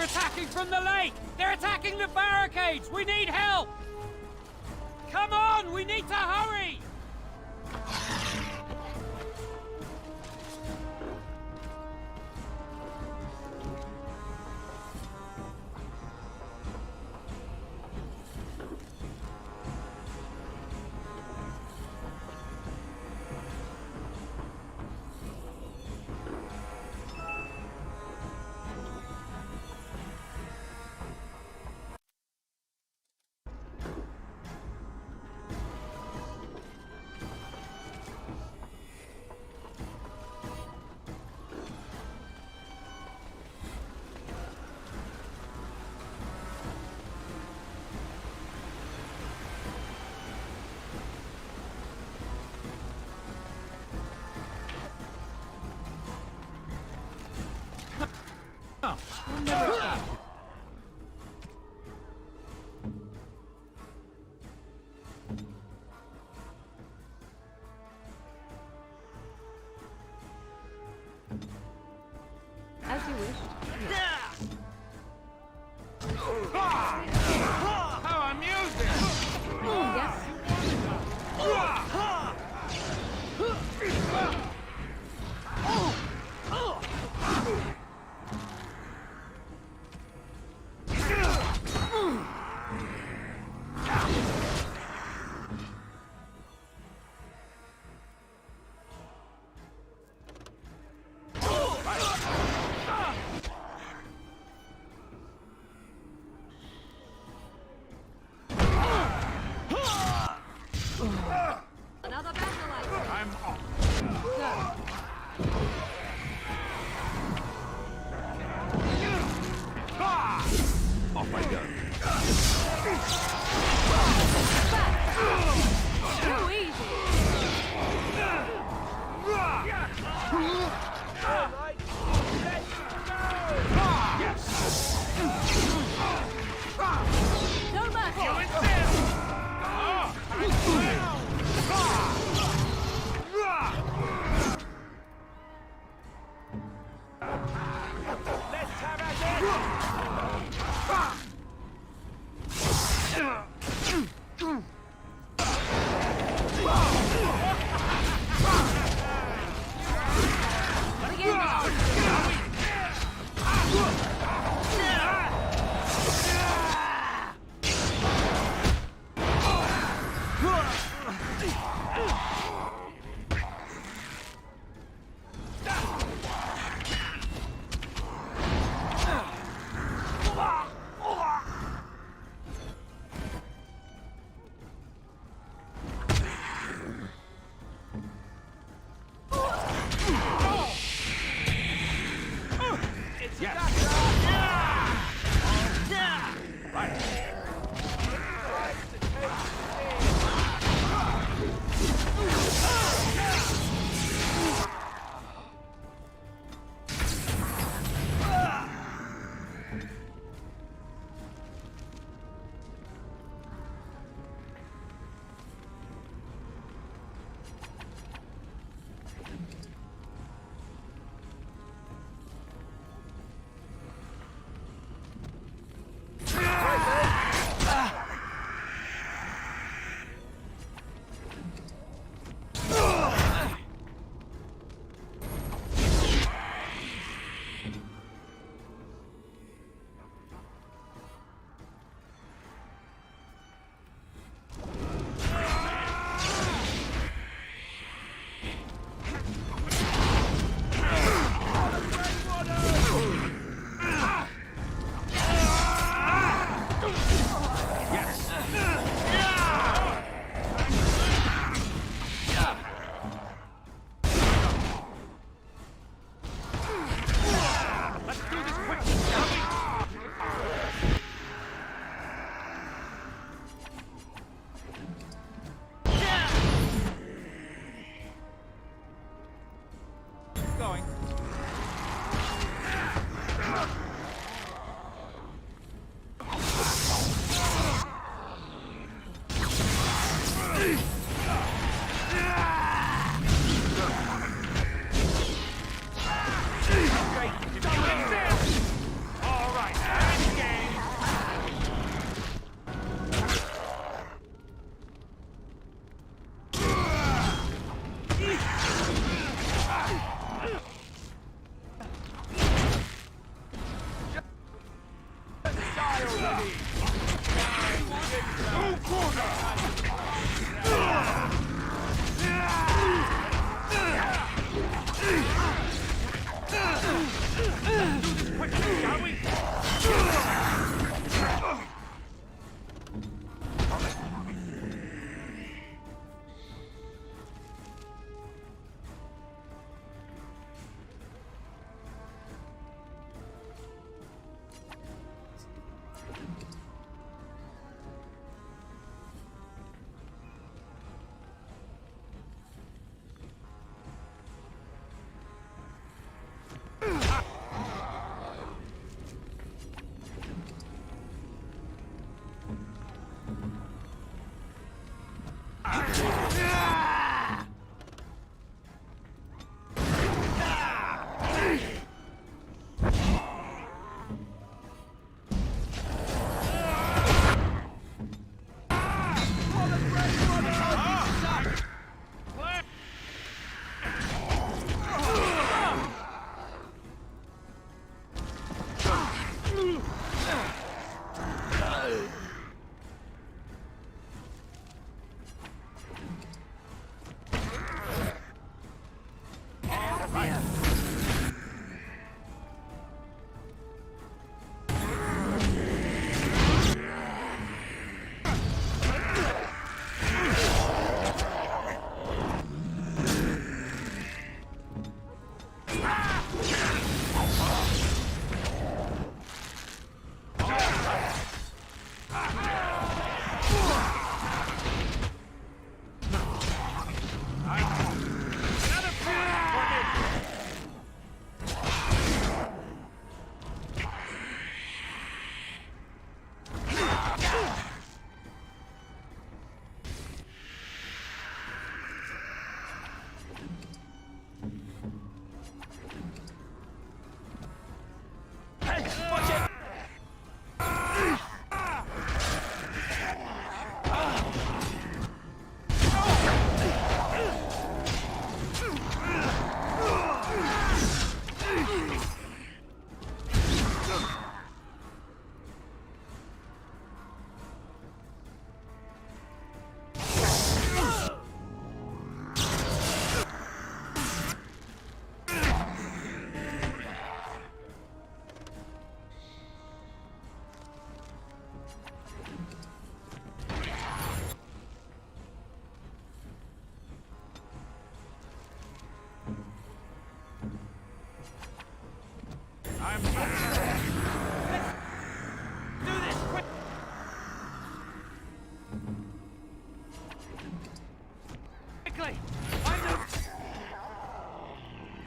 They're attacking from the lake! They're attacking the barricades! We need help! Come on! We need to hurry! As you wish. How amusing! Yes. Another battle like I'm off. Off I go. Too easy. No mercy. Let's have at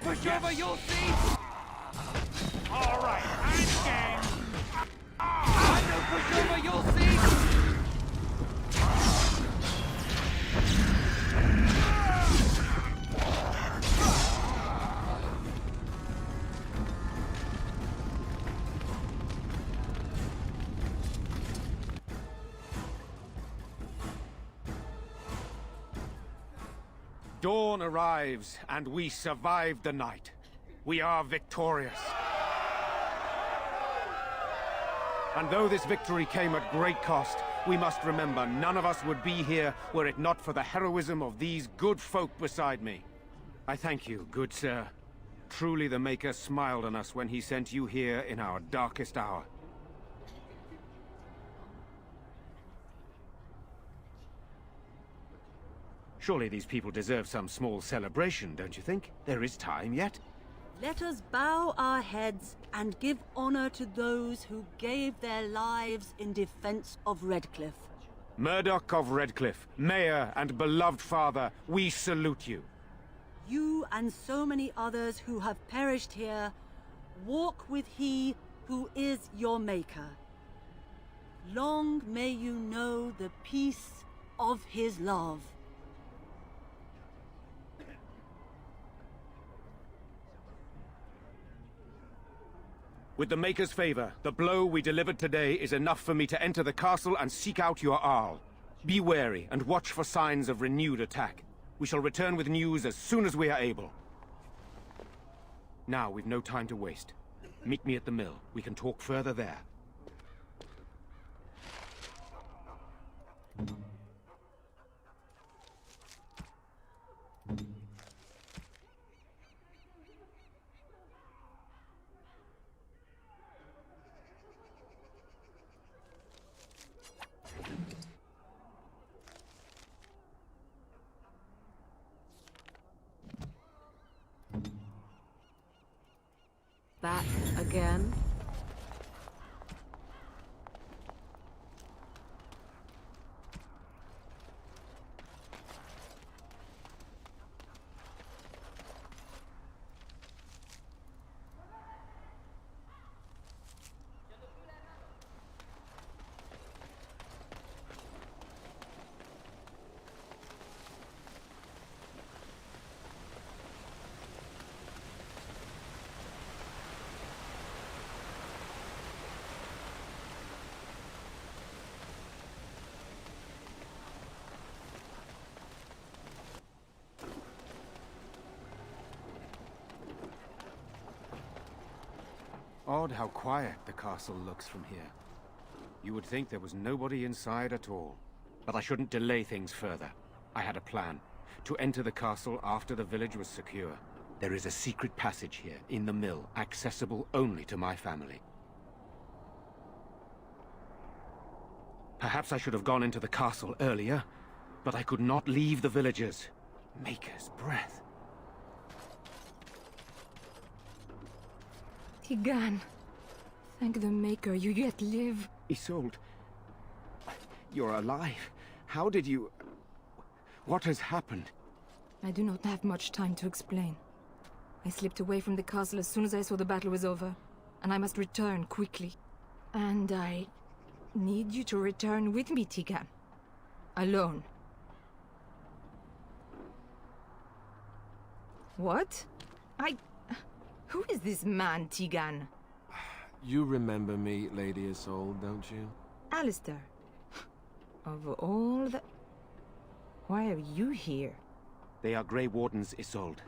Push over, you'll see! All right, I'm game! I know, push over, you'll see! Dawn arrives, and we survived the night. We are victorious. And though this victory came at great cost, we must remember none of us would be here were it not for the heroism of these good folk beside me. I thank you, good sir. Truly the Maker smiled on us when he sent you here in our darkest hour. Surely these people deserve some small celebration, don't you think? There is time yet. Let us bow our heads and give honor to those who gave their lives in defense of Redcliffe. Murdoch of Redcliffe, Mayor and beloved father, we salute you. You and so many others who have perished here, walk with he who is your Maker. Long may you know the peace of his love. With the Maker's favor, the blow we delivered today is enough for me to enter the castle and seek out your Arl. Be wary and watch for signs of renewed attack. We shall return with news as soon as we are able. Now, we've no time to waste. Meet me at the mill. We can talk further there. Back again? Odd how quiet the castle looks from here. You would think there was nobody inside at all. But I shouldn't delay things further. I had a plan. To enter the castle after the village was secure. There is a secret passage here, in the mill, accessible only to my family. Perhaps I should have gone into the castle earlier, but I could not leave the villagers. Maker's breath. Tigan, thank the Maker you yet live. Isolde, you're alive. How did you... What has happened? I do not have much time to explain. I slipped away from the castle as soon as I saw the battle was over, and I must return quickly. And I need you to return with me, Tigan. Alone. What? Who is this man, Tigan? You remember me, Lady Isolde, don't you? Alistair. Of all the... Why are you here? They are Grey Wardens, Isolde.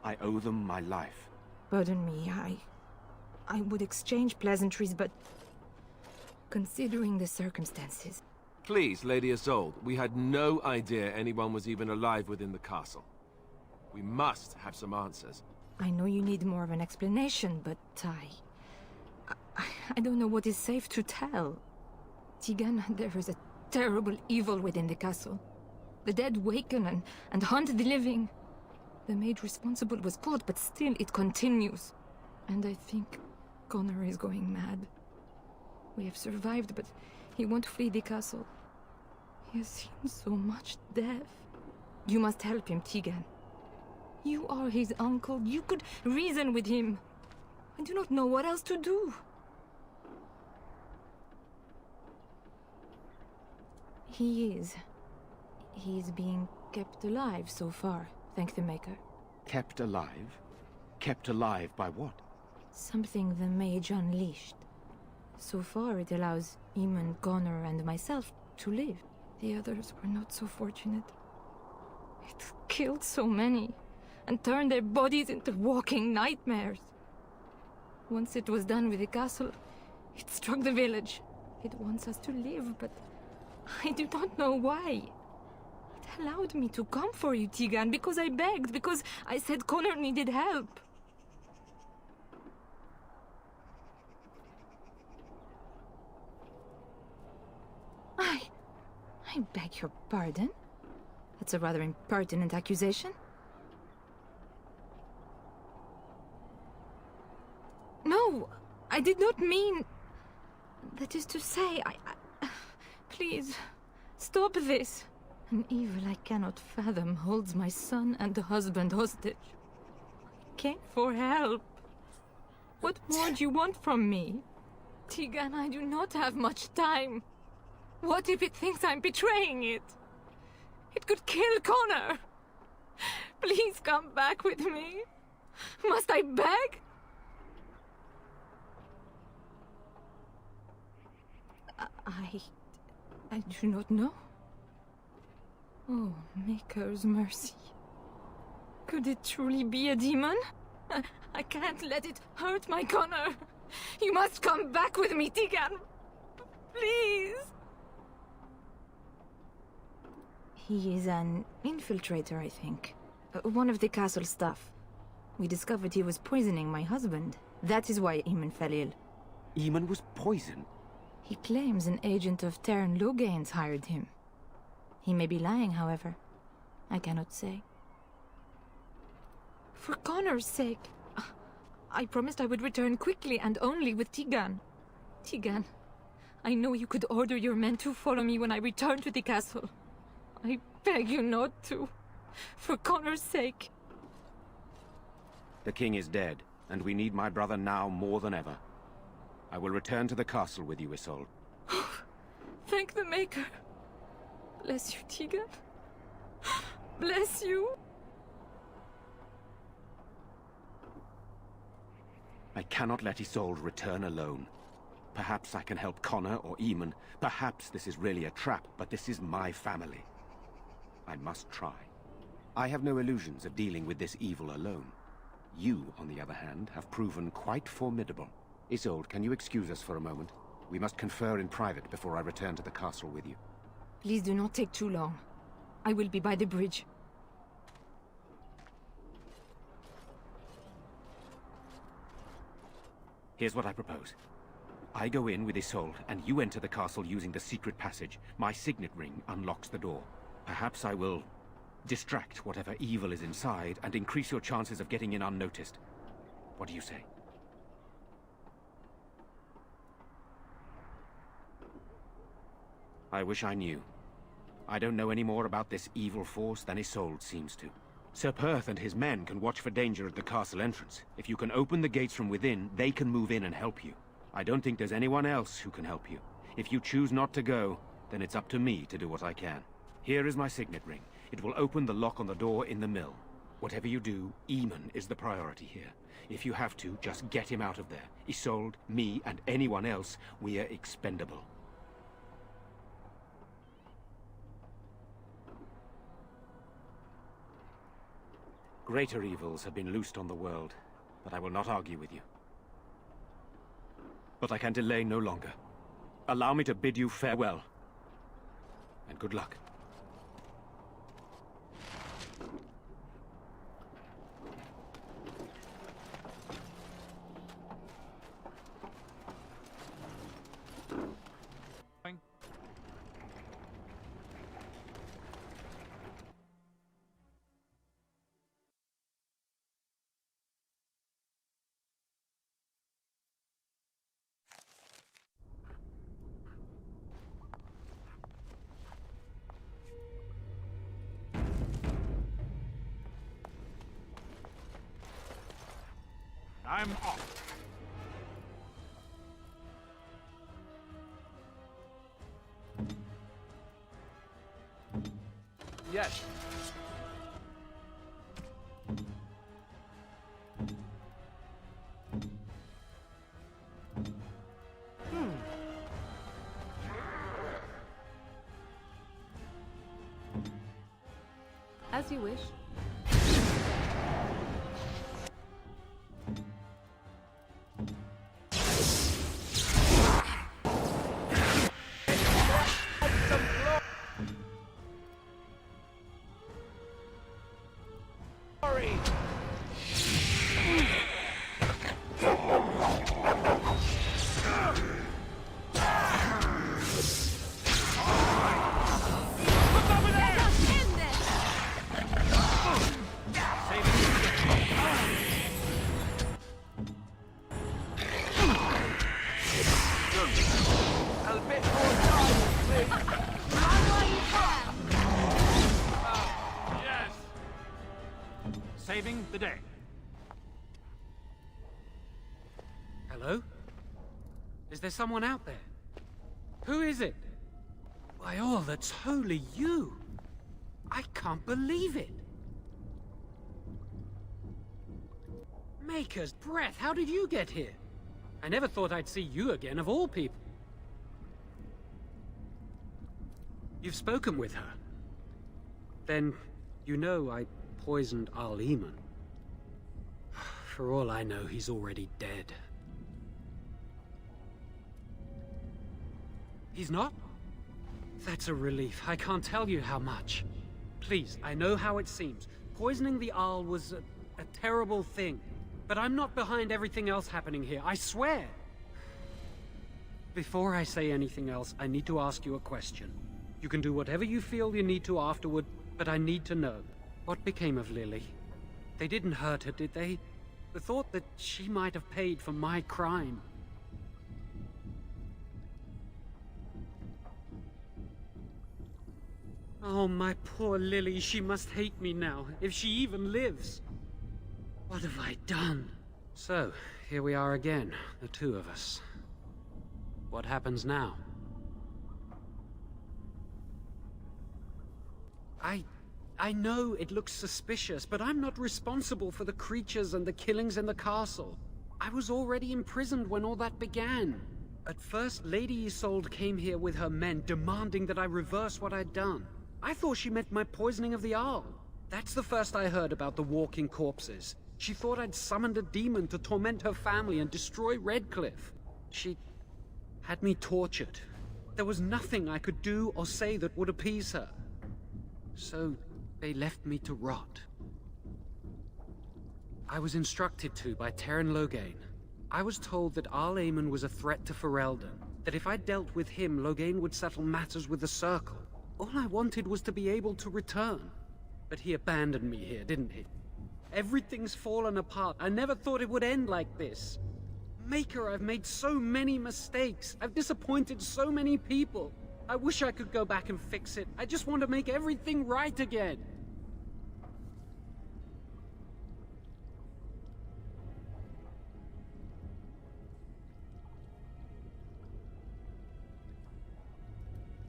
I owe them my life. Pardon me, I would exchange pleasantries, but... Considering the circumstances... Please, Lady Isolde, we had no idea anyone was even alive within the castle. We must have some answers. I know you need more of an explanation, but I don't know what is safe to tell. Tigan, there is a terrible evil within the castle. The dead waken and hunt the living. The maid responsible was caught, but still it continues. And I think Connor is going mad. We have survived, but he won't flee the castle. He has seen so much death. You must help him, Tigan. You are his uncle. You could reason with him. I do not know what else to do. He is being kept alive so far, thank the Maker. Kept alive? Kept alive by what? Something the mage unleashed. So far it allows Eamon, Connor, and myself to live. The others were not so fortunate. It killed so many, and turned their bodies into walking nightmares. Once it was done with the castle, it struck the village. It wants us to live, but I do not know why. It allowed me to come for you, Tigan, because I begged, because I said Connor needed help. I beg your pardon? That's a rather impertinent accusation. No, I did not mean... That is to say, Please, stop this. An evil I cannot fathom holds my son and the husband hostage. I came for help. What more do you want from me? Tigan, I do not have much time. What if it thinks I'm betraying it? It could kill Connor. Please come back with me. Must I beg? I do not know. Oh, Maker's mercy. Could it truly be a demon? I can't let it hurt my Connor. You must come back with me, Tigan. Please. He is an infiltrator, I think. One of the castle staff. We discovered he was poisoning my husband. That is why Eamon fell ill. Eamon was poisoned? He claims an agent of Terran Logain's hired him. He may be lying, however. I cannot say. For Connor's sake, I promised I would return quickly and only with Tigan. Tigan, I know you could order your men to follow me when I return to the castle. I beg you not to. For Connor's sake. The king is dead, and we need my brother now more than ever. I will return to the castle with you, Isolde. Thank the Maker. Bless you, Tigan. Bless you. I cannot let Isolde return alone. Perhaps I can help Connor or Eamon. Perhaps this is really a trap, but this is my family. I must try. I have no illusions of dealing with this evil alone. You, on the other hand, have proven quite formidable. Isolde, can you excuse us for a moment? We must confer in private before I return to the castle with you. Please do not take too long. I will be by the bridge. Here's what I propose. I go in with Isolde, and you enter the castle using the secret passage. My signet ring unlocks the door. Perhaps I will distract whatever evil is inside and increase your chances of getting in unnoticed. What do you say? I wish I knew. I don't know any more about this evil force than Isolde seems to. Sir Perth and his men can watch for danger at the castle entrance. If you can open the gates from within, they can move in and help you. I don't think there's anyone else who can help you. If you choose not to go, then it's up to me to do what I can. Here is my signet ring. It will open the lock on the door in the mill. Whatever you do, Eamon is the priority here. If you have to, just get him out of there. Isolde, me, and anyone else, we are expendable. Greater evils have been loosed on the world, but I will not argue with you. But I can delay no longer. Allow me to bid you farewell. And good luck. I'm off. Yes. As you wish. Saving the day. Hello? Is there someone out there? Who is it? By all that's holy, you! I can't believe it! Maker's breath, how did you get here? I never thought I'd see you again, of all people. You've spoken with her. Then, you know I poisoned Al Eamon. For all I know, he's already dead. He's not? That's a relief. I can't tell you how much. Please, I know how it seems. Poisoning the Arl was a terrible thing. But I'm not behind everything else happening here, I swear! Before I say anything else, I need to ask you a question. You can do whatever you feel you need to afterward, but I need to know. What became of Lily? They didn't hurt her, did they? The thought that she might have paid for my crime. Oh, my poor Lily, she must hate me now, if she even lives. What have I done? So, here we are again, the two of us. What happens now? I know it looks suspicious, but I'm not responsible for the creatures and the killings in the castle. I was already imprisoned when all that began. At first, Lady Isolde came here with her men, demanding that I reverse what I'd done. I thought she meant my poisoning of the Arl. That's the first I heard about the walking corpses. She thought I'd summoned a demon to torment her family and destroy Redcliffe. She had me tortured. There was nothing I could do or say that would appease her. So they left me to rot. I was instructed to by Terran Loghain. I was told that Arl Aemon was a threat to Ferelden, that if I dealt with him, Loghain would settle matters with the Circle. All I wanted was to be able to return. But he abandoned me here, didn't he? Everything's fallen apart. I never thought it would end like this. Maker, I've made so many mistakes. I've disappointed so many people. I wish I could go back and fix it. I just want to make everything right again.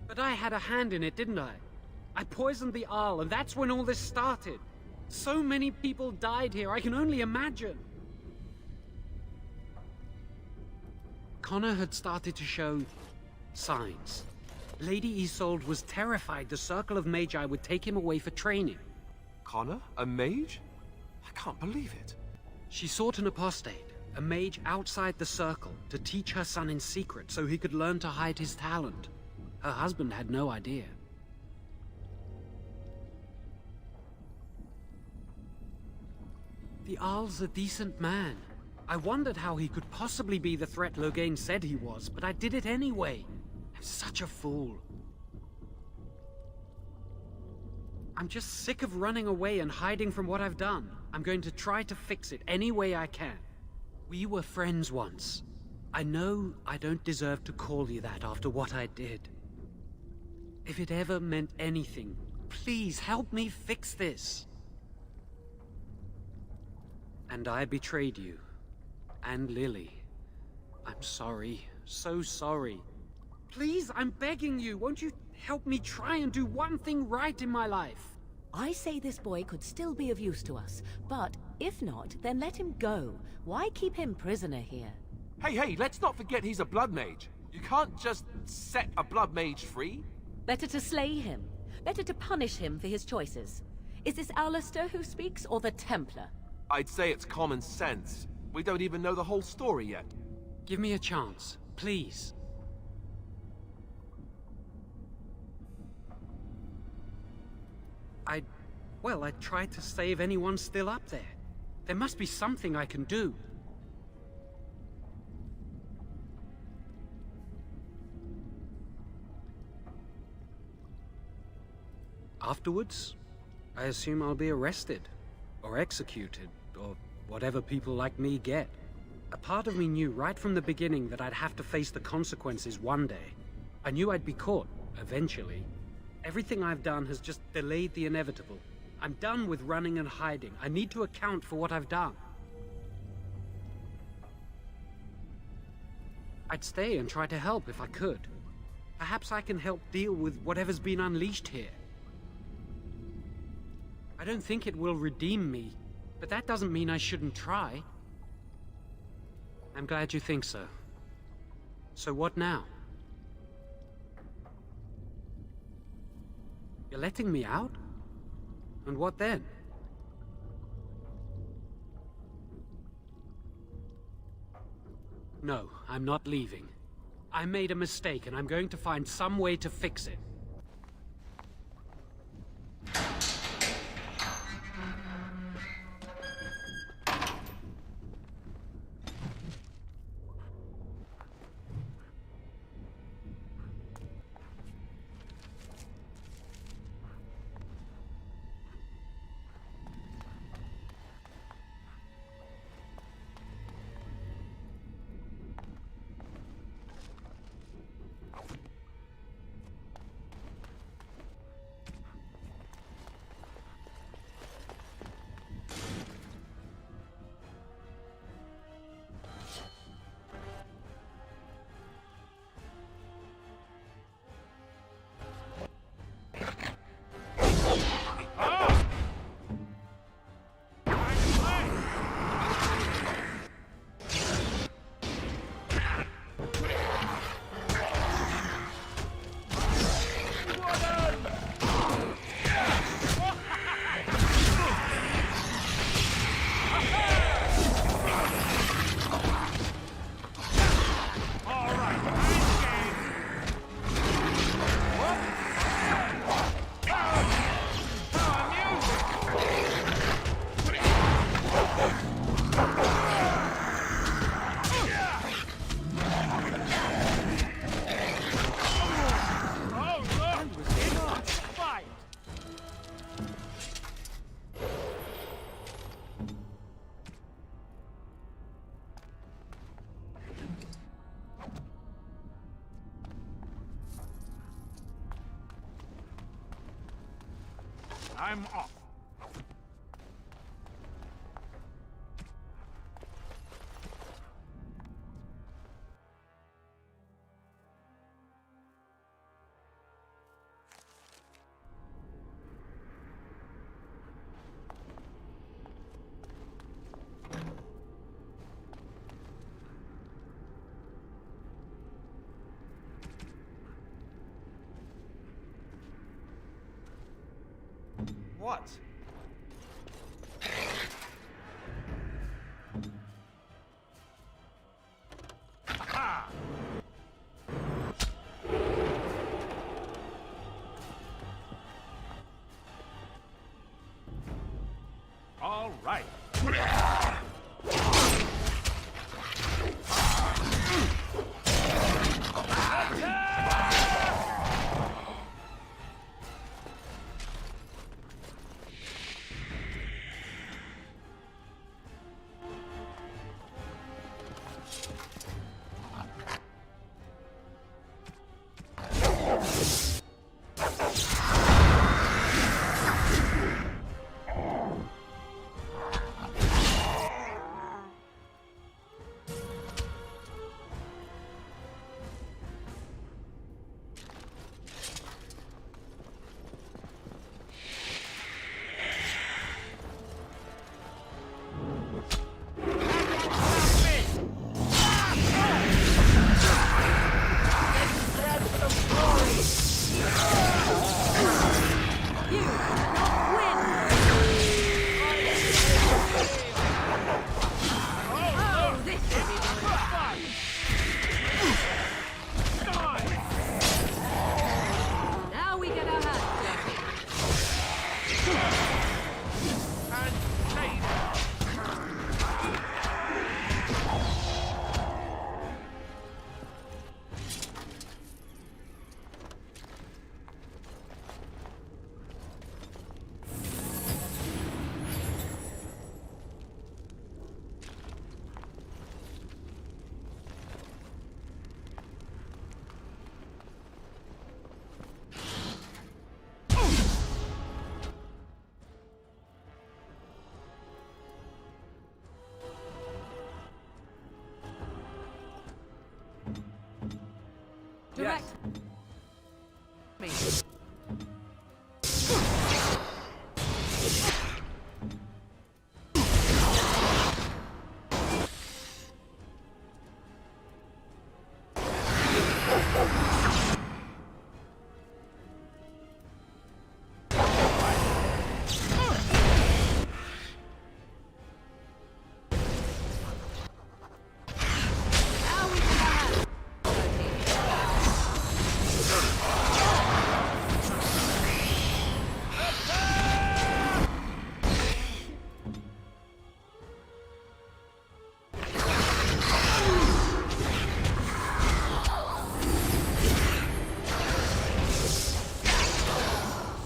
But I had a hand in it, didn't I? I poisoned the Arl, and that's when all this started. So many people died here, I can only imagine. Connor had started to show signs. Lady Isolde was terrified the Circle of Magi would take him away for training. Connor? A mage? I can't believe it. She sought an apostate, a mage outside the Circle, to teach her son in secret so he could learn to hide his talent. Her husband had no idea. The Arl's a decent man. I wondered how he could possibly be the threat Loghain said he was, but I did it anyway. I'm such a fool. I'm just sick of running away and hiding from what I've done. I'm going to try to fix it any way I can. We were friends once. I know I don't deserve to call you that after what I did. If it ever meant anything, please help me fix this. And I betrayed you. And Lily. I'm sorry. So sorry. Please, I'm begging you, won't you help me try and do one thing right in my life? I say this boy could still be of use to us, but if not, then let him go. Why keep him prisoner here? Hey, let's not forget he's a blood mage. You can't just set a blood mage free. Better to slay him. Better to punish him for his choices. Is this Alistair who speaks, or the Templar? I'd say it's common sense. We don't even know the whole story yet. Give me a chance, please. I tried to save anyone still up there. There must be something I can do. Afterwards, I assume I'll be arrested, or executed, or whatever people like me get. A part of me knew right from the beginning that I'd have to face the consequences one day. I knew I'd be caught, eventually. Everything I've done has just delayed the inevitable. I'm done with running and hiding. I need to account for what I've done. I'd stay and try to help if I could. Perhaps I can help deal with whatever's been unleashed here. I don't think it will redeem me, but that doesn't mean I shouldn't try. I'm glad you think so. So what now? You're letting me out? And what then? No, I'm not leaving. I made a mistake and I'm going to find some way to fix it. I'm off. What? Aha! All right. Direct me.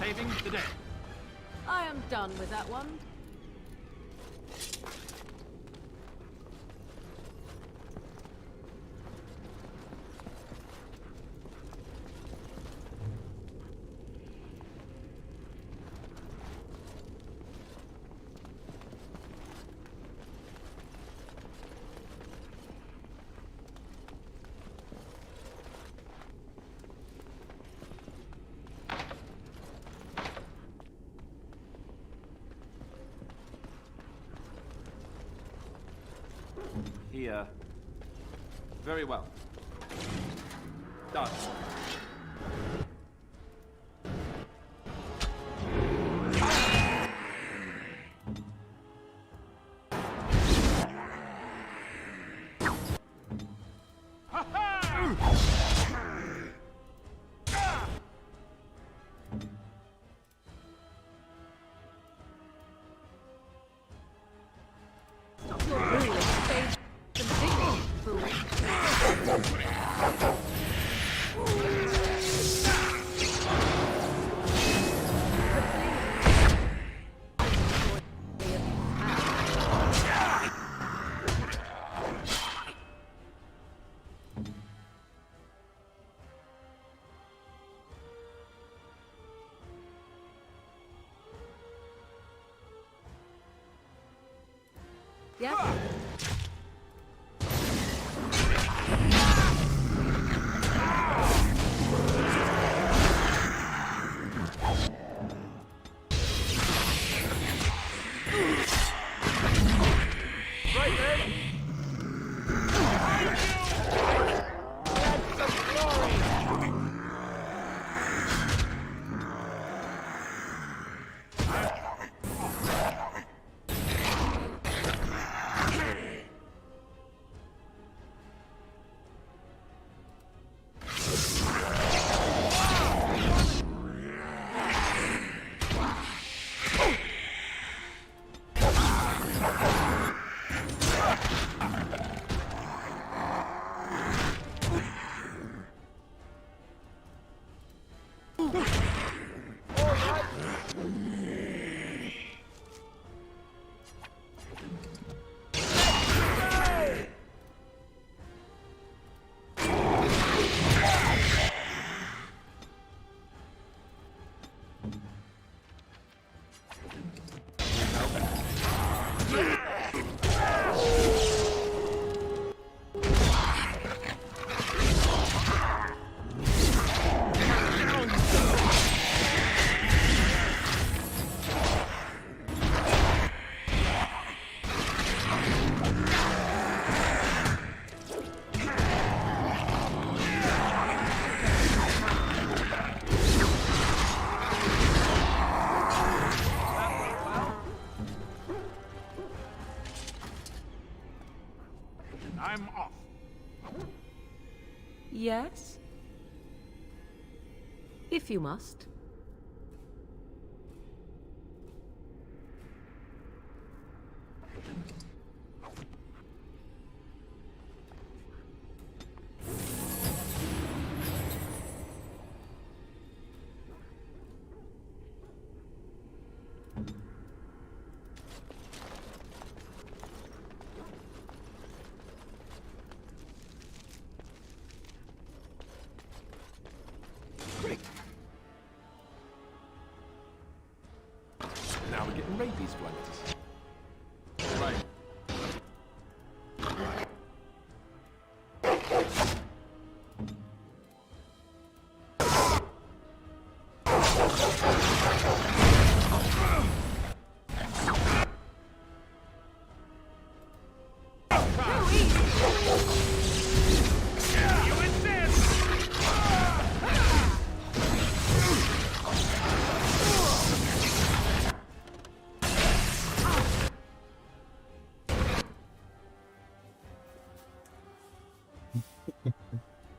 Saving the day. I am done with that one. Here. Very well. Done. Fool. Yeah? Right, man. That's some glory. I'm off. Yes? If you must. Now we're getting rabies ones. Right.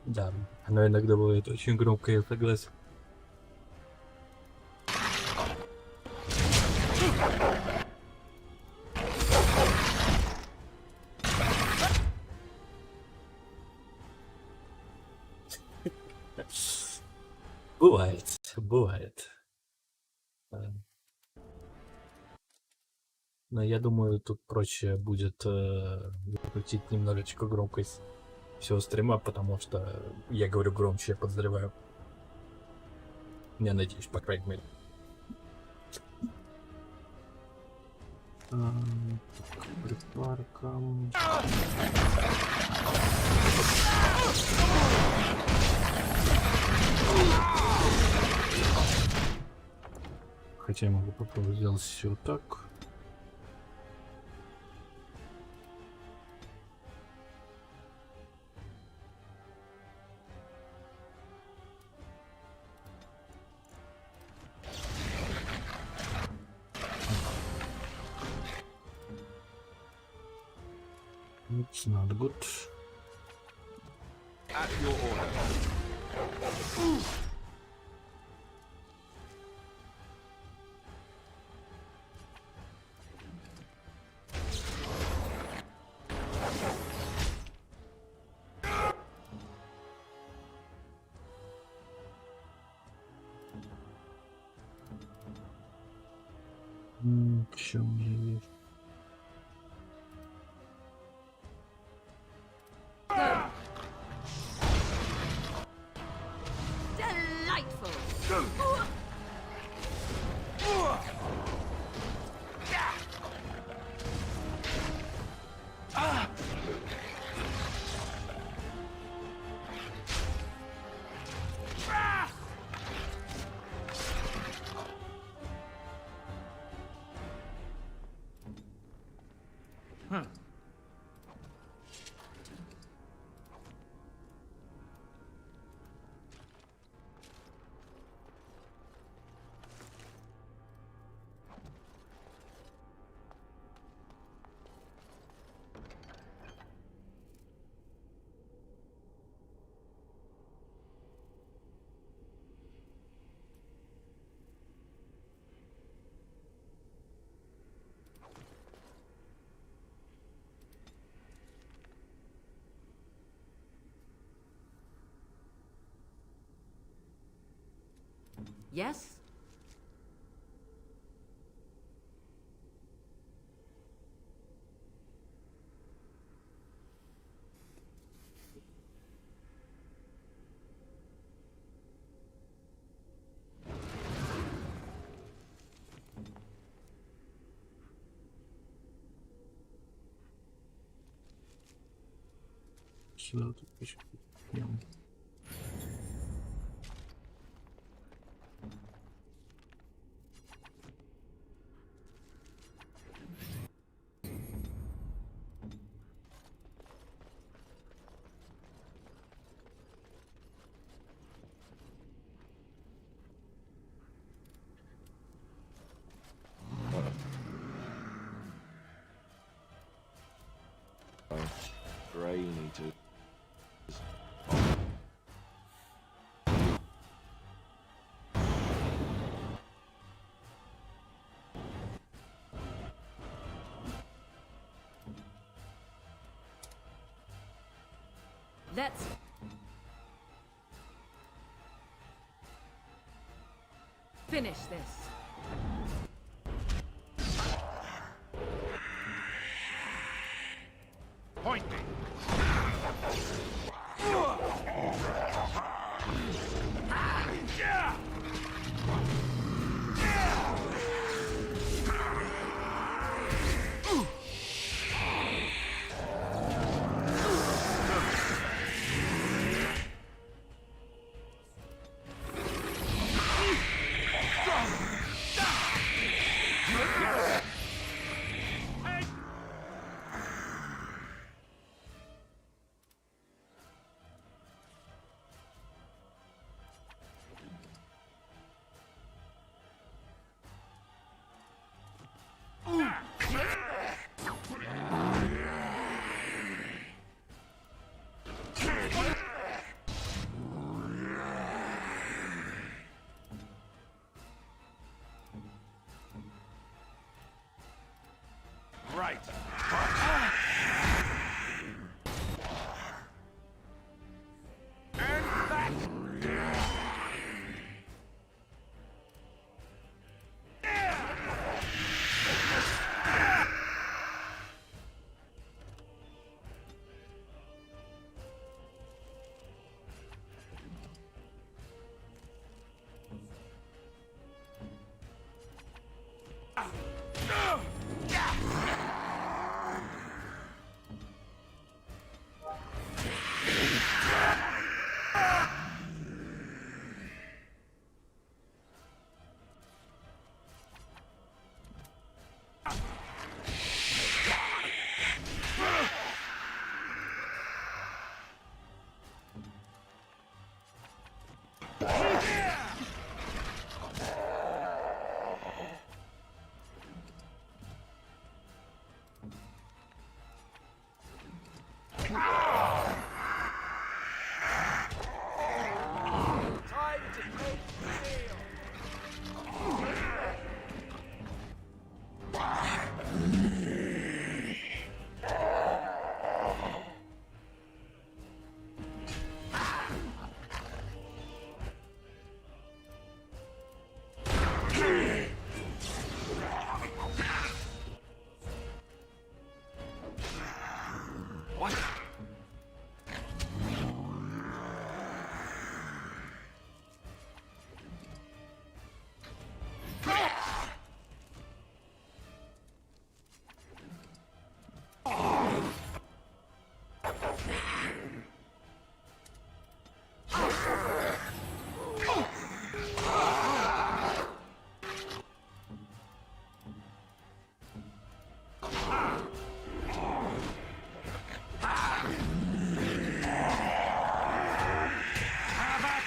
Да, оно иногда бывает очень громко, я согласен. Бывает, бывает. Но я думаю, тут проще будет выкрутить немножечко громкость всего стрима, потому что я говорю громче, я подозреваю. Я надеюсь, по крайней мере. Припарком. Хотя я могу попробовать сделать все вот так. It's not good. At your order. Что у меня есть? Yes? Сюда тут еще. Gray, you need to... Let's... finish this. Point me.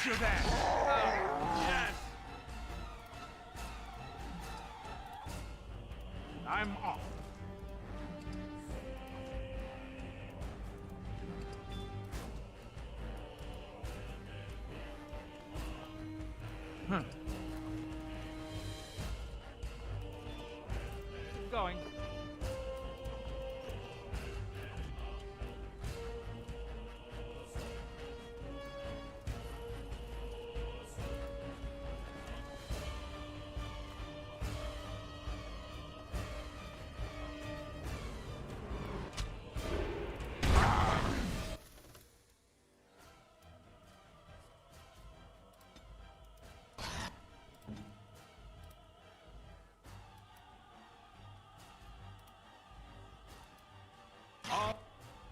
you then! Oh, yes! I'm off. Keep going.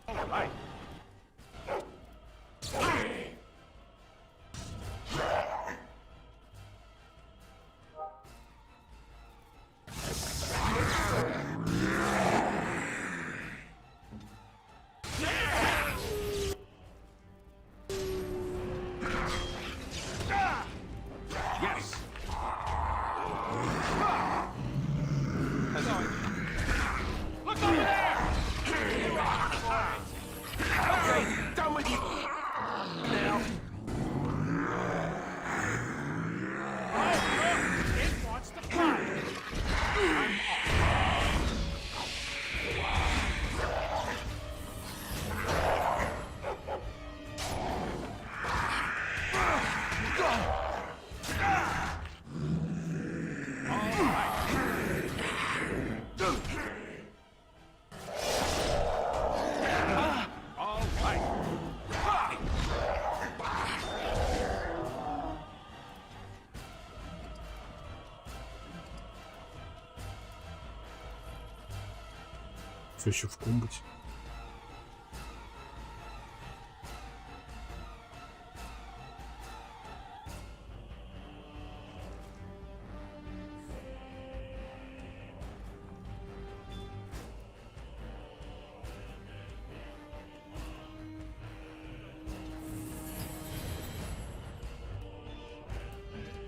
All right. Yes. Look over there! Okay, done with you now. Oh, look! It wants to fight! I'm Все еще в комбате.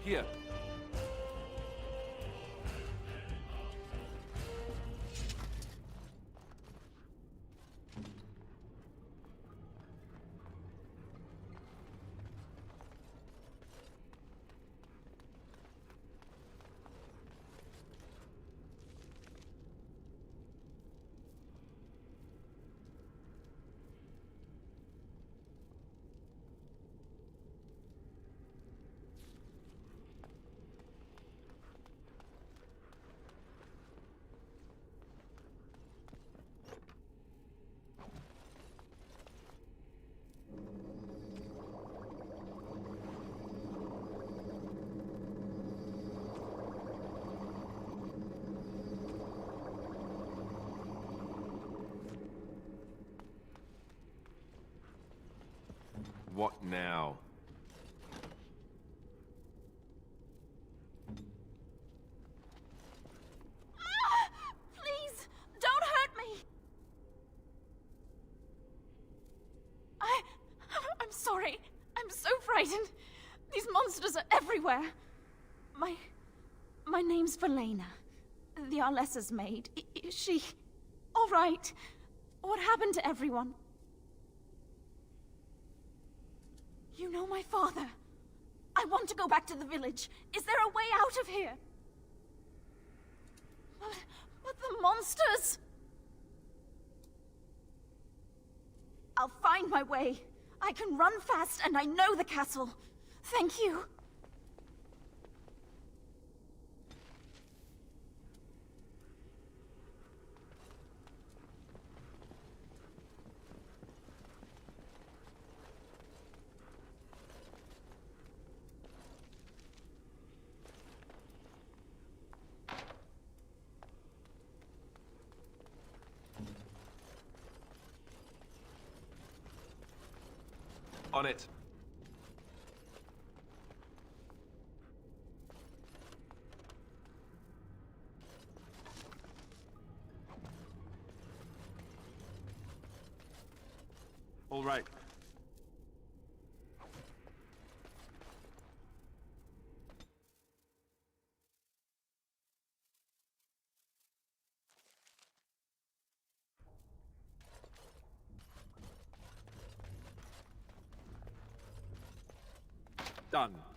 Here. What now? Please, don't hurt me. I'm sorry. I'm so frightened. These monsters are everywhere. My name's Valena. The Arlessa's maid. Is she all right? What happened to everyone? You know my father. I want to go back to the village. Is there a way out of here? But the monsters! I'll find my way. I can run fast and I know the castle. Thank you. On it. All right. Done.